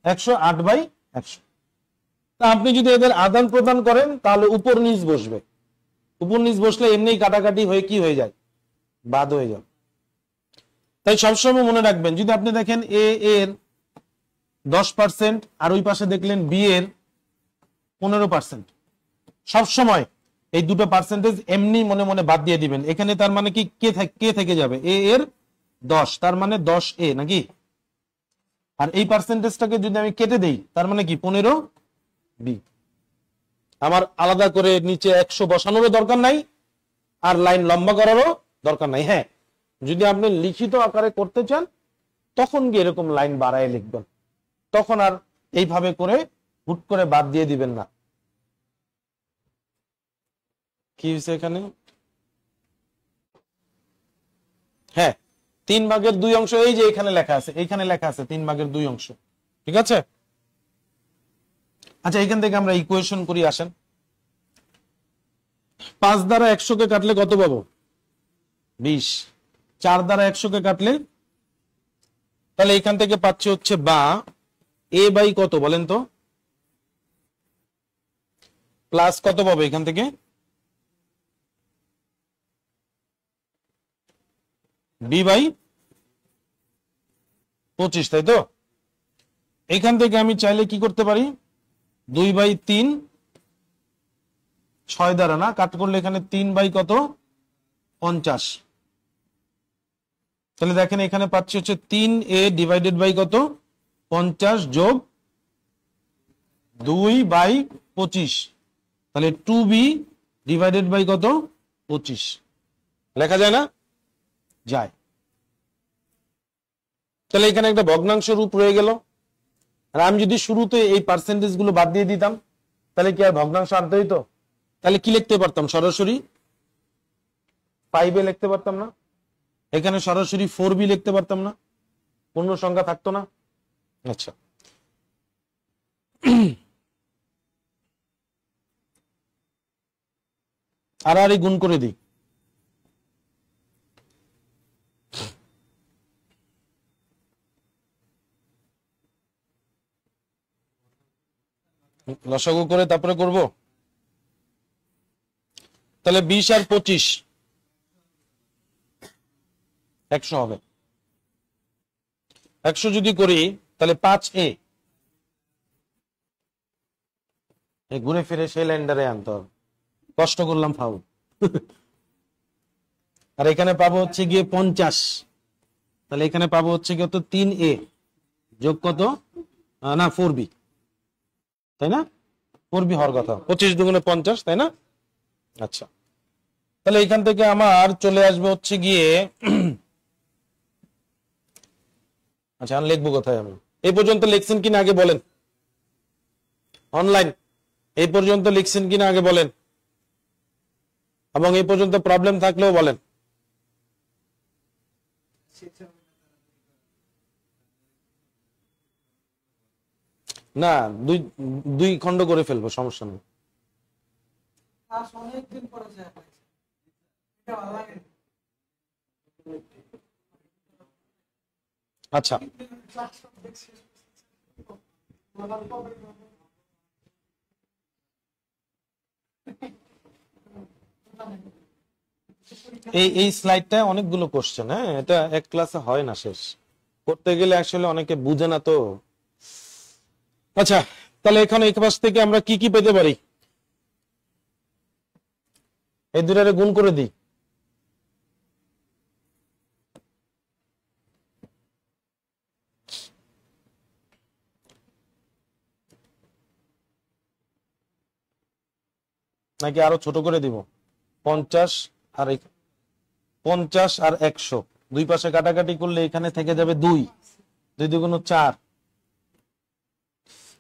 8/100। তা আপনি যদি এদের আদান প্রদান করেন তাহলে উপর নিচ বসবে, উপর নিচ বসলে এমনি কাটাকাটি হয়ে কি হয়ে যায়? বাদ হয়ে যায়। তাই সবসময় মনে রাখবেন, যদি আপনি দেখেন এ এর 10% আর ওই পাশে দেখলেন বি এর 15%, সবসময় এই দুটো পার্সেন্টেজ এমনি মনে মনে বাদ দিয়ে দিবেন। এখানে তার মানে কি কে থেকে যাবে? এ এর 10, তার মানে 10 এ নাকি? আর এই পার্সেন্টেজটাকে যদি আমি কেটে দেই তার মানে কি 15 বি। আমার আলাদা করে নিচে 100 বসানোরও দরকার নাই, আর লাইন লম্বা করারও দরকার নাই। হ্যাঁ, যদি আপনি লিখিত আকারে করতে চান তখন গিয়ে এরকম লাইন বাড়ায় লিখবেন, তখন আর এইভাবে করে হুট করে বাদ দিয়ে দিবেন না। কি হয়েছে এখানে? হ্যাঁ, 3/2 এই যে এখানে লেখা আছে, এইখানে লেখা আছে 3/2, ঠিক আছে? আচ্ছা, এখান থেকে আমরা ইকুয়েশন করি, আসেন। 5 দ্বারা 100 কে কাটলে কত পাবো? 20। 4 দ্বারা 100 কে কাটলে, তাহলে এখান থেকে পাচ্ছি হচ্ছে বা এ বাই কত বলেন তো, প্লাস কত পাবো এখান থেকে? b/25, তাই তো? এখান থেকে আমি চাইলে কি করতে পারি? 2/3, 6 দ্বারা না কাট করলে এখানে 3/50। তাহলে দেখেন এখানে পাচ্ছি হচ্ছে 3a ডিভাইডেড বাই কত? 50 যোগ 2/25, তাহলে 2b ডিভাইডেড বাই কত? 25 লেখা যায় না? যায়। তাহলে এখানে একটা ভগ্নাংশ রূপ রয়ে গেল। আর আমি যদি শুরুতে এই পার্সেন্টেজ গুলো বাদ দিয়ে দিতাম তাহলে কি আর ভগ্নাংশ আনতে হইতো? তাহলে কি লিখতে পারতাম? সরাসরি 5a লিখতে পারতাম না? এখানে সরাসরি 4b লিখতে পারতাম না? পূর্ণ সংখ্যা থাকতো না? আচ্ছা, আর গুণ করে দিই। লসাগু করে তারপরে করব। তাহলে 20 আর 25 100 হবে। 100 যদি করি তাহলে 5a, ঘুরে ফিরে সেই লাইনটারে আনতে হবে, কষ্ট করলাম ফাউল। আর এখানে পাবো হচ্ছে গিয়ে 50, তাহলে এখানে পাবো হচ্ছে কত? 3a যোগ কত না 4b, তাই না? 4b হওয়ার কথা, 25 দুগুণে 50, তাই না? আচ্ছা, তাহলে এখান থেকে আমার চলে আসবে হচ্ছে গিয়ে আচ্ছা, আমি লিখবো কোথায়? আমি এই পর্যন্ত লিখছেন কিনা আগে বলেন, অনলাইন এই পর্যন্ত লিখছেন কিনা আগে বলেন, এবং এই পর্যন্ত প্রবলেম থাকলেও বলেন। না, দুই খণ্ড করে ফেলবো, সমস্যা নেই। আচ্ছা, এই স্লাইডটা অনেকগুলো কোশ্চেন, হ্যাঁ, এটা এক ক্লাসে হয় না, শেষ করতে গেলে আসলে অনেকে বুঝে না তো। আচ্ছা, তাহলে এখানে এক পাশ থেকে আমরা কি কি পেতে পারি? এই দুটারে গুণ করে দিই। নাকি আরো ছোট করে দিব? 50 আর 100, দুই পাশে কাটাকাটি করলে এখানে থেকে যাবে 2, 2 দুগুণ 4।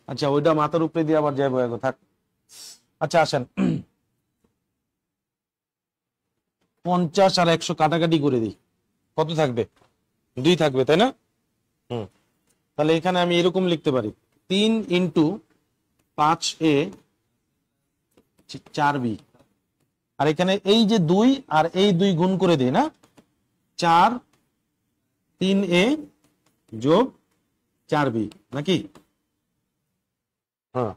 আচ্ছা, ওইটা মাথার উপরে দিয়ে আবার যাবো, থাক। আচ্ছা, আসেন, 50 আর 100 কাটাকাটি করে দিই, কত থাকবে? 2 থাকবে, তাই না? তাহলে এখানে আমি এরকম লিখতে পারি 3 ইন্টু 5a 4b, আর এখানে এই যে 2 আর এই 2 গুণ করে দিই না, 4 3a যোগ 4b নাকি? হ্যাঁ,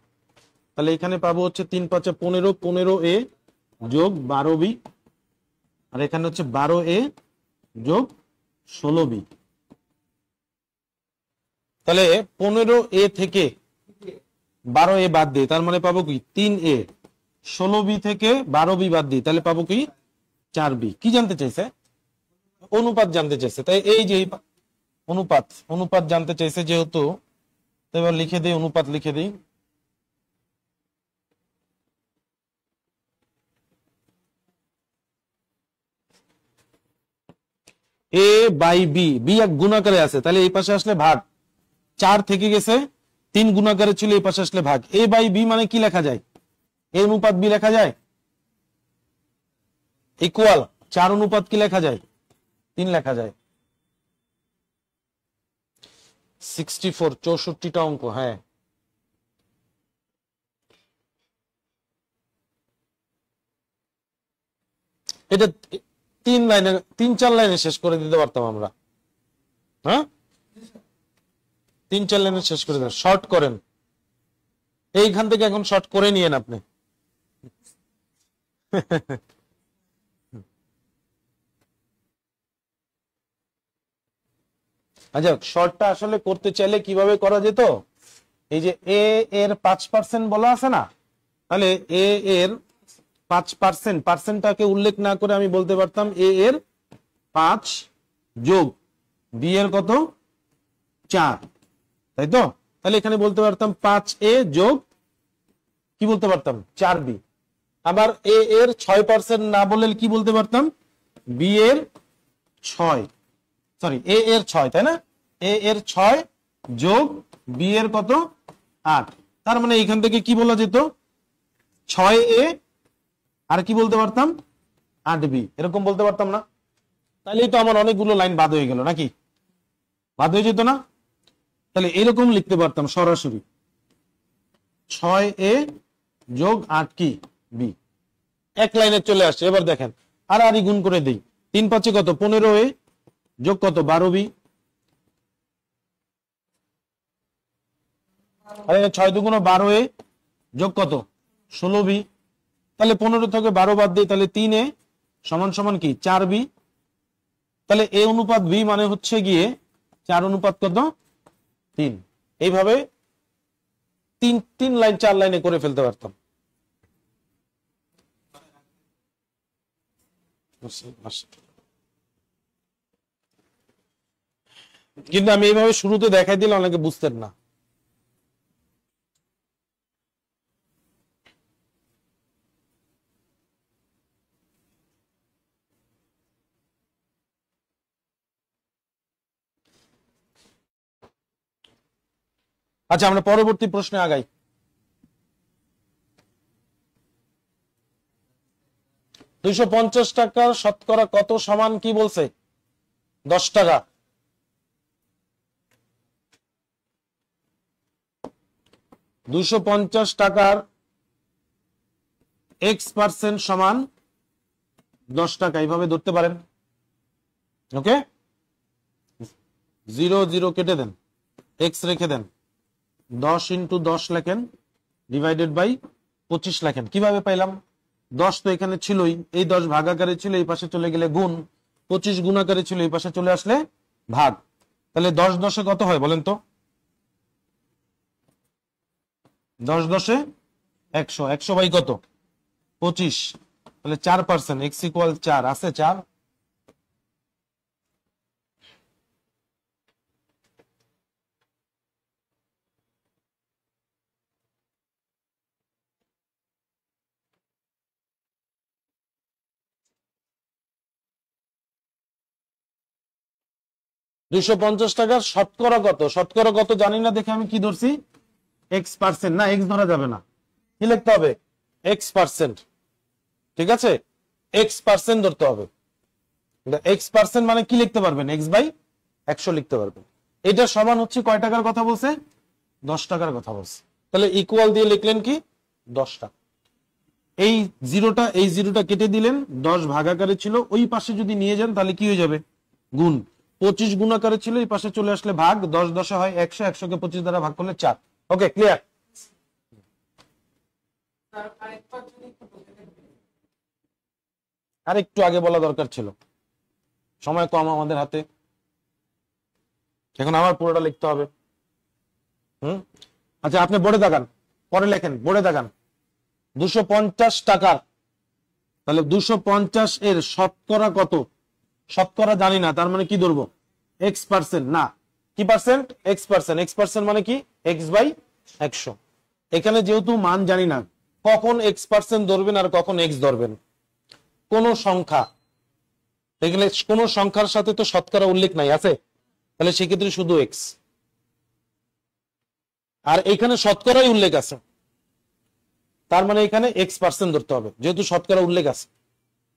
তাহলে এখানে পাবো হচ্ছে 3 5 15, 15a যোগ 12b, আর এখানে হচ্ছে 12a যোগ 16b। তাহলে 15a থেকে 12a বাদ দিই, তার মানে পাবো কি 3a, 16b থেকে 12b বাদ দিই, তাহলে পাবো কি 4b। কি জানতে চাইছে? অনুপাত জানতে চাইছে। তাই এই যে অনুপাত জানতে চাইছে যেহেতু, এবার লিখে দিই, অনুপাত লিখে দিই। a বাই বি, বি এক গুণাকারে আছে, তাহলে এই পাশে আসলে ভাগ, 4 থেকে গেছে, 3 গুণাকারে ছিল, এই পাশে আসলে ভাগ। a বাই বি মানে কি লেখা যায়? a অনুপাত b লেখা যায়, ইকুয়াল 4 অনুপাত কি লেখা যায়? 3 লেখা যায়। 64, 64টা অঙ্ক। হ্যাঁ, এটা 3 4 লাইনে শেষ করে দিতে পারতাম আমরা। হ্যাঁ, 3 4 লাইনে শেষ করে দেন, শর্ট করেন, এইখান থেকে এখন শর্ট করে নিয়েন আপনি। আচ্ছা, শর্টটা আসলে করতে চাইলে কিভাবে করা যেত? এই যে এ এর 5% বলা আছে না, তাহলে এ এর 5%, পার্সেন্টটাকে উল্লেখ না করে আমি বলতে পারতাম এ এর 5 যোগ বি এর কত 4, তাই তো? তাহলে এখানে বলতে পারতাম 5a যোগ কি বলতে পারতাম 4b। আবার এ এর 6% না বললে কি বলতে পারতাম? বি এর 6, সরি এ এর 6, তাই না? এ এর 6 যোগ বি এর কত 8। তার মানে এখান থেকে কি বলা যেত? 6a আর কি বলতে পারতাম 8b, এরকম বলতে পারতাম না? তাহলেই তো আমার অনেকগুলো লাইন বাদ হয়ে গেল, নাকি? বাদ হয়ে যেত না? তাহলে এরকম লিখতে পারতাম সরাসরি 6a যোগ 8 কি বি, এক লাইনে চলে আসছে। এবার দেখেন আর আরই গুণ করে দেই, 3 5 কত 15a যোগ কত 12b, আর 6 2 12a যোগ কত 16b। তাহলে 15 থেকে 12 বাদ দিই, তাহলে 3a সমান সমান কি 4b। তাহলে a অনুপাত b মানে হচ্ছে গিয়ে 4 অনুপাত কত 3। এইভাবে 3 লাইন 4 লাইনে করে ফেলতে পারতাম। কিন্তু আমি এইভাবে শুরুতে দেখাই দিলে অনেকে বুঝতেন না। আচ্ছা, আমরা পরবর্তী প্রশ্নে আগাই। 250 টাকার শতকরা কত সমান কি বলছে? 10 টাকা। 250 টাকার x% সমান 10 টাকা, এইভাবে ধরতে পারেন। ওকে, 0 0 কেটে দেন, x রেখে দেন, 10 ইন্টু 10 লেখেন, ডিভাইডেড বাই 25 লেখেন। কিভাবে পাইলাম? 10 তো এখানে ছিলই, এই 10 ভাগাকারে ছিল, এই পাশে চলে গেলে গুণ, 25 গুণাকারে ছিল, এই পাশে চলে আসলে ভাগ। তাহলে 10 10 কত হয় বলেন তো? 10 10 100, 100 বাই কত 25, তাহলে 4%, x ইকুয়াল 4 আছে 4। টাকার শতকরা কত? শতকরা কত জানি না দেখে আমি কি ধরছি x%, না x ধরা যাবে না, কি লিখতে হবে x%। ঠিক আছে, x% ধরতে হবে। x% মানে কি লিখতে পারবেন, x/100 লিখতে পারবেন। এটা সমান হচ্ছে কয় টাকার কথা বলছে, 10 টাকার কথা বলছে। তাহলে ইকুয়াল দিয়ে লিখলেন কি 10 টাকা। এই জিরোটা কেটে দিলেন, 10 ভাগাকারে ছিল, ওই পাশে যদি নিয়ে যান তাহলে কি হয়ে যাবে, গুণ। 25 গুণাকারে ছিল, এই পাশে চলে আসলে ভাগ, 10 10 হয় 100, 100 কে 25 দ্বারা ভাগ করলে 4। ওকে, ক্লিয়ার? আর একটু আগে বলা দরকার ছিল, সময় কম আমাদের হাতে, এখন আবার পুরোটা লিখতে হবে। আচ্ছা, আপনি বোর্ডে তাকান, পরে লেখেন, বোর্ডে তাকান। 250 টাকার, তাহলে 250 এর শতকরা কত, শতকরা জানি না, তার মানে কি ধরবো, x% না, কি পার্সেন্ট, x%। x% মানে কি, x/100। এখানে যেহেতু মান জানি না, কখন x% ধরবেন আর কখন x ধরবেন, কোন সংখ্যা, এখানে কোন সংখ্যার সাথে তো শতকরা উল্লেখ নাই, আছে? তাহলে সেক্ষেত্রে শুধু x, আর এখানে শতকরাই উল্লেখ আছে, তার মানে এখানে x% ধরতে হবে, যেহেতু শতকরা উল্লেখ আছে।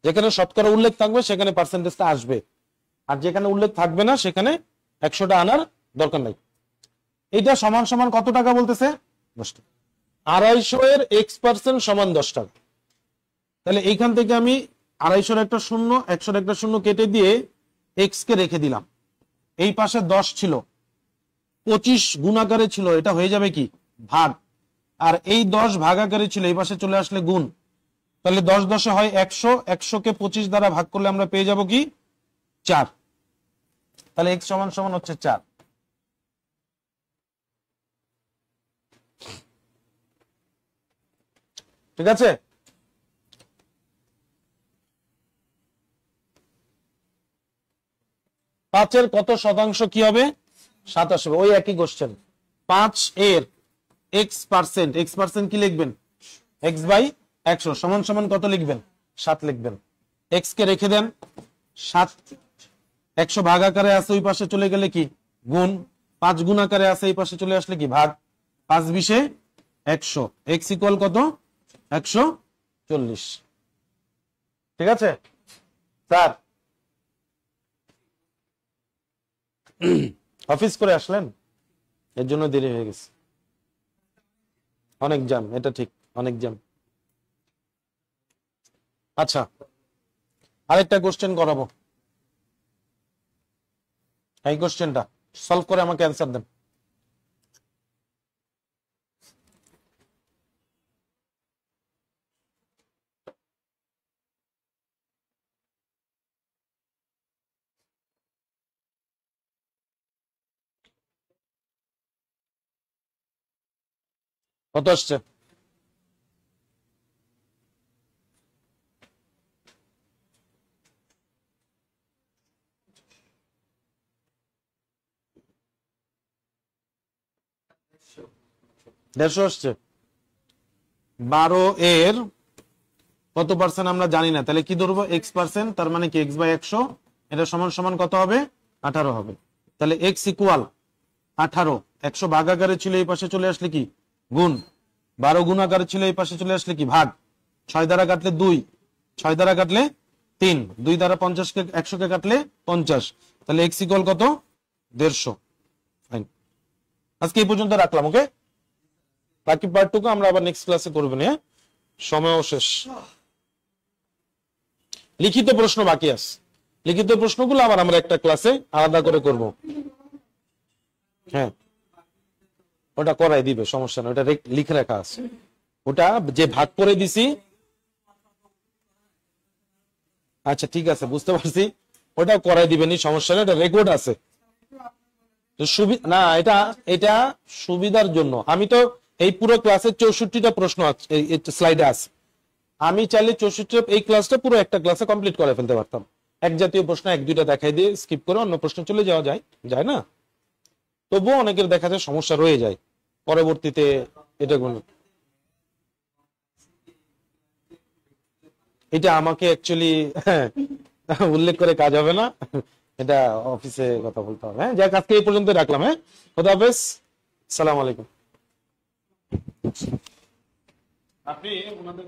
যেখানে শতকরা উল্লেখ থাকবে সেখানে পার্সেন্টেজটা আসবে, আর যেখানে উল্লেখ থাকবে না সেখানে 100টা আনার দরকার নাই। এটা সমান সমান কত টাকা বলতেছে, 10 টাকা। 250 এর x% সমান 10 টাকা। তাহলে এইখান থেকে আমি 250 একটা শূন্য, 100 একটা শূন্য কেটে দিয়ে x কে রেখে দিলাম। এই পাশে 10 ছিল, 25 গুণাকারে ছিল, এটা হয়ে যাবে কি ভাগ, আর এই 10 ভাগাকারে ছিল, এই পাশে চলে আসলে গুণ। তাহলে 10 10 হয় 100, 100 কে 25 দ্বারা ভাগ করলে আমরা পেয়ে যাব কি 4। তাহলে x সমান সমান হচ্ছে 4। ঠিক আছে? পাঁচের কত শতাংশ কি হবে, 27 হবে। ওই একই কোশ্চেন। 5 এর x% কি লিখবেন, x/100 সমান সমান কত লিখবেন, 7 লিখবেন। x কে রেখে দেন, 7 100 ভাগাকারে আছে, ওই পাশে চলে গেলে কি গুণ, 5 গুণাকারে আছে, এই পাশে চলে আসলে কি ভাগ, 5 20 100, x ইকুয়াল কত, 140। ঠিক আছে স্যার? অফিস করে আসলেন, এর জন্য দেরি হয়ে গেছে, অনেক জ্যাম, এটা ঠিক, অনেক জ্যাম। আচ্ছা, আরেকটা কোশ্চেন করাবো, এই কোশ্চেনটা সলভ করে আমাকে অ্যান্সার দেন। কত আসছে, দেড়শো আসছে। 12 এর কত পার্সেন্ট আমরা জানি না, তাহলে কি ধরবো, x%, তার মানে কি x/100, এটা সমান সমান কত হবে, 18 হবে। তাহলে x ইকুয়াল 18, 100 ভাগাকারে ছিল, এই পাশে চলে আসলে কি গুণ, 12 গুণাকারে ছিল, এই পাশে চলে আসলে কি ভাগ, 6 দ্বারা কাটলে 2, 6 দ্বারা কাটলে 3, 2 দ্বারা 50 কে 100 কে কাটলে 50, তাহলে x ইকুয়াল কত, 150। ফাইন, আজকে এই পর্যন্ত রাখলাম। ওকে, বাকি পার্টটুকু আমরা আবার নেক্সট ক্লাসে করব না, সময়ও শেষ। লিখিত প্রশ্ন বাকি আছে, লিখিত প্রশ্নগুলো আবার আমরা একটা ক্লাসে আলাদা করে করব। হ্যাঁ, ওটা করাই দিবে, সমস্যা না, ওটা লিখে রাখা আছে, ওটা যে ভাগ করে দিছি। আচ্ছা ঠিক আছে, বুঝতে পারছি, ওটা করাই দিবেনি, সমস্যা না, এটা রেকর্ড আছে। না, এটা সুবিধার জন্য, আমি তো এই পুরো ক্লাসের 64টা প্রশ্ন স্লাইডে আছে, আমি চাইলে 64 এই ক্লাসটা পুরো একটা ক্লাসে কমপ্লিট করে ফেলতে পারতাম। এক জাতীয় প্রশ্ন 1-2টা দেখাই দিয়ে স্কিপ করে অন্য প্রশ্ন চলে যাওয়া যায় না? তবুও অনেকের দেখা যায় সমস্যা রয়ে যায় পরবর্তীতে। এটা আমাকে অ্যাকচুয়ালি উল্লেখ করে কাজ হবে না, এটা অফিসে কথা বলতে হবে। হ্যাঁ, যাক, আজকে এই পর্যন্ত রাখলাম। হ্যাঁ, খোদা হাফেজ, আসসালামু আলাইকুম। আপনি ওনাদের